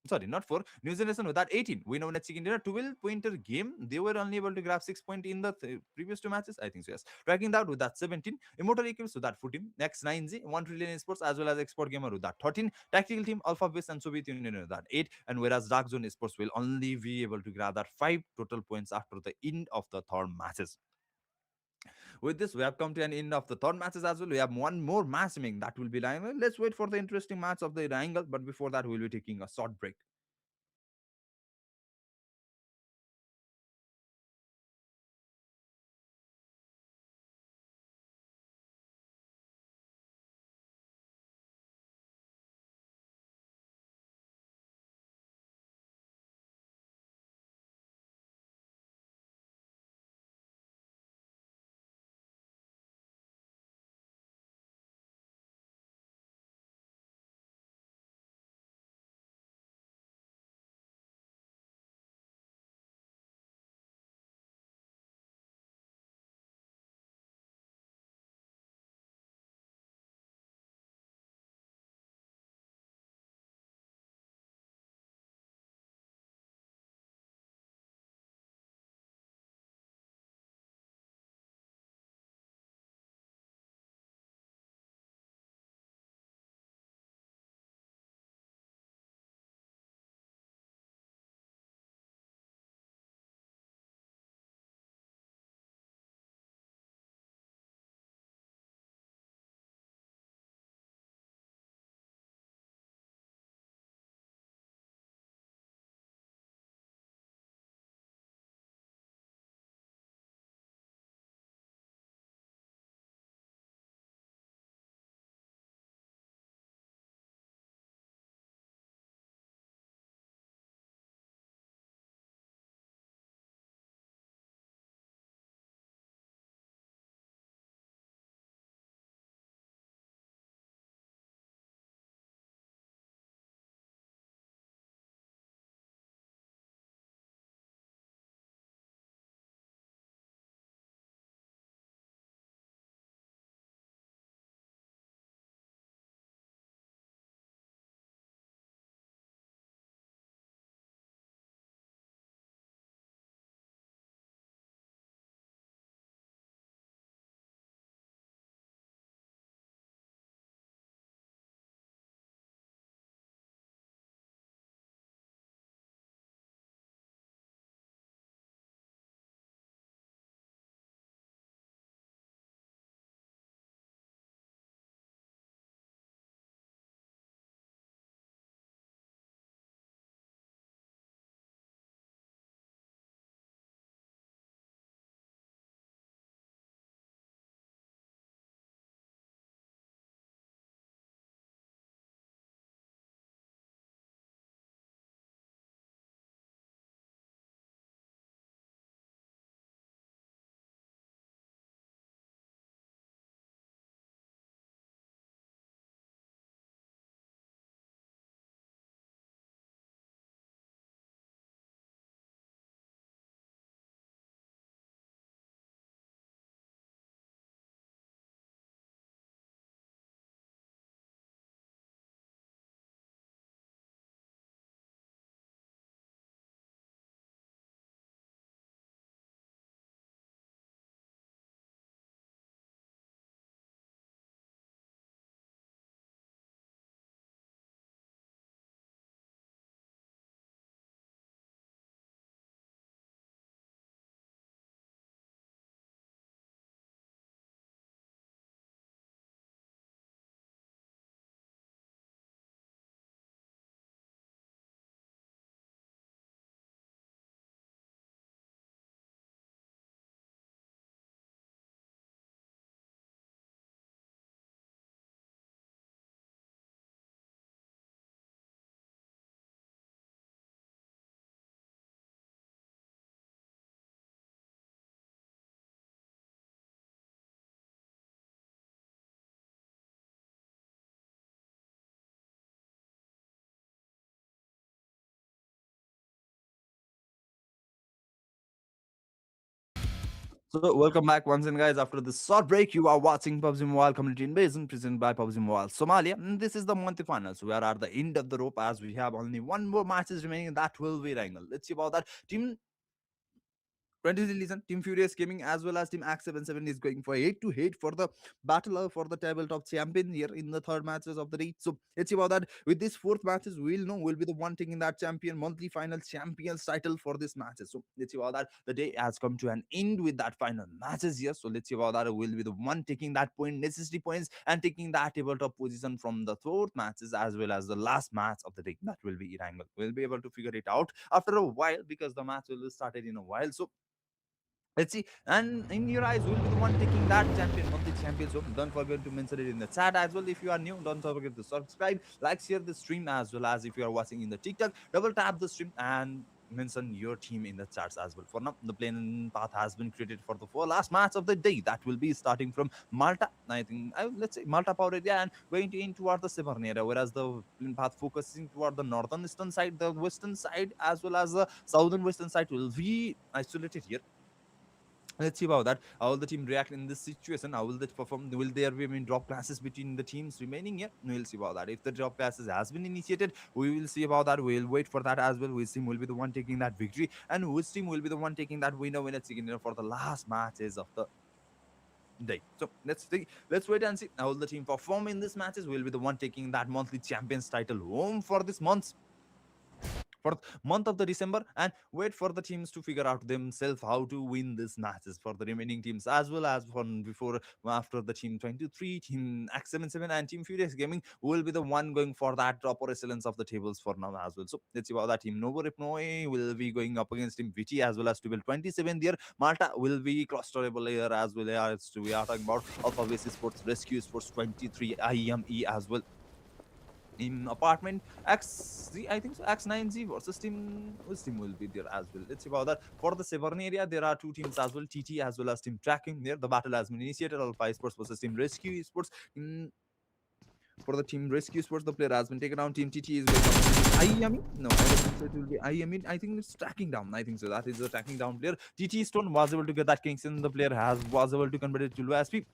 sorry, not 4. New Zealand with that 18. We know that chicken dinner 12 pointer game. They were only able to grab 6 points in the previous 2 matches. I think so, yes. Tracking that with that 17. Immortal Equals with that 14. X9Z, 1 trillion sports as well as Export Gamer with that 13. Tactical Team, Alpha Base and Soviet Union with that 8. And whereas Dark Zone Sports will only be able to grab that 5 total points after the end of the third matches. With this, we have come to an end of the third matches as well. We have one more match making that will be live. Let's wait for the interesting match of the angle. But before that, we'll be taking a short break. So, welcome back once again, guys. After this short break, you are watching PUBG Mobile Community Invasion presented by PUBG Mobile Somalia. And this is the monthly finals. We are at the end of the rope as we have only one more matches remaining. That will be Wrangle. Let's see about that. Team 20 listen, Team Furious Gaming as well as Team Axe 77 is going for 8 to 8 for the battle for the tabletop champion here in the third matches of the day. So let's see about that. With this fourth matches, we'll know will be the one taking that champion monthly final champions title for this matches. So let's see about that. The day has come to an end with that final matches here. So let's see about that. Will be the one taking that point necessity points and taking that tabletop position from the fourth matches as well as the last match of the day. That will be Irangle. We'll be able to figure it out after a while because the match will be started in a while. So let's see. And in your eyes, will be the one taking that champion, monthly champion. So don't forget to mention it in the chat as well. If you are new, don't forget to subscribe, like, share the stream as well as if you are watching in the TikTok, double tap the stream and mention your team in the chats as well. For now, the playing path has been created for the four last match of the day. That will be starting from Malta. I think let's say Malta power area and going to in toward the Severn area, whereas the playing path focusing toward the northern eastern side, the western side, as well as the southern western side will be isolated here. Let's see about that. How will the team react in this situation? How will they perform? Will there be drop classes between the teams remaining here? We'll see about that. If the drop classes has been initiated, we will see about that. We'll wait for that as well. Which team will be the one taking that victory, and which team will be the one taking that winner chicken dinner for the last matches of the day. So let's see. Let's wait and see how will the team perform in these matches. Will be the one taking that monthly champions title home for this month for month of the December and wait for the teams to figure out themselves how to win these matches for the remaining teams as well as from before after the team 23 team X77 and team Furious Gaming will be the one going for that proper excellence of the tables for now as well. So let's see about that. Team Novo Ripnoi will be going up against team Vici as well as 27 there. Malta will be cross torable here as well as we are talking about Alpha Base Sports Rescue Sports 23 IME as well in apartment XZ, I think so. X9Z versus team which team will be there as well. Let's see about that. For the Severn area, there are two teams as well, TT as well as team tracking. There, the battle has been initiated. Alpha Sports versus team Rescue Sports. For the team Rescue Sports, the player has been taken down. Team TT is going up. I mean, no, I don't think so. It will be I mean, I think it's tracking down. I think so. That is the tracking down player. TT Stone was able to get that Kingston. The player was able to convert it to low SP.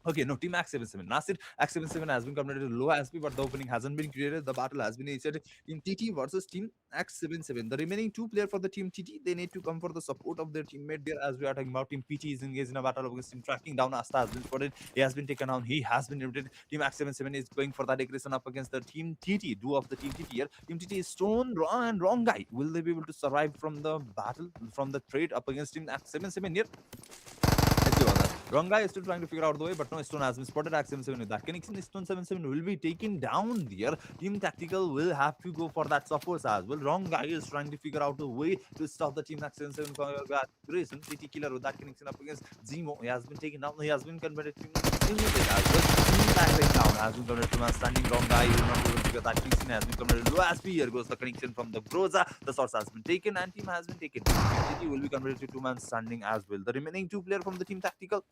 Okay, no, Team X77. Nasir X77 has been converted to low SP, but the opening hasn't been created. The battle has been initiated. Team TT versus Team X77. The remaining two players for the Team TT, they need to come for the support of their teammate there. As we are talking about, Team PT is engaged in a battle against Team Tracking down. Asta has been spotted. He has been taken down. He has been limited. Team X77 is going for that aggression up against the Team TT. Duo of the Team TT here. Team TT is Stone and Wrong Guy. Will they be able to survive from the battle, from the trade up against Team X77 here? Let's see about that. Wrong guy is still trying to figure out the way, but no, Stone has been spotted at 77 with that connection. Stone 77 will be taken down there. Team Tactical will have to go for that support as well. Wrong guy is trying to figure out a way to stop the Team 77 aggression. TT Killer with that connection up against Zemo. He has been taken down. He has been converted to Unlimited as well. Team Tackling down has been converted to man standing. Wrong guy will not be able to get that connection. Has been converted to low SP. Here goes the connection from the Groza. The source has been taken and team has been taken. TT will be converted to two-man standing as well. The remaining two players from the Team Tactical,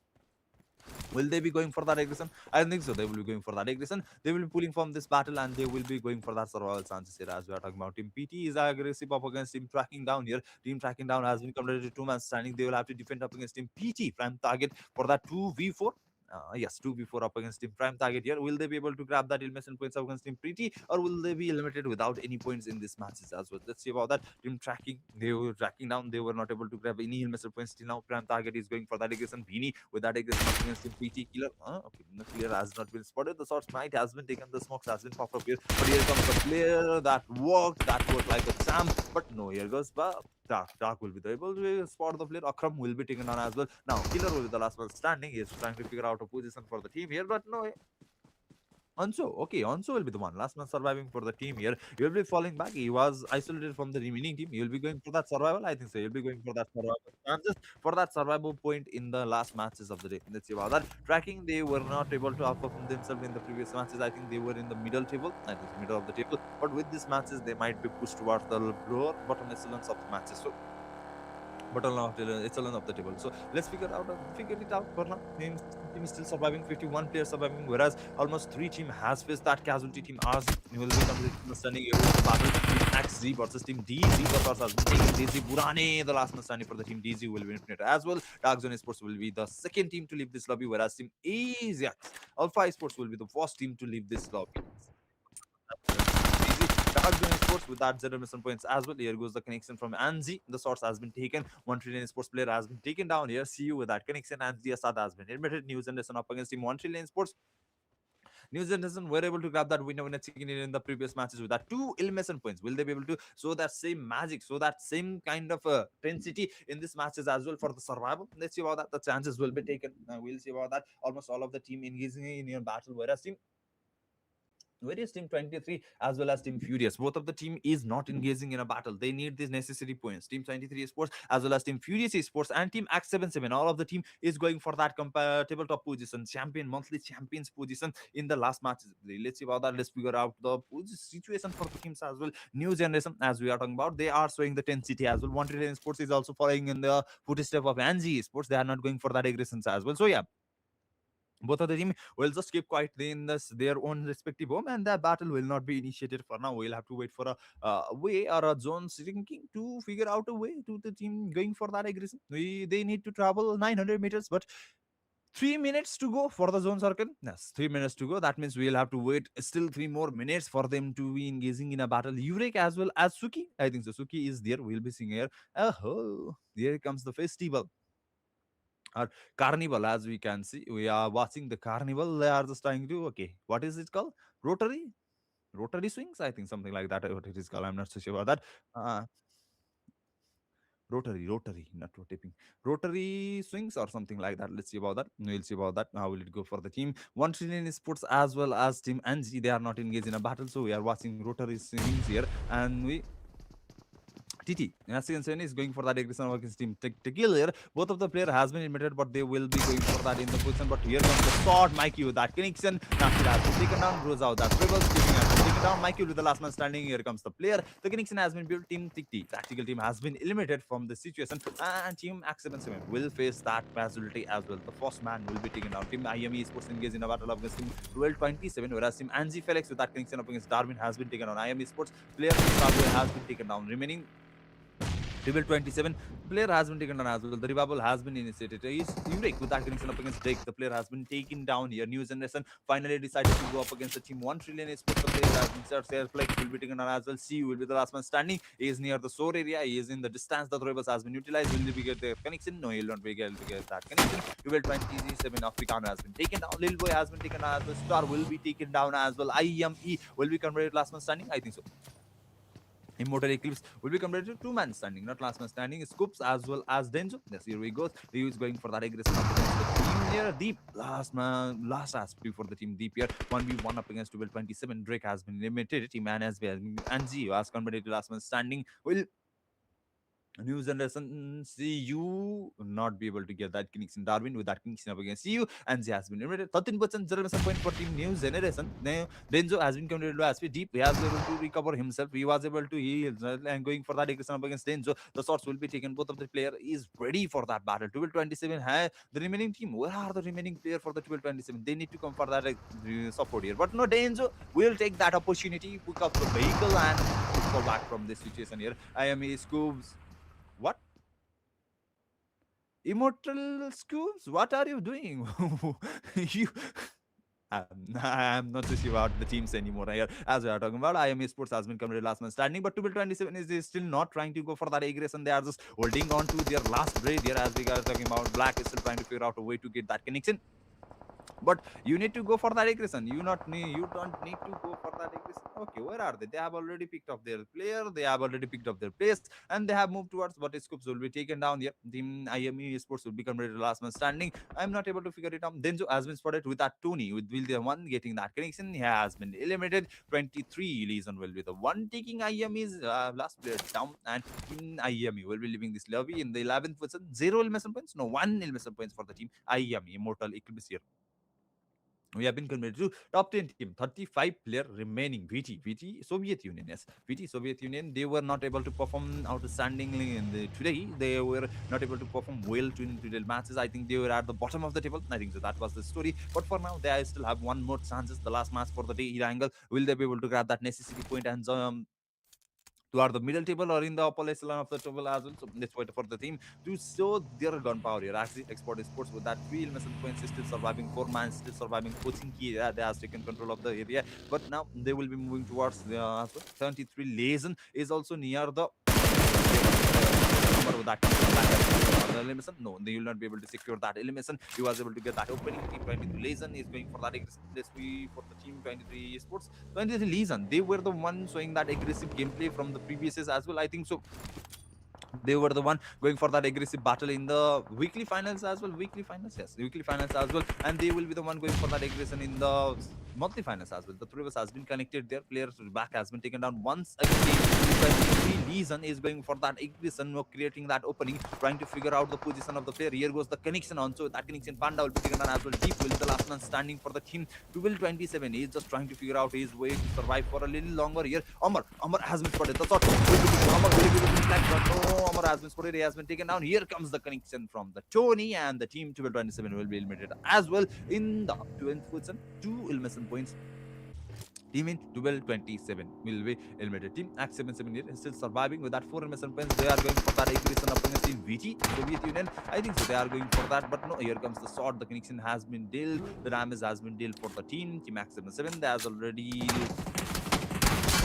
will they be going for that aggression? I don't think so. They will be going for that aggression. They will be pulling from this battle and they will be going for that survival chances here as we are talking about. Team PT is aggressive up against Team Tracking Down here. Team Tracking Down has been converted to two-man standing. They will have to defend up against Team PT prime target for that 2v4. Yes, 2v4 up against Team Prime target here. Will they be able to grab that elimination points up against Team Pretty, or will they be eliminated without any points in this matches as well? Let's see about that. Team Tracking, they were tracking down. They were not able to grab any elimination points till now. Prime target is going for that aggression. Beanie with that aggression up against Team PT Killer. Okay, the player has not been spotted. The shots might has been taken. The smokes has been popped up here. But here comes the player that worked like a champ. But no, here goes Dark will be able to spot the player. Akram will be taken on as well. Now, Killer will be the last one standing. He is trying to figure out a position for the team here, but no, Anso, okay, Anso will be the one. Last man surviving for the team here. He will be falling back. He was isolated from the remaining team. He will be going for that survival. I think so. He'll be going for that survival chances for that survival point in the last matches of the day. Let's see about that. Tracking, they were not able to outperform themselves in the previous matches. I think they were in the middle table. I think middle of the table. But with these matches, they might be pushed towards the lower bottom excellence of the matches. So bottom of the echelon of the table. So let's figure it out for now. Team is still surviving, 51 players surviving, whereas almost three team has faced that casualty. Team RZ will be completely standing here with the battle. Team XZ versus Team DZ. The toss has been taken. DZ Burane, the last man standing for the Team DZ, will be eliminated as well. Dark Zone Sports will be the second team to leave this lobby, whereas Team Ajax Alpha Sports will be the first team to leave this lobby. Easy. Dark Zone Sports with that 0 mission points as well. Here goes the connection from Anzi. The source has been taken. 1 trillion sports player has been taken down here. See you with that connection. Anzi Assad has been admitted. New generation up against Team 1 trillion sports. New generation were able to grab that winner chicken in the previous matches with that 2 elimination points. Will they be able to show that same magic, show that same kind of intensity in this matches as well for the survival? Let's see about that. The chances will be taken. We'll see about that. Almost all of the team engaging in your battle, whereas Team 23 as well as Team Furious. Both of the team is not engaging in a battle. They need these necessary points. Team 23 Sports as well as Team Furious Sports and Team X77. All of the team is going for that compatible top position, monthly champions position in the last matches. Let's see about that. Let's figure out the situation for the teams as well. New generation, as we are talking about, they are showing the 10 city as well. 1 trillion Sports is also following in the footstep of Angie Sports. They are not going for that aggressions as well. So yeah, both of the team will just keep quietly in their own respective home, and the battle will not be initiated for now. We'll have to wait for a way or a zone sinking to figure out a way to the team going for that aggression. They need to travel 900 meters, but 3 minutes to go for the zone circle. Yes, 3 minutes to go. That means we'll have to wait still 3 more minutes for them to be engaging in a battle. Yurek as well as Suki. I think so. Suki is there. We'll be seeing here. Oh, here comes the festival or carnival. As we can see, we are watching the carnival. They are just trying to, okay, what is it called? Rotary swings, I think, something like that. What it is called, I'm not so sure about that. uh rotary, not rotating, rotary swings or something like that. Let's see about that. We'll see about that. How will it go for the team 1 trillion sports as well as Team Angie? They are not engaged in a battle, so we are watching rotary swings here. And we TT. Nastian Sen is going for that aggression against Team Tequila. Both of the player has been admitted, but they will be going for that in the position. But here comes the shot, Mikey with that connection. Nasir has been taken down, goes out. That dribble, skipping has been taken down. Mikey with the last man standing. Here comes the player. The connection has been built. Team TT, tactical team, has been eliminated from the situation. And Team X77 will face that casualty as well. The first man will be taken down. Team IME Sports engaged in a battle against Team 1227, whereas Team Angie Felix with that connection up against Darwin has been taken down. IME Sports player has been taken down. Remaining Table 27 player has been taken down as well. The revival has been initiated. Is Urek with that connection up against Drake. The player has been taken down here. New generation finally decided to go up against the Team 1 trillion sports. The player has been set. Flex will be taken down as well. C will be the last man standing. He is near the shore area. He is in the distance. The rebels has been utilized. Will he get the connection? No, he will not be able to get that connection. Table 27 Africano has been taken down. Lil Boy has been taken down as well. Star will be taken down as well. IME will be converted last man standing. I think so. Immortal Eclipse will be compared to two-man standing, not last man standing. Scoops as well as Denzo. Yes, here we go. Ryu is going for that aggression up against the team here. Deep, last aspect for the team Deep here. 1v1 up against 1227. Drake has been limited. Team Man has been Angie as compared to last man standing. Will New generation see you not be able to get that connection. Darwin with that connection up against you, and she has been limited. 13% 0% point for team new generation. Now, Denzo has been counted to as deep. He has been able to recover himself. He was able to heal and going for that aggression up against Denzo. The shots will be taken. Both of the player is ready for that battle. 1227. The remaining team. Where are the remaining player for the 1227? They need to come for that support here. But no, Denzo will take that opportunity, pick up the vehicle and fall back from this situation here. IME Scoops. What? Immortal Scoops? What are you doing? you. I'm not so sure about the teams anymore here. As we are talking about, IMA Sports has been committed last man standing, but 27 is still not trying to go for that aggression. They are just holding on to their last breath here. As we are talking about, Black is still trying to figure out a way to get that connection. But you need to go for that aggression. You don't need to go for that aggression. Okay, where are they? They have already picked up their player. They have already picked up their place, and they have moved towards. But Scoops will be taken down here. Team IME Sports will become ready last man standing. I'm not able to figure it out. Denzo has been spotted with that Tony, with will the one getting that connection. He has been eliminated. 23 Leeson will be the one taking IME's last player down, and Team IME will be leaving this lobby in the 11th position. Zero elimination points. No, one elimination points for the team IME Immortal Eclipse here. We have been committed to top 10 team, 35 player remaining. VT, Soviet Union, yes. VT, Soviet Union, they were not able to perform outstandingly in the today. They were not able to perform well in today's matches. I think they were at the bottom of the table. I think so. That was the story. But for now, they still have one more chances. The last match for the day, Irangle. Will they be able to grab that necessary point and toward the middle table or in the upper echelon of the table as well? So let's wait for the team to show their gunpowder here. Actually, Export Sports with that 3 elimination points is still surviving. 4 man still surviving. Pochinki, they has taken control of the area, but now they will be moving towards the as well. 23 Lezen is also near the number with that comes from back the elimination. No, they will not be able to secure that elimination. He was able to get that opening. Team 23 Lezen is going for that aggressive play for the team 23 Sports. 23 Lezen, they were the one showing that aggressive gameplay from the previous years as well. I think so. They were the one going for that aggressive battle in the weekly finals as well. Weekly finals, yes, weekly finals as well, and they will be the one going for that aggression in the monthly finals as well. The three of us has been connected. Their players back has been taken down once again. Leeson is going for that aggression, creating that opening, trying to figure out the position of the player. Here goes the connection on. So that connection, Panda will be taken down as well. Deep will be the last man standing for the team. 12-27. He's just trying to figure out his way to survive for a little longer here. Amar has been spotted. The shot. Amar will be able to flag, but no, Amar has been spotted. He has been taken down. Here comes the connection from the Tony, and the team 12-27 will be eliminated as well in the 12th position. 2 elimination points. Team in 12-27 will be eliminated. Team Act 77 here is still surviving with that 4 elimination points. They are going for that aggression up against Team VT, Soviet Union. I think so. They are going for that, but no, here comes the shot. The connection has been dealt. The damage has been dealt for the team. Team Act 77, they has already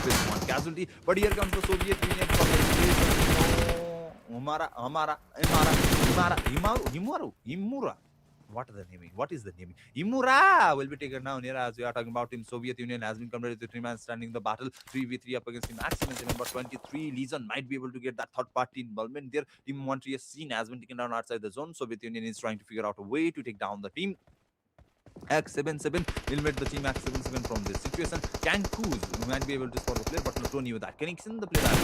with one casualty. But here comes the Soviet Union for the aggression. No, Imura. What is the naming? What is the naming? Imura will be taken down here as we are talking about Team Soviet Union has been committed to 3 man standing the battle 3v3 up against Team Maximum number 23. Legion might be able to get that third party involvement there. Team 1 scene has been taken down outside the zone. Soviet Union is trying to figure out a way to take down the team X77 will met the team X77 from this situation. Cancuz might be able to score the player, but Tony with that connection, the player has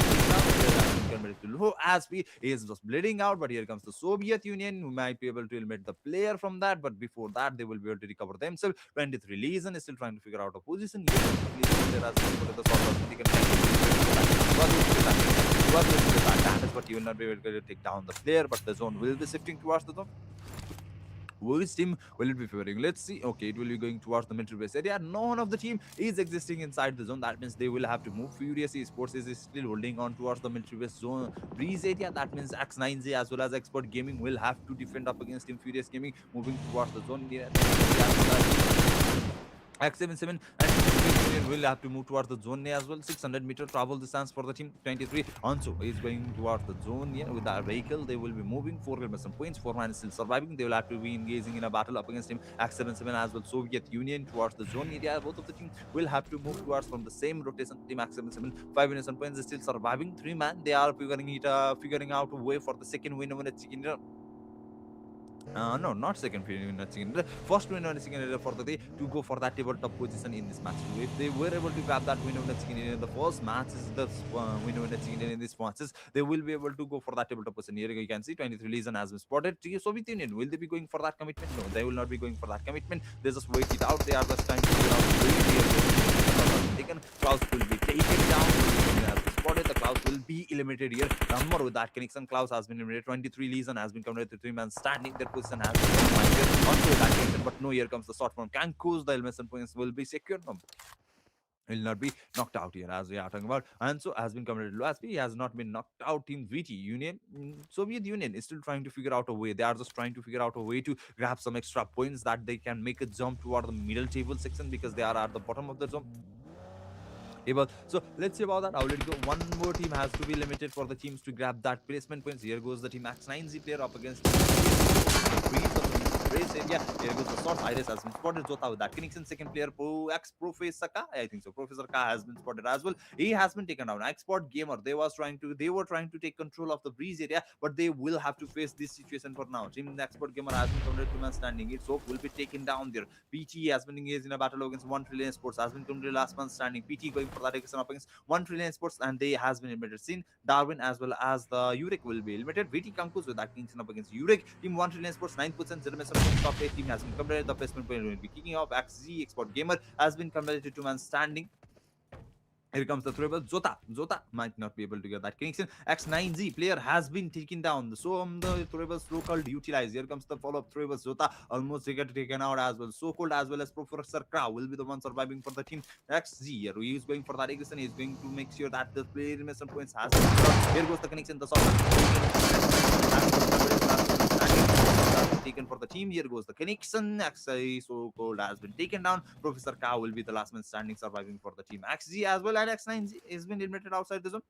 been converted to low ASP. He is just bleeding out, but here comes the Soviet Union who might be able to eliminate the player from that. But before that, they will be able to recover themselves. 23 Legion is still trying to figure out a position. Here comes the player has been put at the sort of he can damage, but he will not be able to take down the player. But the zone will be shifting towards the zone. Which team will it be favoring? Let's see. Okay, it will be going towards the military base area. None of the team is existing inside the zone. That means they will have to move. Furious Esports is still holding on towards the military base zone breeze area. That means X9Z as well as Expert Gaming will have to defend up against Team Furious Gaming, moving towards the zone area. X77 and Union will have to move towards the zone as well. 600-meter travel distance for the team. 23 Ansu is going towards the zone here with that vehicle. They will be moving 4 points. 4 man is still surviving. They will have to be engaging in a battle up against him. X77 as well. Soviet Union towards the zone area. Both of the team will have to move towards from the same rotation. Team X77 5 points is still surviving. 3 man they are figuring out a way for the second win over the chicken. No, not second winner chicken. First winner chicken for the day to go for that tabletop position in this match. If they were able to grab that winner chicken in the first match, is the winner chicken in this matches, they will be able to go for that tabletop position. Here you can see 23 Legion has been spotted. Soviet Union, will they be going for that commitment? No, they will not be going for that commitment. They just wait it out. They are just trying to figure out taken. Klaus will be taken down. Spotted. The Klaus will be eliminated here. Number with that connection, Klaus has been eliminated. 23 Legion has been converted to 3 man standing. Their position has been onto that connection, but no, here comes the shot from Cancuz. The elimination points will be secured. No, will not be knocked out here as we are talking about. And so has been committed to He has not been knocked out. Team VT Union, Soviet Union is still trying to figure out a way. They are just trying to figure out a way to grab some extra points that they can make a jump toward the middle table section because they are at the bottom of the zone. So let's see about that. I'll let go. One more team has to be limited for the teams to grab that placement points. Here goes the team X9Z player up against race area. Here goes the shot. Iris has been spotted. Jota with that connection. Second player, Professor Ka. I think so. Professor Ka has been spotted as well. He has been taken down. Export Gamer. They were trying to take control of the breeze area, but they will have to face this situation for now. Team Export Gamer has been counted 2 man standing. Its hope will be taken down there. PT has been engaged in a battle against 1 trillion sports. Has been counted last man standing. PT going for that aggression up against 1 trillion sports, and they has been eliminated. Sin Darwin as well as the Urek will be eliminated. VT Kankus with that connection up against Urek. Team 1 trillion sports 9% point. Top 8 team has been completed. The placement point will be kicking off. XZ Export Gamer has been completed to man standing. Here comes the thrower. Zota might not be able to get that connection. X9Z player has been taken down. So the throwers so called utilize. Here comes the follow up thrower. Zota almost get taken out as well. So cold as well as Professor Crow will be the one surviving for the team. XZ here. He is going for that aggression. He is going to make sure that the player mission points has been got. Here goes the connection. The shot taken for the team. Here goes the connection. XI so cold has been taken down. Professor Cow will be the last man standing, surviving for the team. XG as well, and X9Z has been eliminated outside the zone.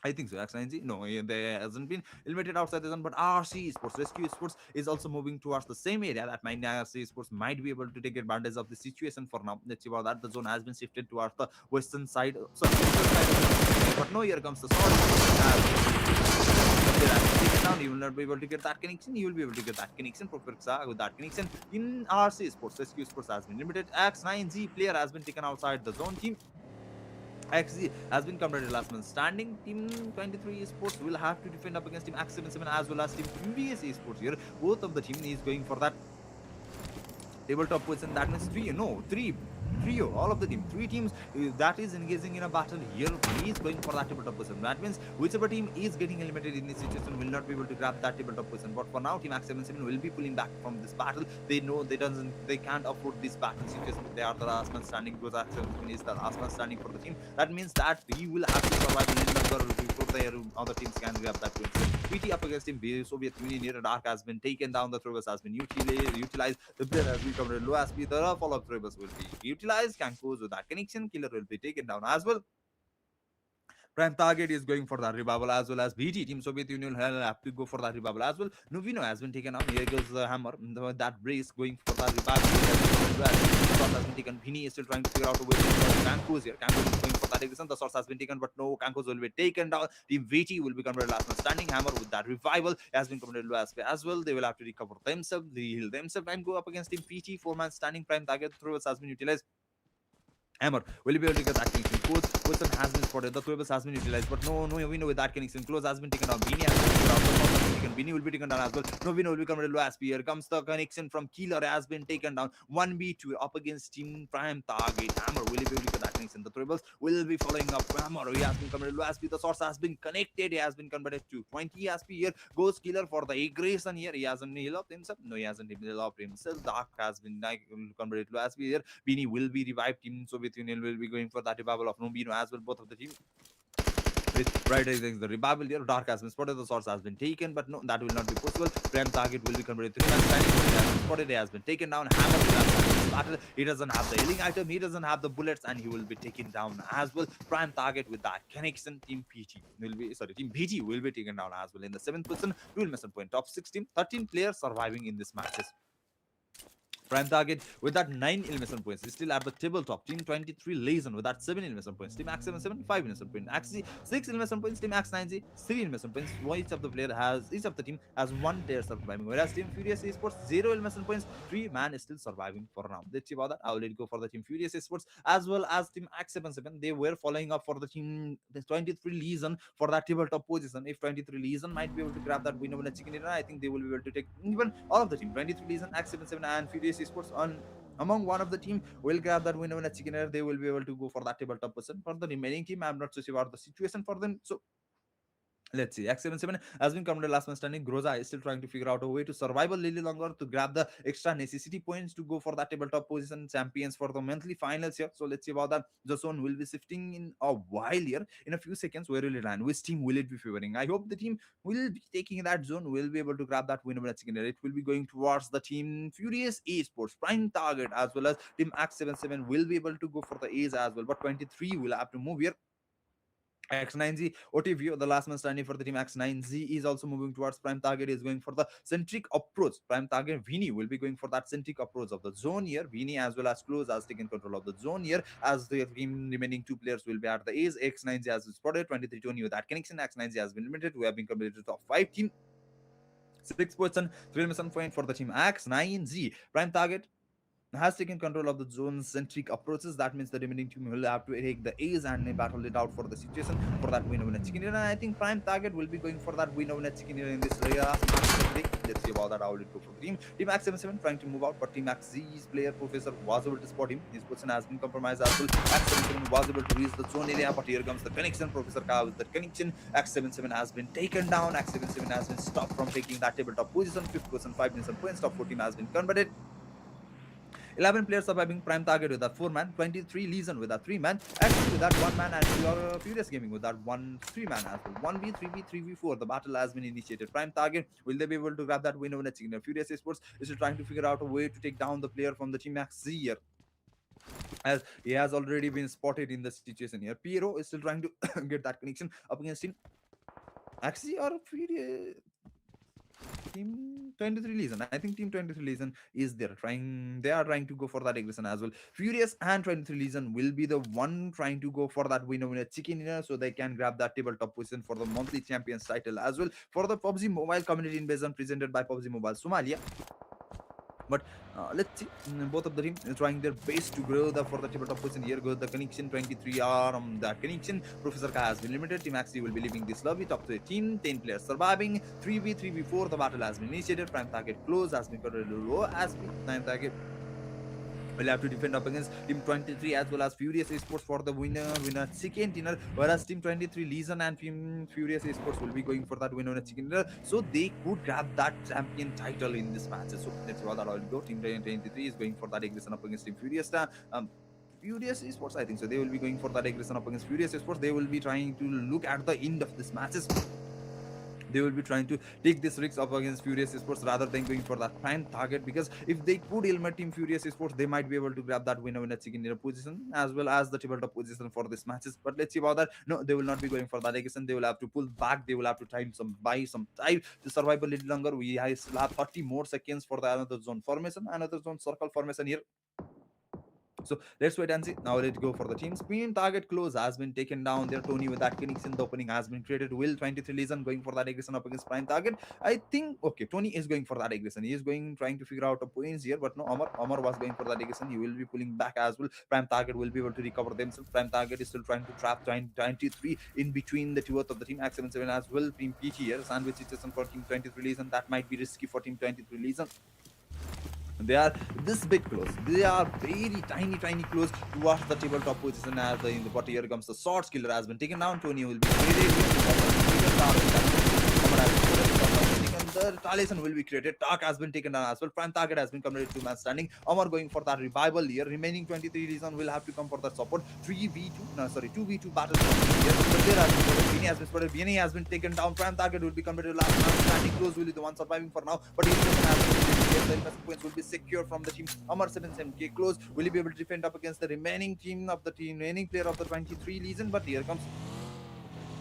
I think so. X9Z, no, they hasn't been eliminated outside the zone. But RC Sports, Rescue Sports is also moving towards the same area that might RC Sports might be able to take advantage of the situation for now. Let's see about that. The zone has been shifted towards the western side. Sorry, western side. But no, here comes the sword. Down, you will not be able to get that connection. You will be able to get that connection. Professor with that connection in RC Sports, Rescue Sports has been limited. X9Z player has been taken outside the zone. Team XZ has been completed last man standing. Team 23 Esports will have to defend up against Team X77 as well as Team Pmci Esports here. Both of the team is going for that tabletop position. That means trio, all of the team, three teams that is engaging in a battle here. He is going for that tabletop position. That means whichever team is getting eliminated in this situation will not be able to grab that tabletop position. But for now, Team X77 will be pulling back from this battle. They know they can't afford this battle situation. They are the last man standing because X77 is the last man standing for the team. That means that he will have to survive a little longer before the other teams can grab that win. So PT up against Team Soviet Union here. Dark has been taken down. The throwers has been utilized. The player has become low as speed. The follow-up throwers will be utilized. Can close with that connection. Killer will be taken down as well. Prime target is going for that revival as well as BT. Team Soviet Union will have to go for that revival as well. Novino has been taken out. Here goes the hammer. That brace going for that revival. Has been taken. Vini is still trying to figure out a way to Kankos here. Kankos is going for that aggression. The source has been taken, but no, Kankos will be taken down. Team VT will be converted last man standing. Hammer with that revival has been converted as well. They will have to recover themselves. They heal themselves and go up against Team PT. 4-man standing. Prime target throwers has been utilized. Hammer will be able to get that connection. Person has been spotted. The Quibus has been utilized, but no, we know with that connection. Close has been taken down. Beanie has been taken down. Beanie will be taken down as well. No, Vino will be coming to last. Here comes the connection from Keeler has been taken down. 1v2 up against Team Prime target. Hammer will be able to get that connection. The Tribbles will be following up. Hammer, he has been coming to last. The source has been connected. He has been converted to 20 SP here. Goes Keeler for the aggression here. He hasn't healed up himself. No, he hasn't healed up himself. Dark has been converted to SP here. Beanie will be revived. Team Soviet Union will be going for that revival of Nobino as well. Both of the team with prioritizing the revival here. Dark has been spotted, the source has been taken, but no, that will not be possible. Prime target will be converted to 3 standing. He has been spotted, he has been taken down. Hammer will have battle. He doesn't have the healing item, he doesn't have the bullets, and he will be taken down as well. Prime target with that connection. Team PT will be Team BT will be taken down as well. In the 7th position, dual mission point. Top 16, 13 players surviving in this matches. Prime target with that 9 elimination points is still at the tabletop. Team 23 Legion with that 7 elimination points. Team X77 5 elimination points. XZ 6 elimination points. Team X9Z 3 elimination points. Each of the team has 1 player surviving. Whereas Team Furious Esports 0 elimination points. 3 man is still surviving for now. Let's see about that. I'll let it go for the Team Furious Esports as well as Team X77. They were following up for the Team 23 Legion for that tabletop position. If 23 Legion might be able to grab that winner chicken dinner, I think they will be able to take even all of the team 23 Legion, X77 and Furious Esports on among one of the team will grab that winner chicken dinner. They will be able to go for that tabletop position. For the remaining team, I'm not so sure about the situation for them. So let's see. X77 has been come to last man standing. Groza is still trying to figure out a way to survive a little longer to grab the extra necessity points to go for that tabletop position. Champions for the monthly finals here. So let's see about that. The zone will be shifting in a while here. In a few seconds, where will it land? Which team will it be favoring? I hope the team will be taking that zone. Will be able to grab that winner chicken. It will be going towards the Team Furious Esports Prime target as well as Team X77 will be able to go for the A's as well. But 23 will have to move here. X9Z OTV, the last man standing for the team X9Z, is also moving towards Prime target, is going for the centric approach. Prime target Vini will be going for that centric approach of the zone here. Vini as well as Close has taken control of the zone here, as the remaining 2 players will be at the A's. X9Z has spotted 23 Tony with that connection. X9Z has been limited. We have been completed to top 5 team. 6 person, 3 mission point for the team X9Z. Prime target has taken control of the zone-centric approaches. That means the remaining team will have to take the A's and battle it out for the situation for that winner chicken dinner. And I think prime target will be going for that winner chicken dinner in this last match of the day. Let's see about that. How will it go for the team? Team X77 trying to move out, but Team XZ's player Professor was able to spot him. His position has been compromised as well. X77 was able to reach the zone area, but here comes the connection. Professor Ka with the connection. X77 has been taken down. X77 has been stopped from taking that tabletop position. 5th position, 5 minutes and points. Top 4 team has been converted. 11 players surviving prime target with that 4 man, 23 Legion with that 3 man, actually with that 1 man, and your Furious Gaming with that 1 3 man as well. 1v, 3v, 3v4. The battle has been initiated. Prime target, will they be able to grab that win over the chicken? Furious Esports is still trying to figure out a way to take down the player from the team Max Z here, as he has already been spotted in the situation here. Piero is still trying to get that connection up against him. Axie or Furious? Team 23 Legion. I think Team 23 Legion is there trying. They are trying to go for that aggression as well. Furious and 23 Legion will be the one trying to go for that winner chicken dinner, so they can grab that tabletop position for the monthly champions title as well for the PUBG Mobile Community Invasion presented by PUBG Mobile Somalia. But let's see, both of the teams trying their best to grow the for the tabletop position. Here goes the connection. 23 are on that connection. Professor Ka has been limited. Team Axie will be leaving this lobby. Top 13, 10 players surviving. 3v, 3v4. The battle has been initiated. Prime target close has been controlled low as prime target will have to defend up against Team 23 as well as Furious Esports for the winner chicken dinner, whereas Team 23 Legion and Team Furious Esports will be going for that winner chicken dinner, so they could grab that champion title in this match. So let's see how that will go. Team 23 is going for that aggression up against Team Furious. Furious Esports, I think so. They will be going for that aggression up against Furious Esports. They will be trying to look at the end of this matches. They will be trying to take this risk up against Furious Esports rather than going for that prime target, because if they could eliminate Team Furious Esports, they might be able to grab that winner chicken dinner position as well as the tabletop position for this matches. But let's see about that. No, they will not be going for that aggression. They will have to pull back. They will have to buy some time to survive a little longer. We still have 30 more seconds for the another zone formation, another zone circle formation here. So let's wait and see. Now let's go for the teams. Team target close has been taken down there. Tony with that connection. The opening has been created. Will 23 Legion going for that aggression up against prime target. I think okay, Tony is going for that aggression. He is trying to figure out a points here, but no, Amar was going for that aggression. He will be pulling back as well. Prime target will be able to recover themselves. Prime target is still trying to trap 23 in between the two of the team. X77 as well. Team PT here. Sandwich situation for Team 23 Legion. That might be risky for Team 23 Legion. They are this bit close. They are very tiny close towards the tabletop position as in the but here comes the sword killer has been taken down. Tony will be the retaliation will be created. Tark has been taken down as well. Prime target has been committed to man standing. Amar going for that revival here. Remaining 23 Legion will have to come for that support. 2v2 battle here. Bini has been spotted. Bini has been taken down. Prime target will be committed last man standing. Close will be the one surviving for now. But the points will be secure from the team. Amar 77k close. Will he be able to defend up against the remaining remaining player of the 23 Legion? But here comes.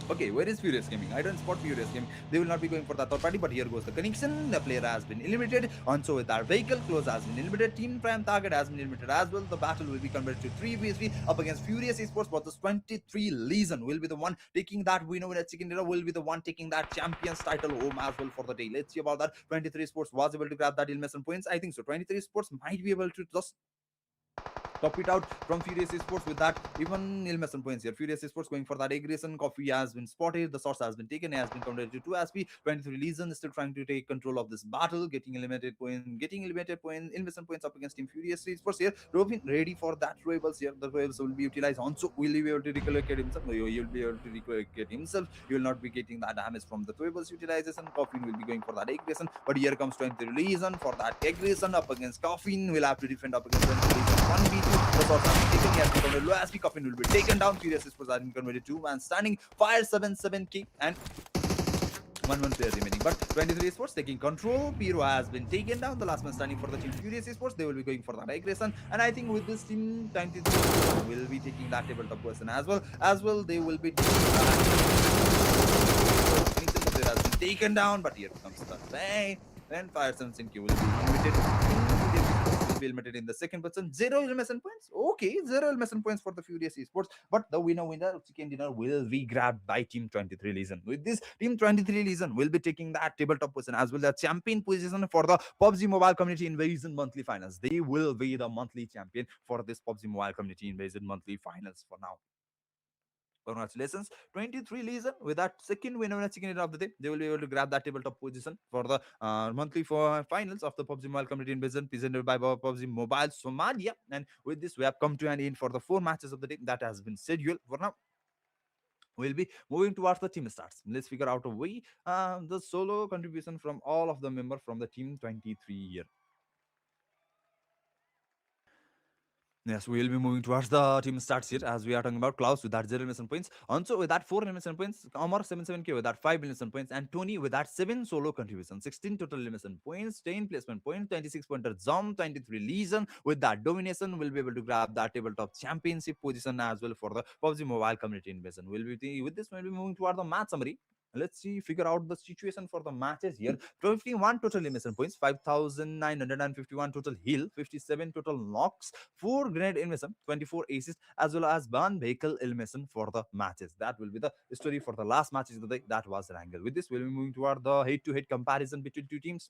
Okay, where is Furious Gaming? I don't spot Furious Gaming. They will not be going for the third party, but here goes the connection. The player has been eliminated. Also with our vehicle, close has been eliminated. Team Prime target has been eliminated as well. The battle will be converted to 3v3 up against Furious Esports, but the 23 Legion will be the one taking that winner chicken dinner, will be the one taking that champions title home as well for the day. Let's see about that. 23 Sports was able to grab that elimination points. I think so. 23 Sports might be able to just top it out from Furious Esports with that even elimination points here. Furious Esports going for that aggression. Coffee has been spotted. The source has been taken. Has been converted to 2 SP. 23 Legion is still trying to take control of this battle. Getting eliminated points. Elimination points up against Team Furious Esports here. Robin ready for that rivals here. The rivals will be utilized. Also, will he be able to recollocate himself? No, he will be able to recollocate himself. He will not be getting that damage from the rivals utilization. Coffin will be going for that aggression. But here comes 23 Legion for that aggression up against Coffin. Will have to defend up against 23 Legion. 1v2. The shots have been taken. He has been converted low as Coffin will be taken down. Furious Esports has been converted to man standing. Fire 7-7k and 1 player remaining. But 23 Esports taking control. Piro has been taken down. The last man standing for the team Furious Esports. They will be going for that aggression. And I think with this team 23 will be taking that tabletop person as well. They will be taking that. There has been taken down. But here comes the bang. And Fire 7-7k will be limited. will be eliminated in the second person. Zero elimination points. Okay, zero elimination points for the Furious Esports. But the winner chicken dinner will be grabbed by Team 23 Legion. With this, Team 23 Legion will be taking that tabletop position as well as champion position for the PUBG Mobile Community Invasion Monthly Finals. They will be the monthly champion for this PUBG Mobile Community Invasion Monthly Finals for now. Congratulations, 23 Legion with that second winner chicken dinner of the day. They will be able to grab that tabletop position for the monthly finals of the PUBG Mobile Community Invasion presented by PUBG Mobile Somalia. And with this, we have come to an end for the 4 matches of the day that has been scheduled for now. We'll be moving towards the team starts. Let's figure out a way the solo contribution from all of the members from the team 23 here. Yes, we will be moving towards the team starts here as we are talking about Klaus with that 0 elimination points. Also with that 4 elimination points, Omar 77k with that 5 elimination points, and Tony with that 7 solo contributions, 16 total elimination points, 10 placement points, 26 pointer Zom, 23 Legion with that domination will be able to grab that tabletop championship position as well for the PUBG Mobile Community Invasion. With this, we'll be moving toward the match summary. Let's see, figure out the situation for the matches here. 51 total elimination points, 5,951 total heal, 57 total knocks, 4 grenade elimination, 24 aces, as well as 1 vehicle elimination for the matches. That will be the story for the last matches of the day. That was Wrangle. With this, we'll be moving toward the head-to-head comparison between two teams.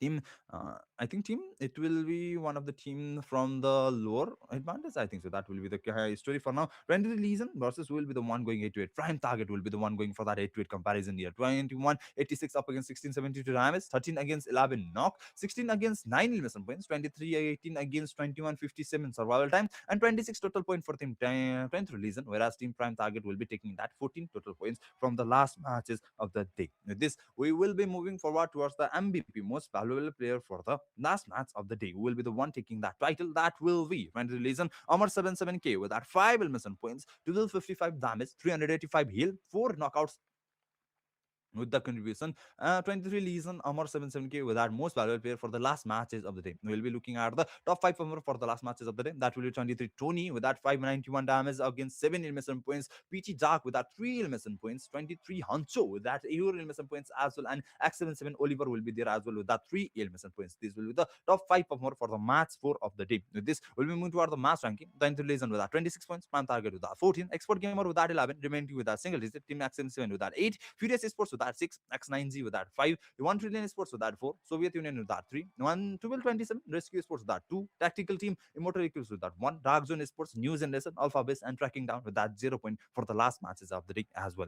Team, I think team, it will be one of the team from the lower advantage. I think so. That will be the story for now. 23 Legion versus will be the one going 8 to 8. Prime Target will be the one going for that 8 to 8 comparison here. 2186 up against 1672 damage, 13 against 11 knock, 16 against 9 elimination points, 23 18 against 2157 survival time, and 26 total point for team 23 Legion. Whereas team Prime Target will be taking that 14 total points from the last matches of the day. With this, we will be moving forward towards the MVP, most valuable player for the last match of the day. Who will be the one taking that title? That will be 23 Legion, Amar 77k with that 5 elimination points, 1255 damage, 385 heal, 4 knockouts with the contribution. 23 Legion, Amar 77k with our most valuable player for the last matches of the day. We'll be looking at the top 5 for the last matches of the day. That will be 23 Tony with that 591 damage against 7 elimination points, Peachy Dark with that 3 elimination points, 23 Hancho with that 8 elimination points as well, and X77 Oliver will be there as well with that 3 elimination points. This will be the top 5 for the match 4 of the day. With this, we'll be moving toward the match ranking. 23 Legion with that 26 points, Prime Target with that 14, Expert Gamer with that 11, remaining with that single digit, Team X77 with that 8, Furious Esports with that 6, X9Z with that 5, 1 Trillion Sports with that 4, Soviet Union with that 3, 1 1227 Rescue Sports with that 2, Tactical Team Immortal Equals with that 1, Dark Zone Sports, New Generation, Alpha Base, and Tracking Down with that 0 point for the last matches of the day as well.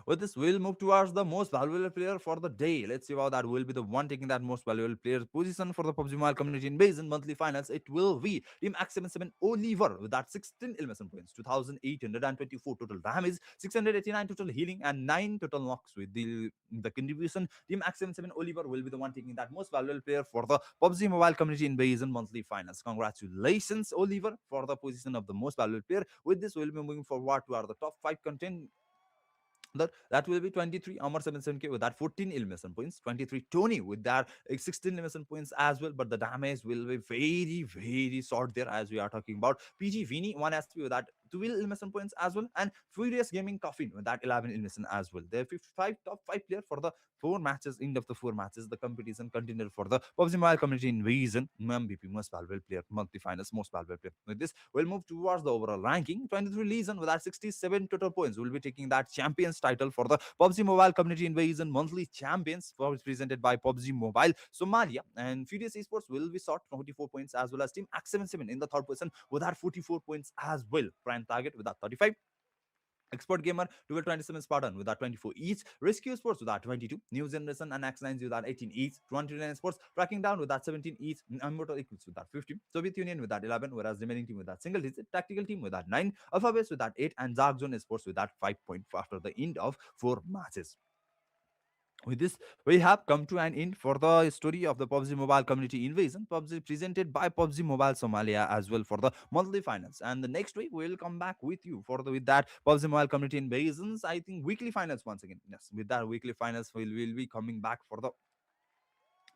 With this, we'll move towards the most valuable player for the day. Let's see how that will be the one taking that most valuable player position for the PUBG Mobile Community Invasion monthly finals. It will be Team X77 Oliver with that 16 elimination points, 2,824 total damage, 689 total healing, and 9 total knocks with the contribution. Team X77 Oliver will be the one taking that most valuable player for the PUBG Mobile Community Invasion monthly finals. Congratulations, Oliver, for the position of the most valuable player. With this, we'll be moving forward to our the top 5 content. That will be 23 Amar 77k with that 14 elimination points, 23 Tony with that 16 elimination points as well, but the damage will be very short there as we are talking about. PG Vini 1 SP with that 12 elimination points as well, and Furious Gaming Coffin with that 11 elimination as well. They're 55 top 5 player for the 4 matches, end of the 4 matches, the competition continued for the PUBG Mobile Community Invasion MVP most valuable player, monthly finals most valuable player. With this, we'll move towards the overall ranking. 23 Legion with that 67 total points will be taking that champions title for the PUBG Mobile Community Invasion monthly champions presented by PUBG Mobile Somalia, and Furious Esports will be shot 44 points as well as Team X77 in the third position with that 44 points as well. Prime Target with that 35. Expert Gamer 1227 Spartan with that 24 each, Rescue Sports with that 22, New Generation and X9 with that 18 each, 29 Sports Tracking Down with that 17 each, Immortal Equals with that 50, Soviet Union with that 11, whereas remaining team with that single digit, Tactical Team with that 9, Alpha Base with that 8, and Dark Zone Sports with that 5 point after the end of 4 matches. With this, we have come to an end for the story of the PUBG Mobile Community Invasion, PUBG presented by PUBG Mobile Somalia as well for the monthly finals. And the next week, we will come back with you for with that PUBG Mobile Community Invasions, I think weekly finals once again. Yes, with that weekly finals, we will be coming back for the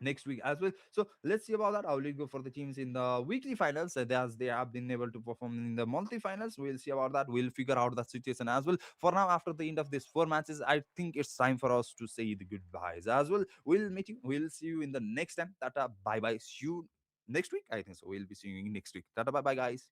next week as well. So let's see about that. I will go for the teams in the weekly finals, as they have been able to perform in the monthly finals. We'll see about that. We'll figure out that situation as well. For now, after the end of these four matches, I think it's time for us to say the goodbyes as well. We'll meet you. We'll see you in the next time. Tata, bye bye. See you next week. I think so. We'll be seeing you next week. Tata, bye bye, guys.